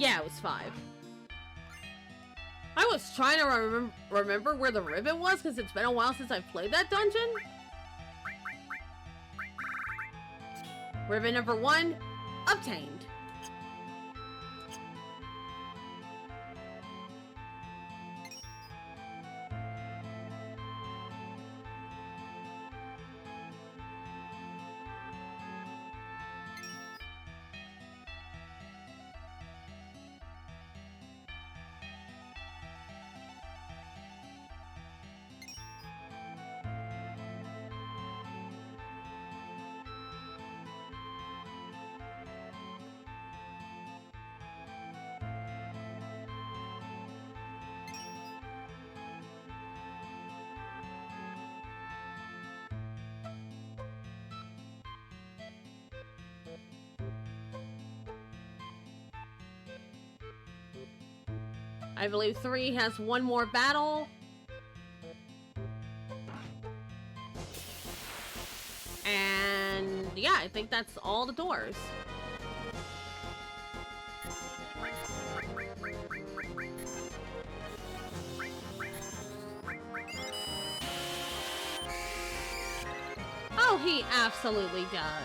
Yeah, it was 5. I was trying to remember where the ribbon was because it's been a while since I've played that dungeon. Ribbon number 1, obtained. I believe 3 has one more battle. And yeah, I think that's all the doors. Oh, he absolutely does.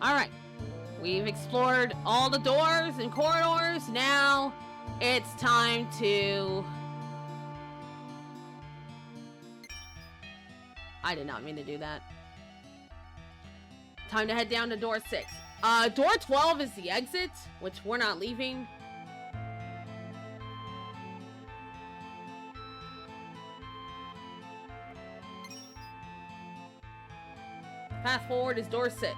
Alright, we've explored all the doors and corridors. Now it's time to... I did not mean to do that. Time to head down to door 6. Door 12 is the exit, which we're not leaving. Path forward is door 6.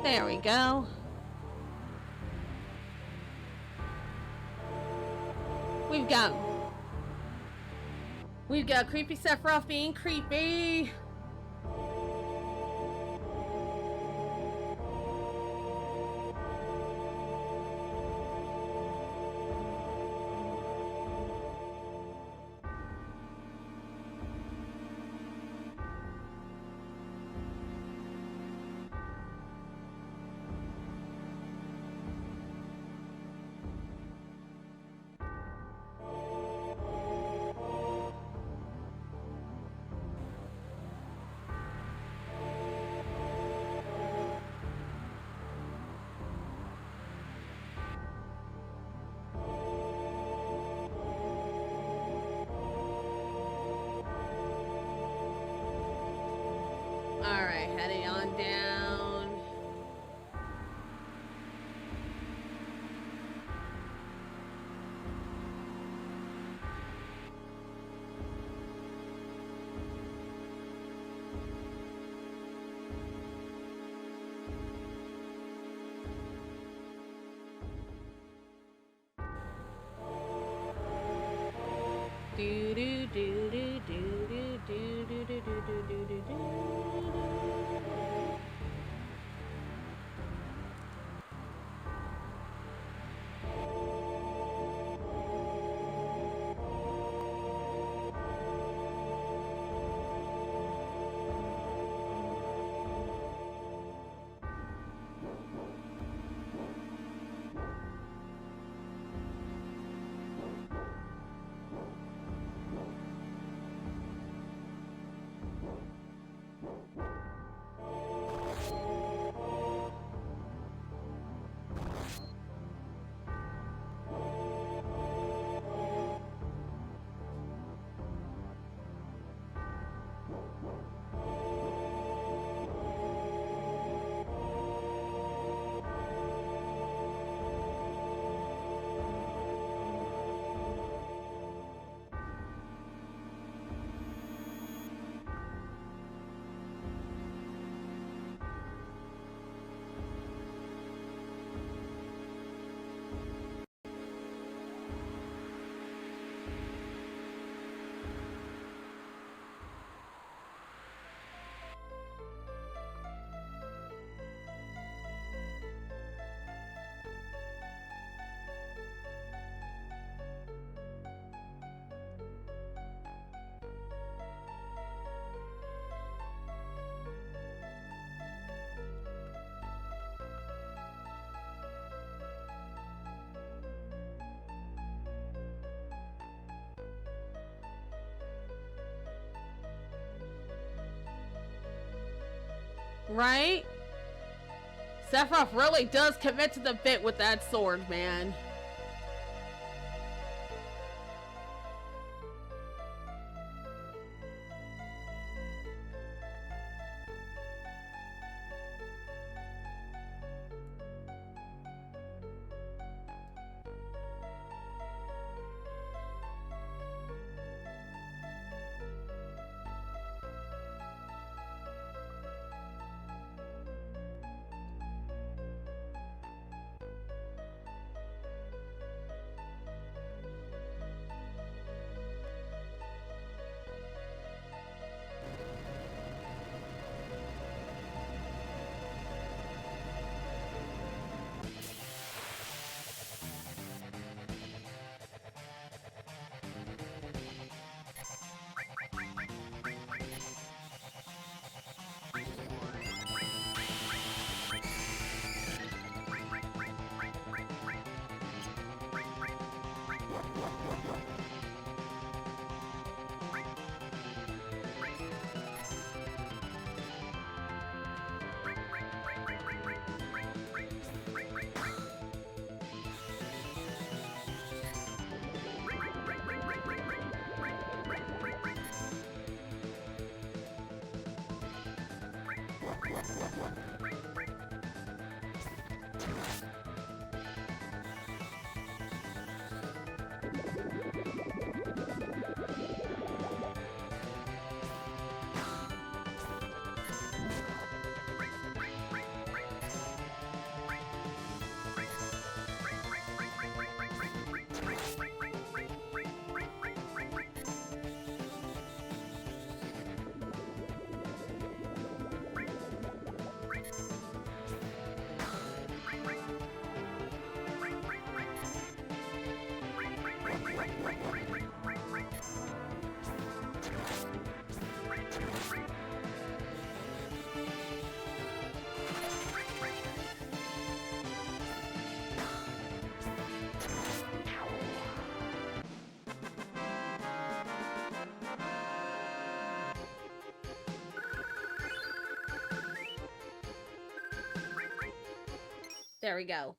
There we go. We've got creepy Sephiroth being creepy. Alright, heading on down. Do do do do do do do do do do do do do. Right? Sephiroth really does commit to the bit with that sword, man. There we go.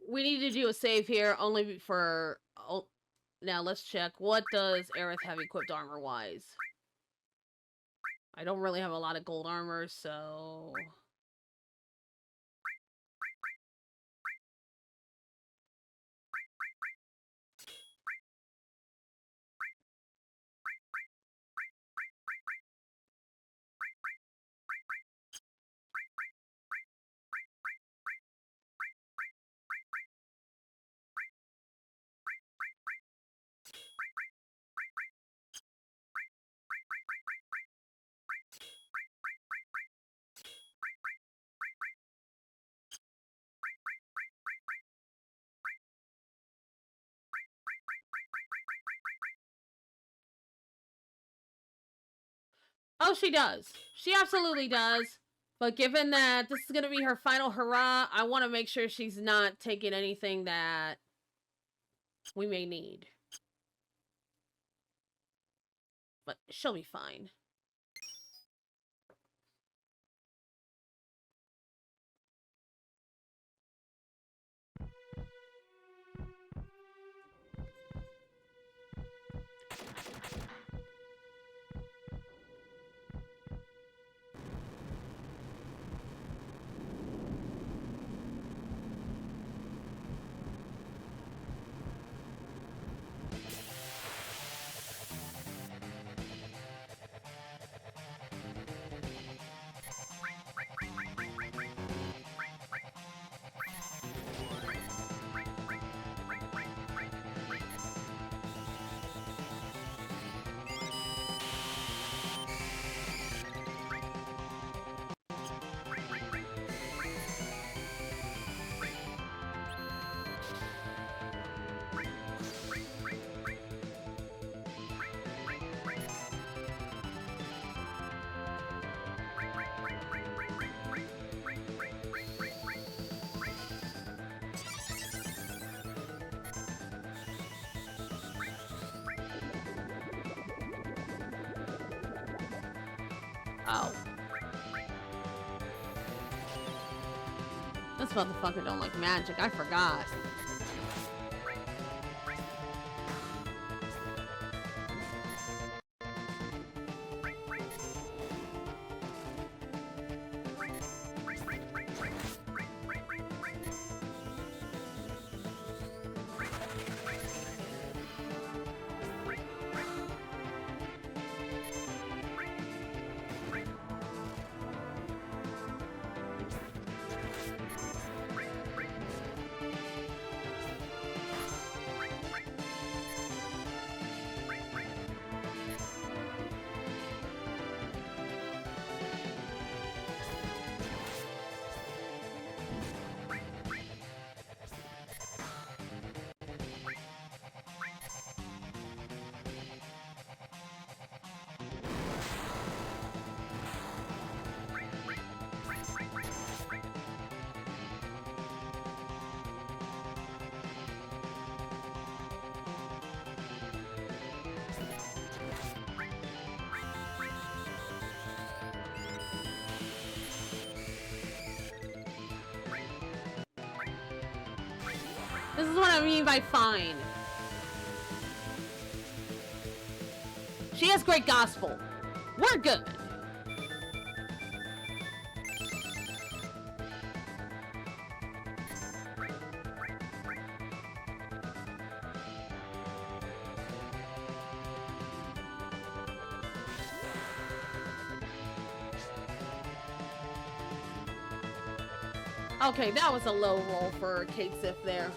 We need to do a save here only for... Oh, now let's check. What does Aerith have equipped armor-wise? I don't really have a lot of gold armor, so... Oh, she does. She absolutely does. But given that this is going to be her final hurrah, I want to make sure she's not taking anything that we may need. But she'll be fine. Oh. This motherfucker don't like magic. I forgot. This is what I mean by fine. She has great gospel. We're good. Okay, that was a low roll for Kate Sif there.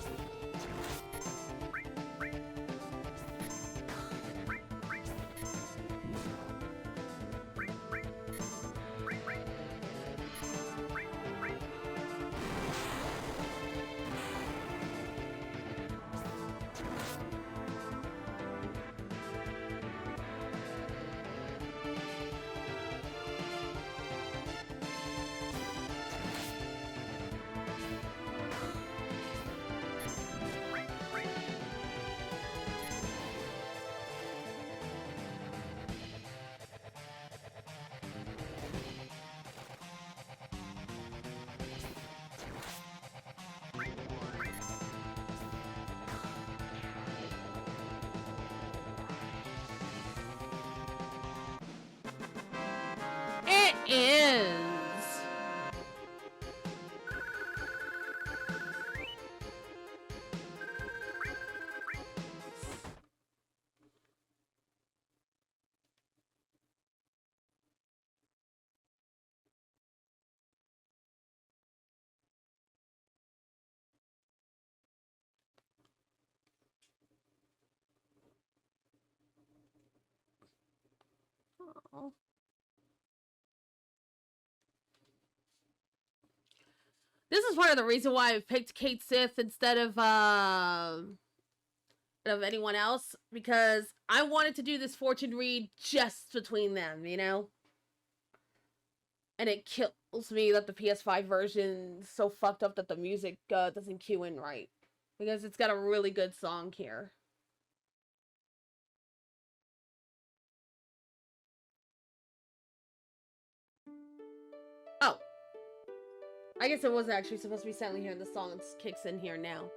It is. Oh. This is part of the reason why I picked Kate Sith instead of anyone else, because I wanted to do this fortune read just between them, you know? And it kills me that the PS5 version is so fucked up that the music doesn't cue in right. Because it's got a really good song here. Oh. I guess it was actually supposed to be silently here, and the song kicks in here now.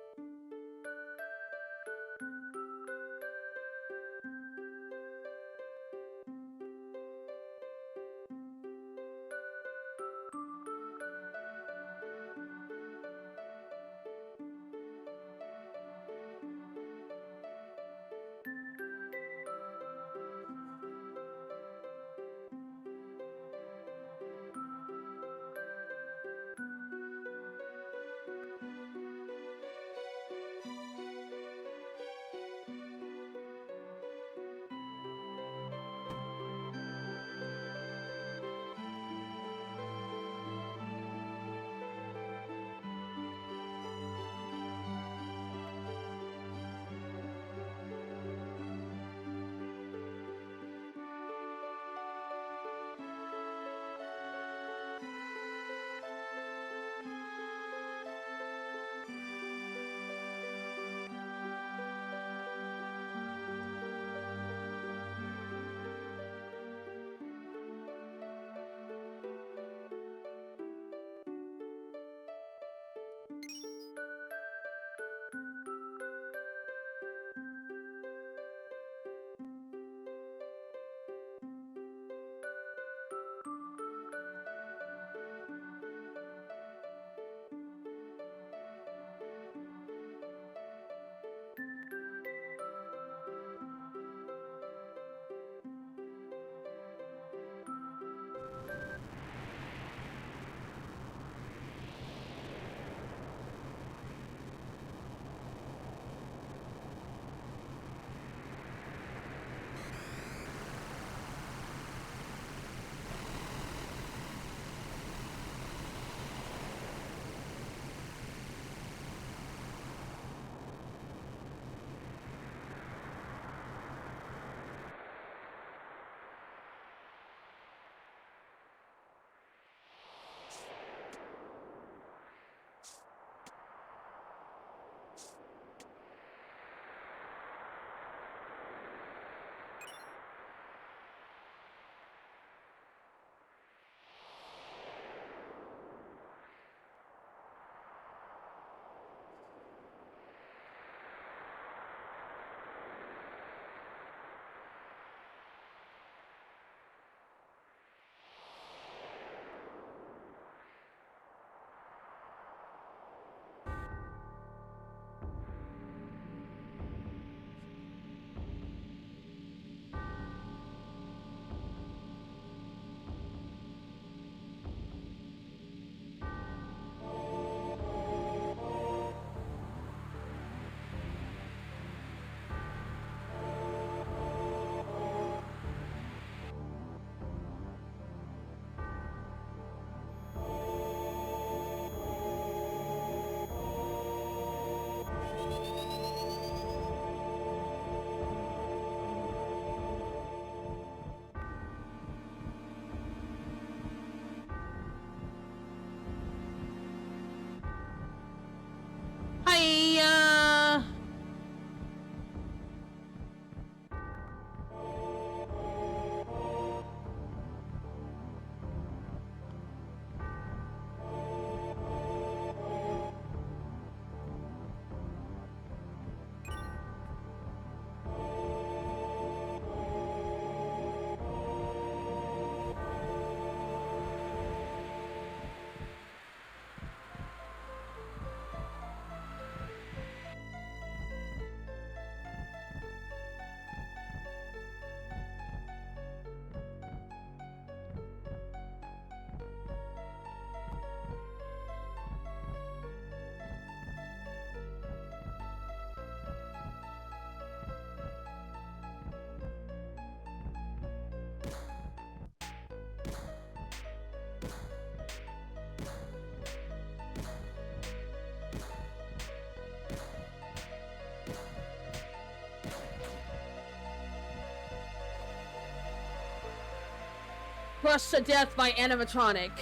Crushed to death by animatronic.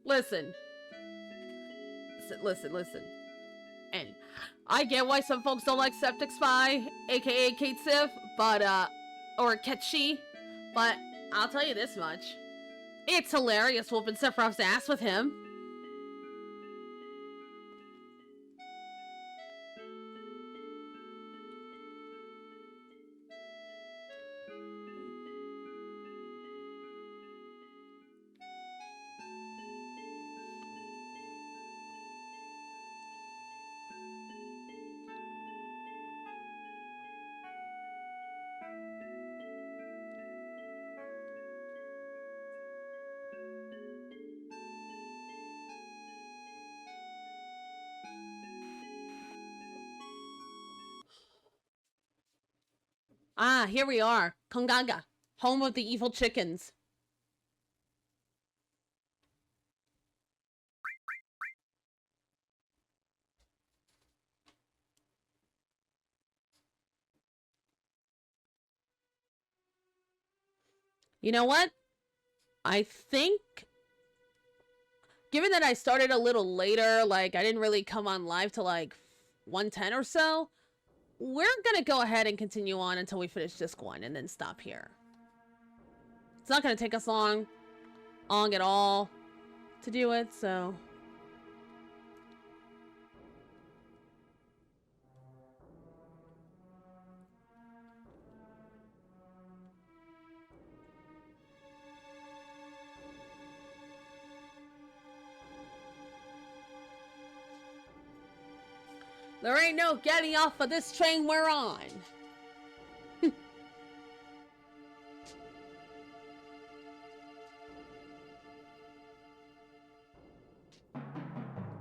Listen. Listen. And I get why some folks don't like Septic Spy, aka Kate Sif, but, or Ketchi, but I'll tell you this much. It's hilarious whooping Sephiroth's ass with him. Ah, here we are. Kongaga, home of the evil chickens. You know what? I think, given that I started a little later, like, I didn't really come on live till, like, 1:10 or so, we're gonna go ahead and continue on until we finish disc 1 and then stop here. It's not gonna take us long at all to do it, so... There ain't no getting off of this train we're on.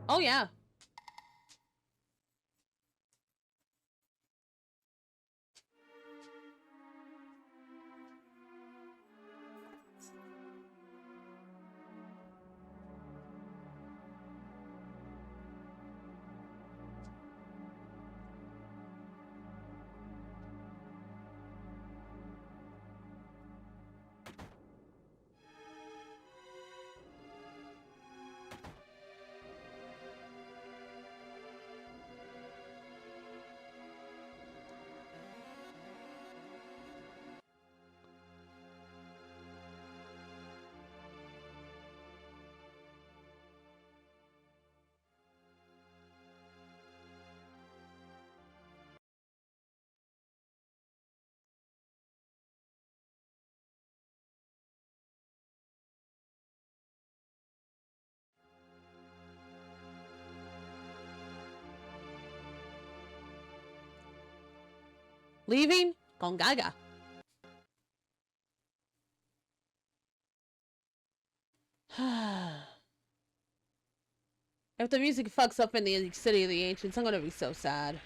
Oh, yeah. Leaving Gongaga. If the music fucks up in the City of the Ancients, I'm gonna be so sad.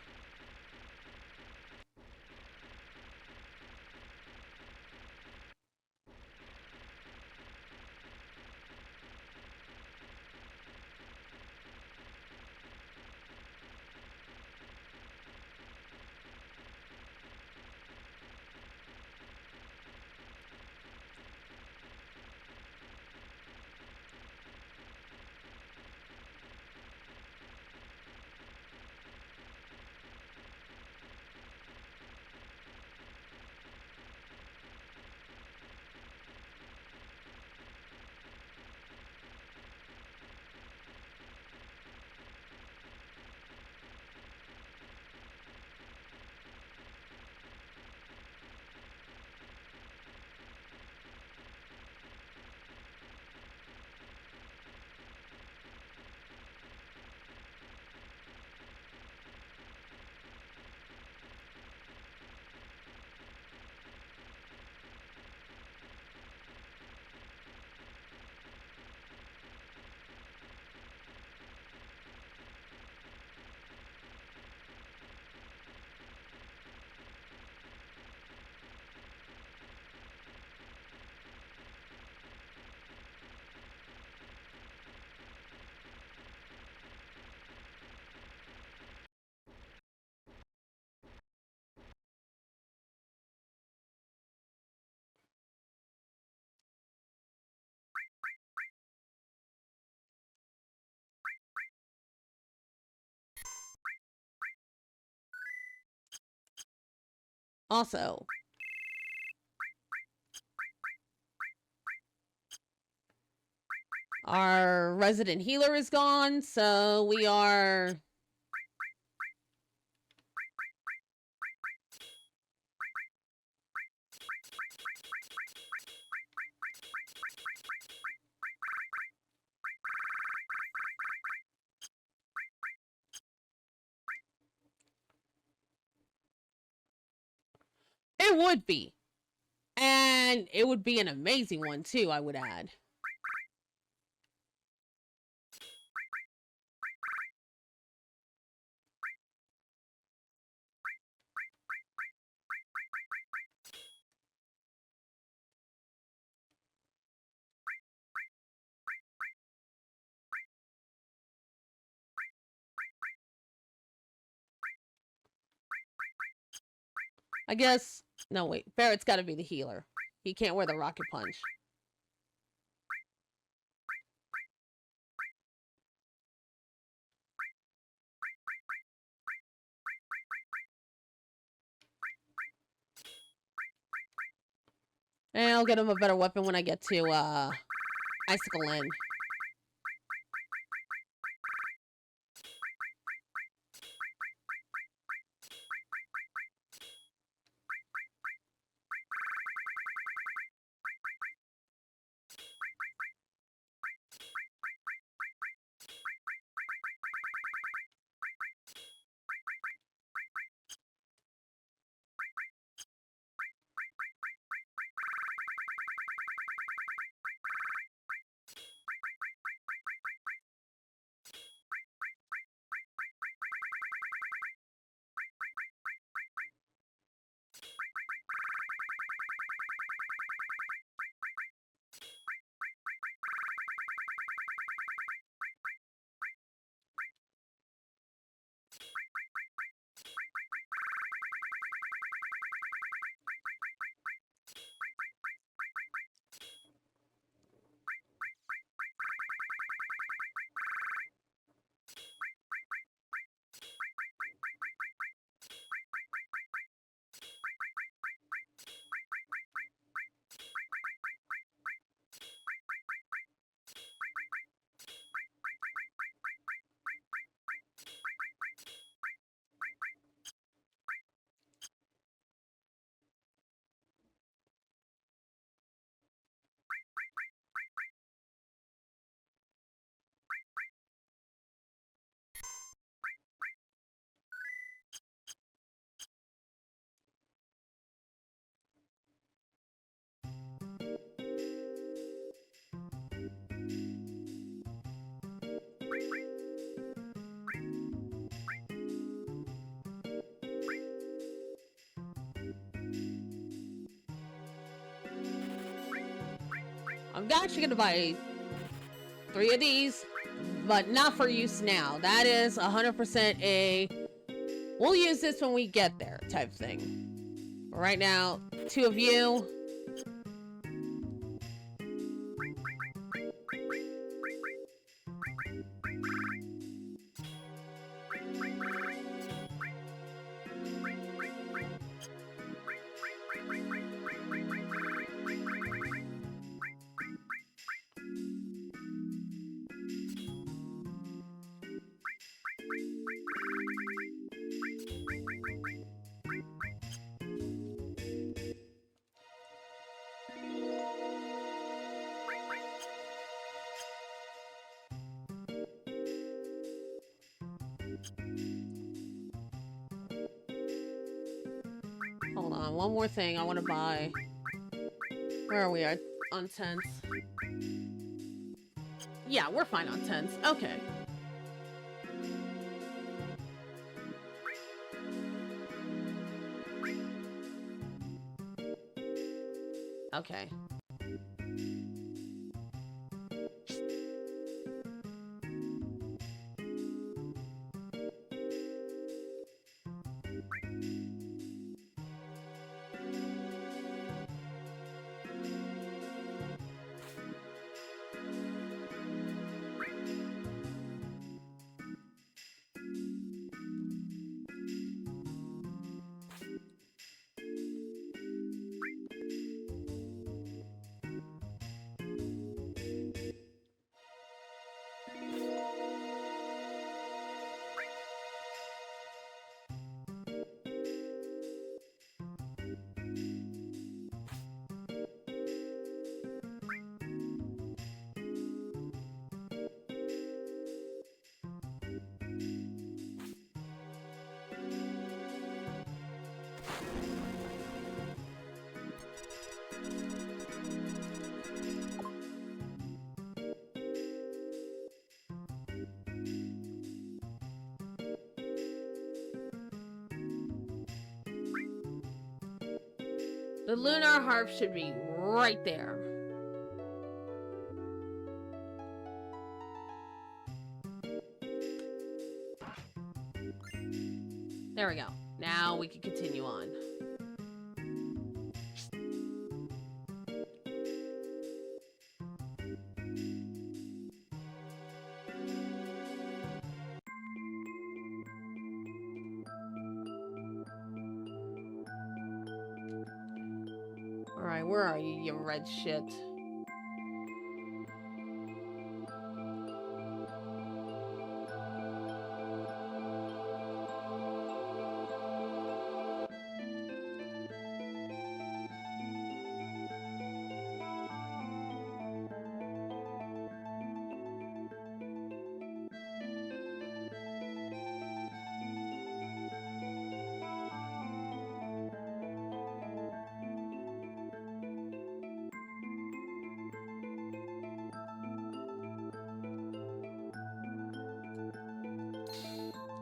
Also, our resident healer is gone, so we are... It would be. And it would be an amazing one, too, I would add. I guess... No, wait. Barrett's got to be the healer. He can't wear the rocket punch. And I'll get him a better weapon when I get to, Icicle Inn. I'm actually gonna buy 3 of these, but not for use now. That is 100% a... We'll use this when we get there type thing. Right now, 2 of you. Hold on, one more thing I want to buy. Where are we at? On 10s. Yeah, we're fine on 10s. Okay. Okay. The lunar harp should be right there. There we go. Now we can continue on. Alright, where are you, you red shit?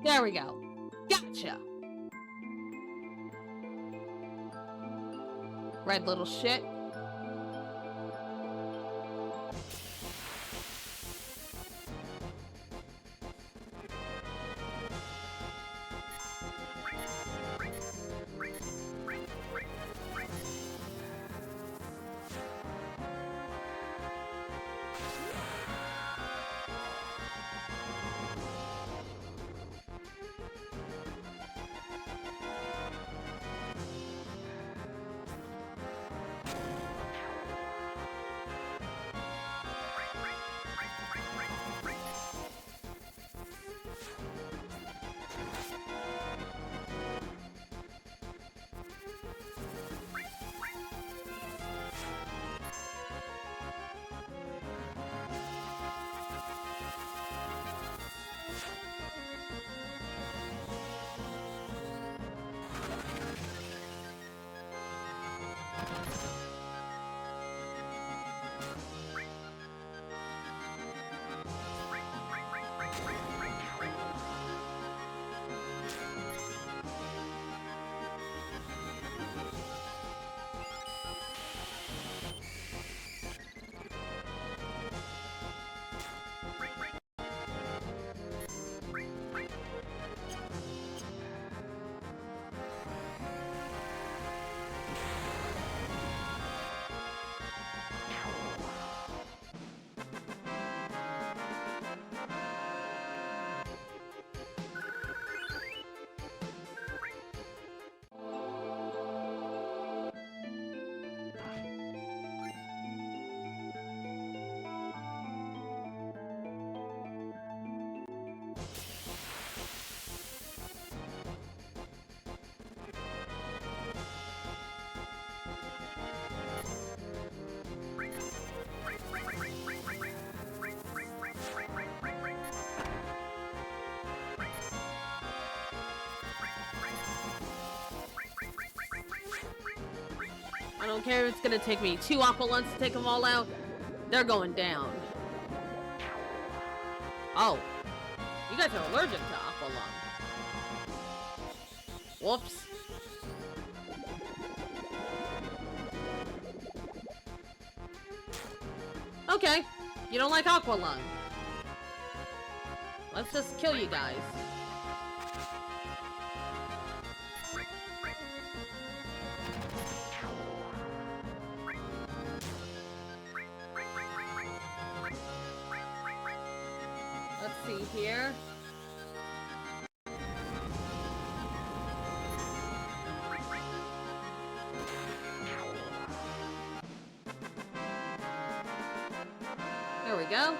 There we go. Gotcha. Red little shit. I don't care if it's gonna take me 2 Aqua Lungs to take them all out. They're going down. Oh. You guys are allergic to Aqua Lung. Whoops. Okay. You don't like Aqua Lung. Let's just kill you guys. Let's see here. There we go.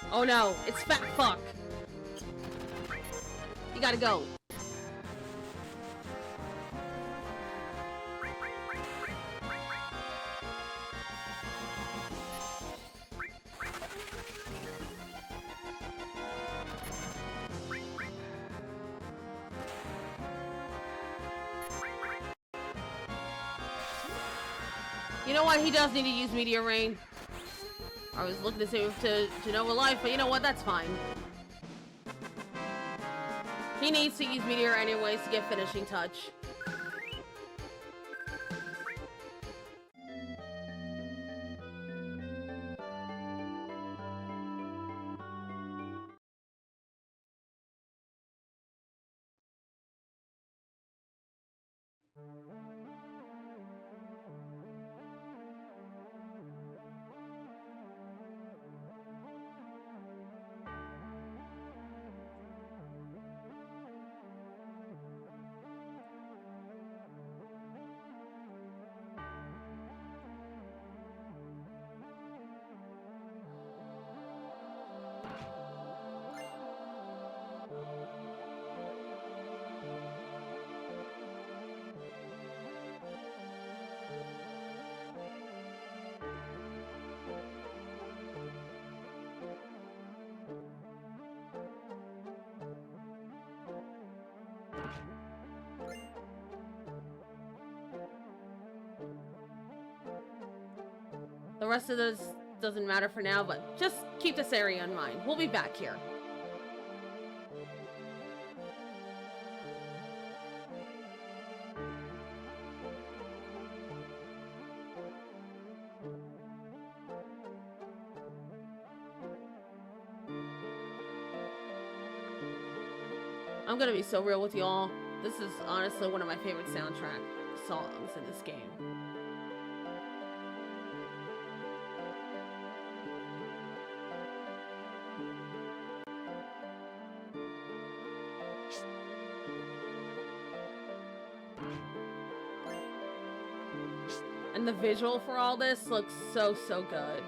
Oh no, it's fat fuck. You gotta go. You know what? He does need to use Meteor Rain. I was looking to save to Nova Life, but you know what? That's fine. He needs to use Meteor anyways to get finishing touch. The rest of this doesn't matter for now, but just keep this area in mind. We'll be back here. I'm gonna be so real with y'all. This is honestly one of my favorite soundtrack songs in this game. And the visual for all this looks so good.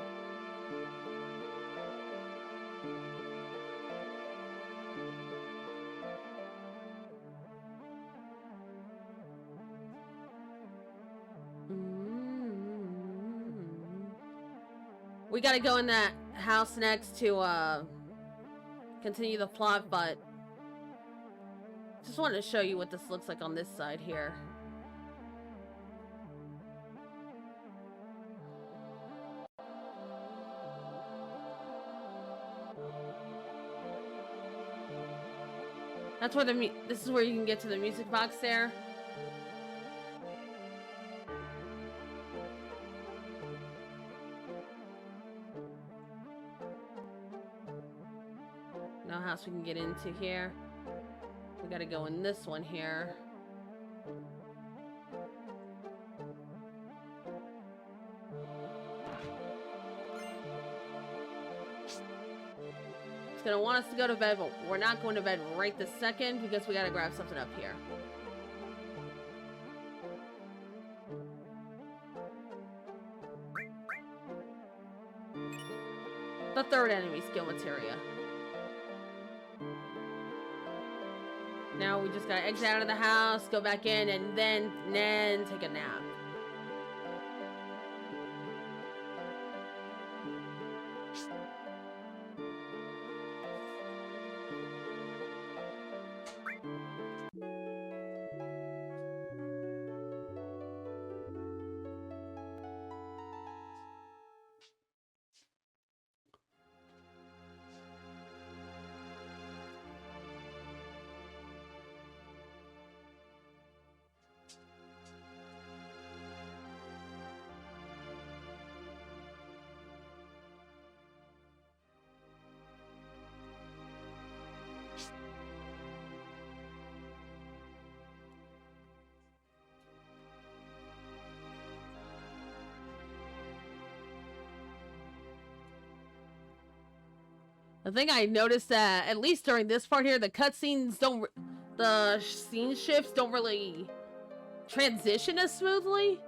We gotta go in that house next to continue the plot, but just wanted to show you what this looks like on this side here. That's where this is where you can get to the music box there. No house we can get into here. We gotta go in this one here. It's gonna want us to go to bed, but we're not going to bed right this second because we gotta grab something up here. The third enemy skill materia. Now we just gotta exit out of the house, go back in, and then take a nap. The thing I noticed that, at least during this part here, the cutscenes the scene shifts don't really transition as smoothly.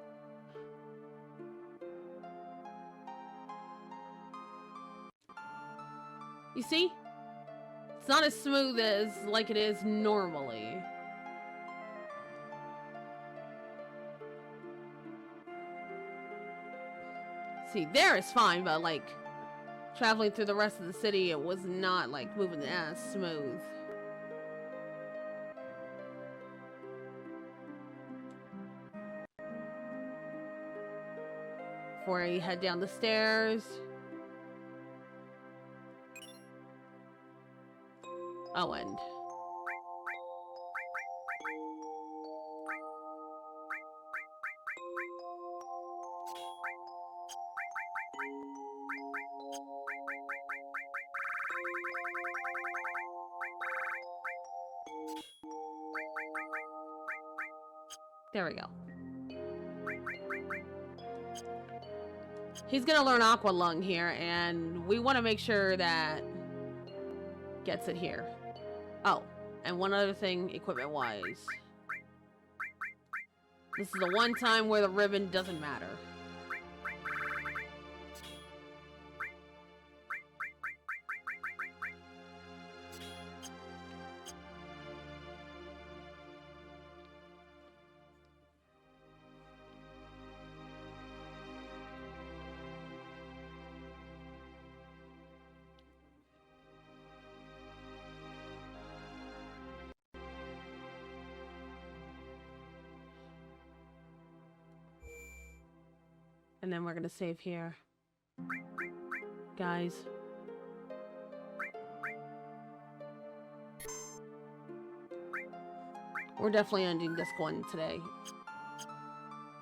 You see? It's not as smooth as like it is normally. See, there is fine, but like traveling through the rest of the city, it was not like moving as smooth. before I head down the stairs. Oh, and there we go. He's gonna learn Aqua Lung here, and we want to make sure that gets it here. Oh, and one other thing, equipment-wise. This is the one time where the ribbon doesn't matter. And then we're gonna save here. Guys. We're definitely ending this one today.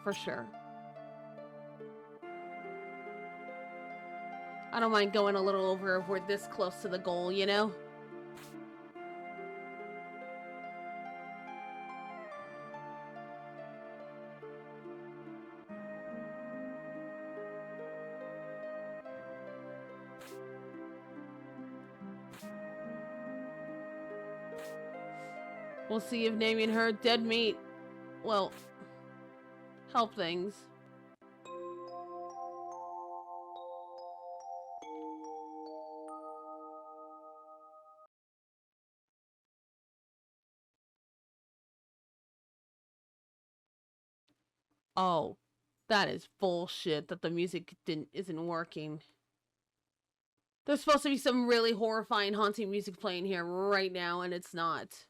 For sure. I don't mind going a little over if we're this close to the goal, you know? We'll see if naming her Deadmeat will help things. Oh, that is bullshit that the music isn't working. There's supposed to be some really horrifying, haunting music playing here right now, and it's not.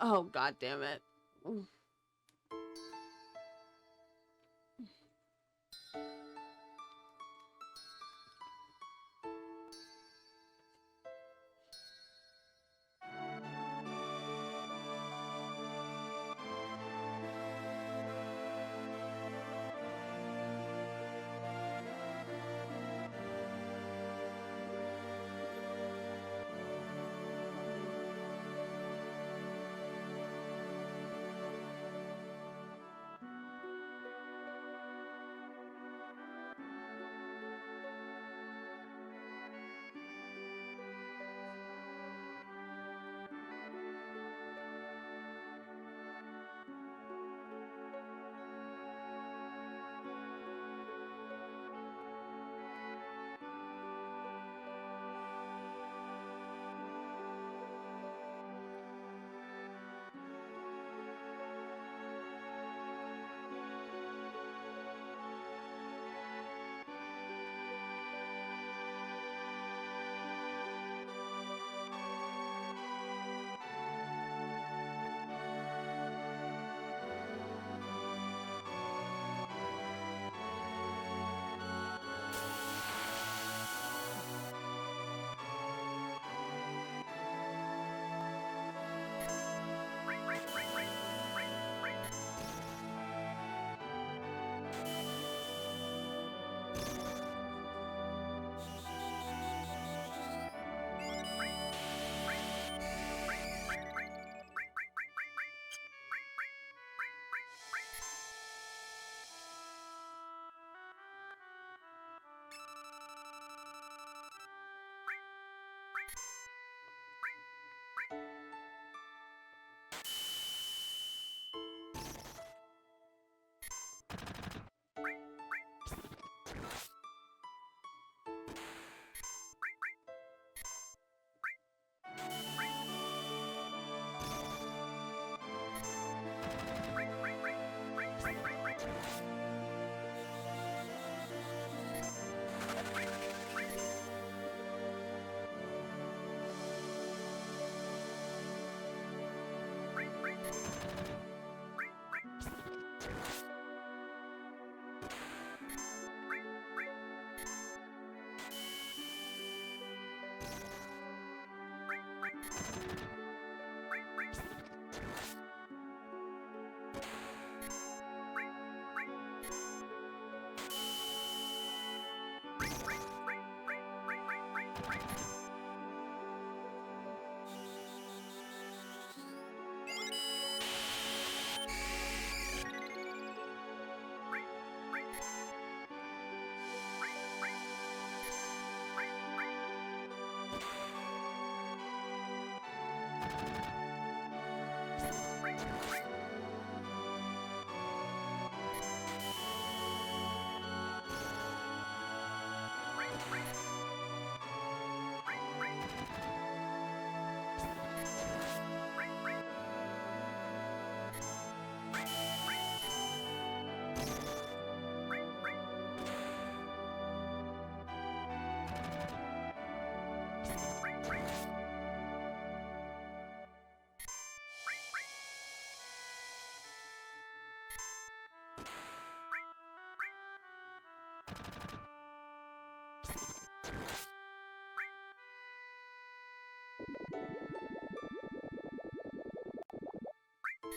Oh, god damn it.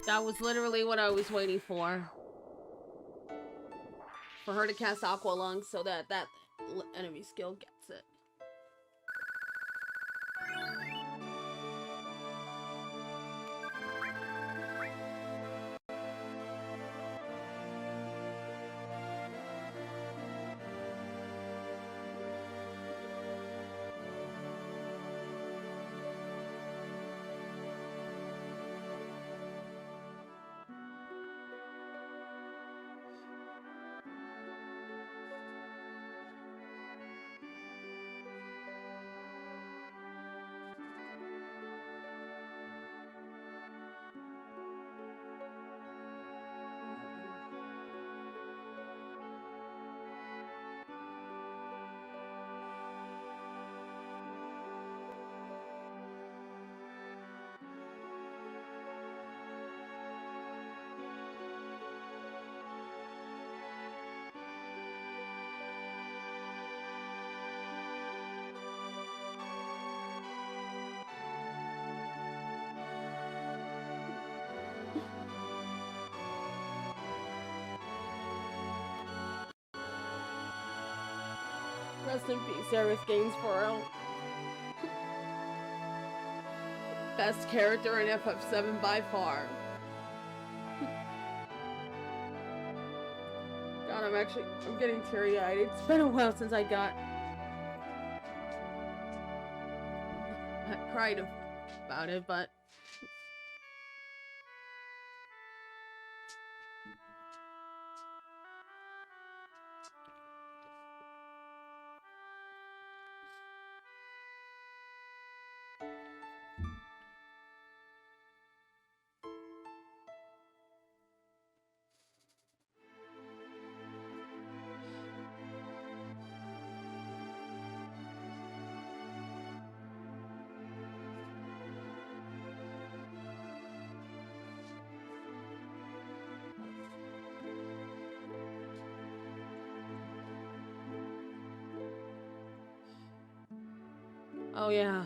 That was literally what I was waiting for. For her to cast Aqua Lung so that enemy skill gets it. Rest in peace, Service Gainsborough. Best character in FF7 by far. God, I'm getting teary-eyed. It's been a while since I cried about it, but oh yeah.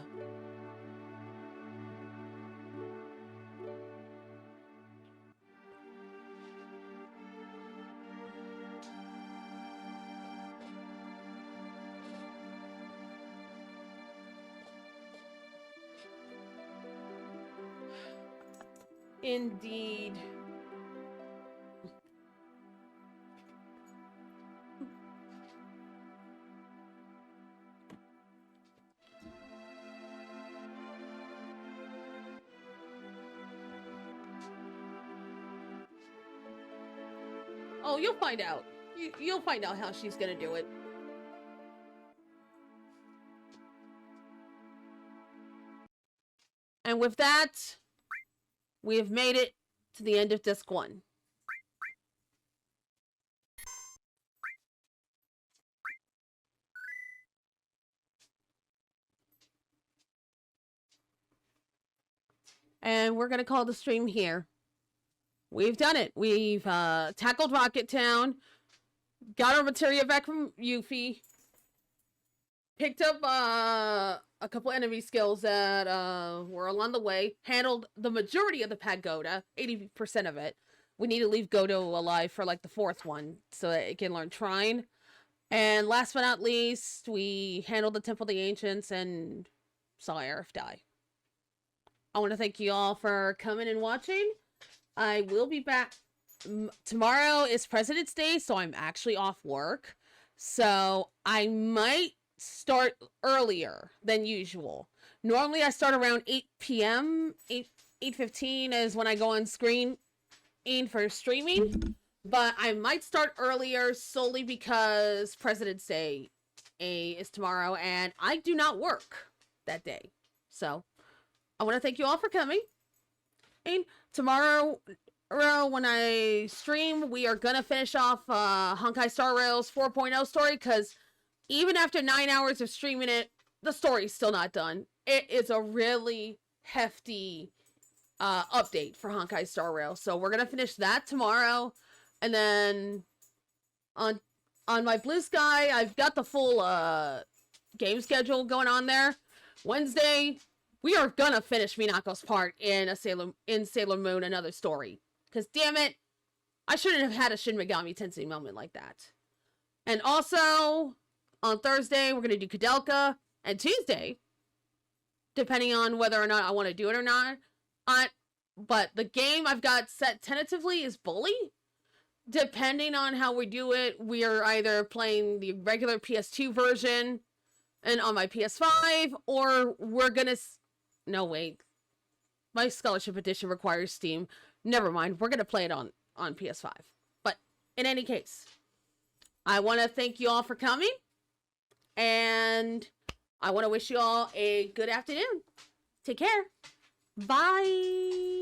Indeed. Oh, you'll find out. You'll find out how she's gonna do it. And with that, we have made it to the end of Disc 1. And we're going to call the stream here. We've done it. We've tackled Rocket Town, got our materia back from Yuffie, picked up a couple enemy skills that were along the way, handled the majority of the Pagoda, 80% of it. We need to leave Godo alive for like the 4th one so that it can learn Trine. And last but not least, we handled the Temple of the Ancients and saw Aerith die. I want to thank you all for coming and watching. I will be back. Tomorrow is President's Day, so I'm actually off work. So I might start earlier than usual. Normally I start around 8 p.m. 8:15 is when I go on screen for streaming. But I might start earlier solely because President's Day is tomorrow and I do not work that day. So I want to thank you all for coming. And tomorrow when I stream, we are going to finish off Honkai Star Rail's 4.0 story because even after 9 hours of streaming it, the story's still not done. It is a really hefty update for Honkai Star Rail. So we're going to finish that tomorrow. And then on my Blue Sky, I've got the full game schedule going on there. Wednesday, we are gonna finish Minako's part in Sailor Moon, another story. Because damn it, I shouldn't have had a Shin Megami Tensei moment like that. And also, on Thursday, we're gonna do Kudelka. And Tuesday, depending on whether or not I want to do it or not. But the game I've got set tentatively is Bully. Depending on how we do it, we are either playing the regular PS2 version and on my PS5, or we're gonna... No, wait. My Scholarship Edition requires Steam. Never mind. We're gonna play it on PS5. But in any case, I want to thank you all for coming. And I want to wish you all a good afternoon. Take care. Bye.